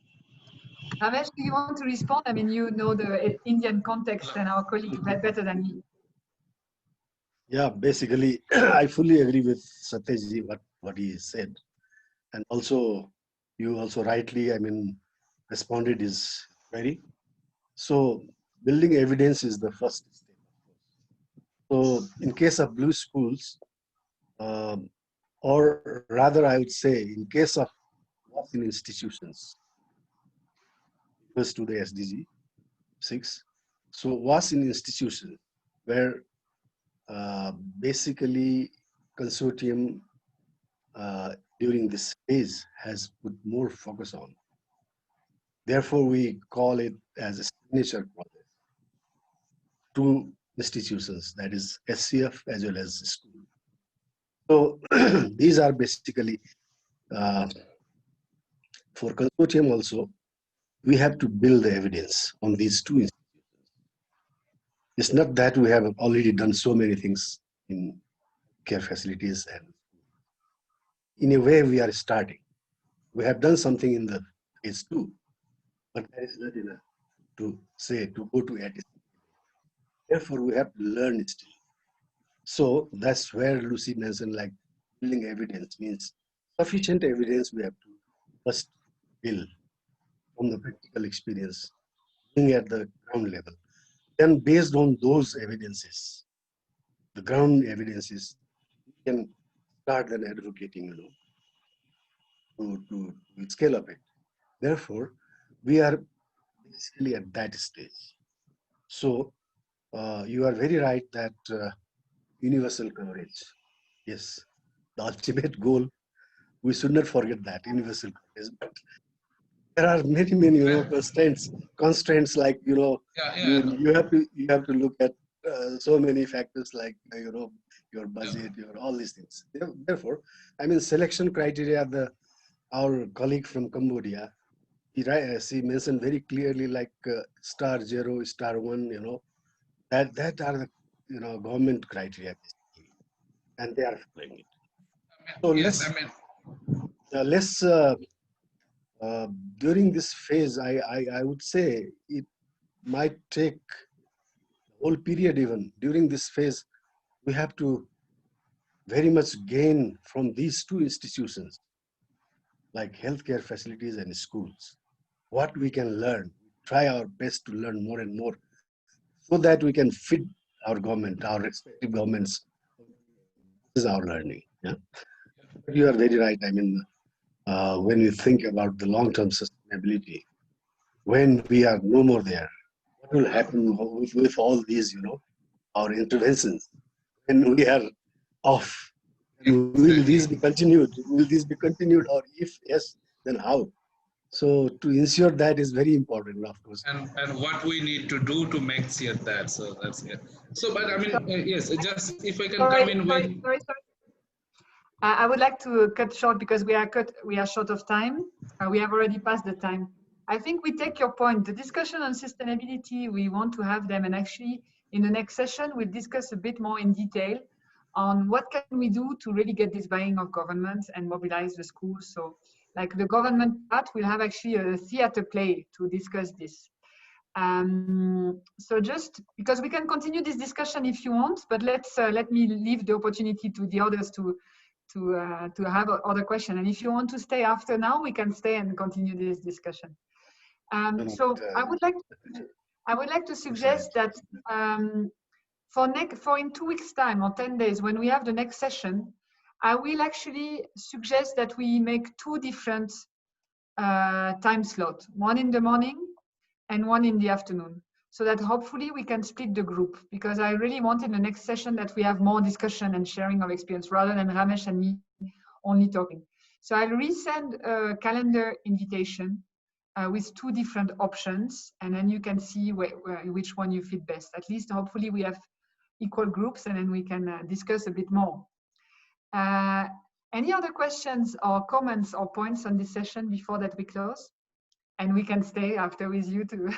Ramesh, do you want to respond? I mean, you know the Indian context and our colleague better than me. Yeah, basically, I fully agree with Satyajji, what he said. And also, you also rightly, I mean, responded his query. So building evidence is the first step. So in case of blue schools, or rather I would say in case of WAS in institutions, equals to the SDG 6. So WAS in institutions where basically consortium during this phase has put more focus on. Therefore, we call it as a signature project. Two institutions, that is SCF as well as school. So these are basically for consortium also, we have to build the evidence on these two institutions. It's not that we have already done so many things in care facilities, and in a way we are starting. We have done something in the phase 2, but that is not enough to say to go to ADC. Therefore, we have to learn still. So that's where Lucy mentioned, like building evidence means sufficient evidence we have to first build from the practical experience, being at the ground level. Then based on those evidences, the ground evidences, we can start then advocating, to scale up it. Therefore, we are basically at that stage. So you are very right that universal coverage, yes, the ultimate goal, we should not forget that universal coverage. But there are many, constraints like, you have to look at so many factors like, your budget, your all these things. Therefore, I mean, selection criteria, our colleague from Cambodia, she mentioned very clearly, like star 0, star 1, that are the government criteria, and they are following it. So yes, let's during this phase, I would say it might take the whole period. Even during this phase, we have to very much gain from these two institutions, like healthcare facilities and schools. What we can learn, try our best to learn more and more, so that we can fit our government, our respective governments. This is our learning. Yeah, you are very right. I mean, when you think about the long-term sustainability, when we are no more there, what will happen with all these, our interventions? When we are off, and will these be continued? Will these be continued, or if yes, then how? So to ensure that is very important, of course. And what we need to do to make sure that. So that's it. So, but I mean, yes, just if I can come in with. Sorry. I would like to cut short because we are short of time. We have already passed the time. I think we take your point. The discussion on sustainability, we want to have them, and actually in the next session, we'll discuss a bit more in detail on what can we do to really get this buy-in of governments and mobilize the schools. So like the government part, we'll have actually a theater play to discuss this. So just because we can continue this discussion if you want, but let me leave the opportunity to the others to have other question. And if you want to stay after now, we can stay and continue this discussion. So I would like to suggest that for in 2 weeks time or 10 days, when we have the next session, I will actually suggest that we make 2 different time slots, one in the morning and one in the afternoon, so that hopefully we can split the group, because I really want in the next session that we have more discussion and sharing of experience rather than Ramesh and me only talking. So I'll resend a calendar invitation with 2 different options, and then you can see which one you fit best. At least hopefully we have equal groups, and then we can discuss a bit more. Any other questions or comments or points on this session before that we close? And we can stay after with you too.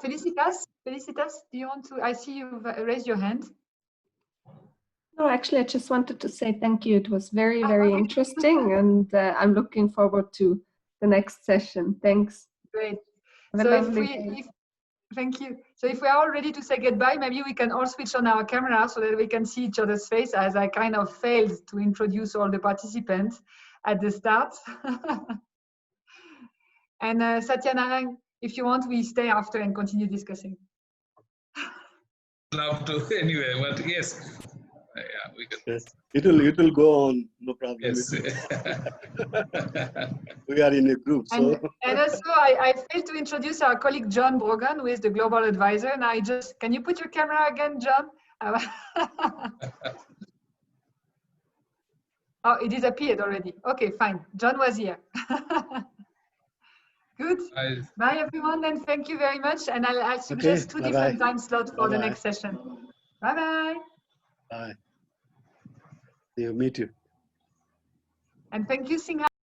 Felicitas, do you want to? I see you've raised your hand. No, actually, I just wanted to say thank you. It was very, very interesting, and I'm looking forward to the next session. Thanks. Great. Have a lovely day. Thank you. So if we are all ready to say goodbye, maybe we can all switch on our camera so that we can see each other's face, as I kind of failed to introduce all the participants at the start. And Satyanarayana, if you want, we stay after and continue discussing. Love to anyway, but yes. Yeah, we can. Yes. It will go on, no problem. Yes. We are in a group, so. And also, I failed to introduce our colleague John Brogan, who is the global advisor. And can you put your camera again, John? Oh, it disappeared already. Okay, fine. John was here. Good. Bye, everyone, and thank you very much. And I'll suggest two different time slots for the next session. Bye-bye. Bye. See you, meet you. And thank you, Singha.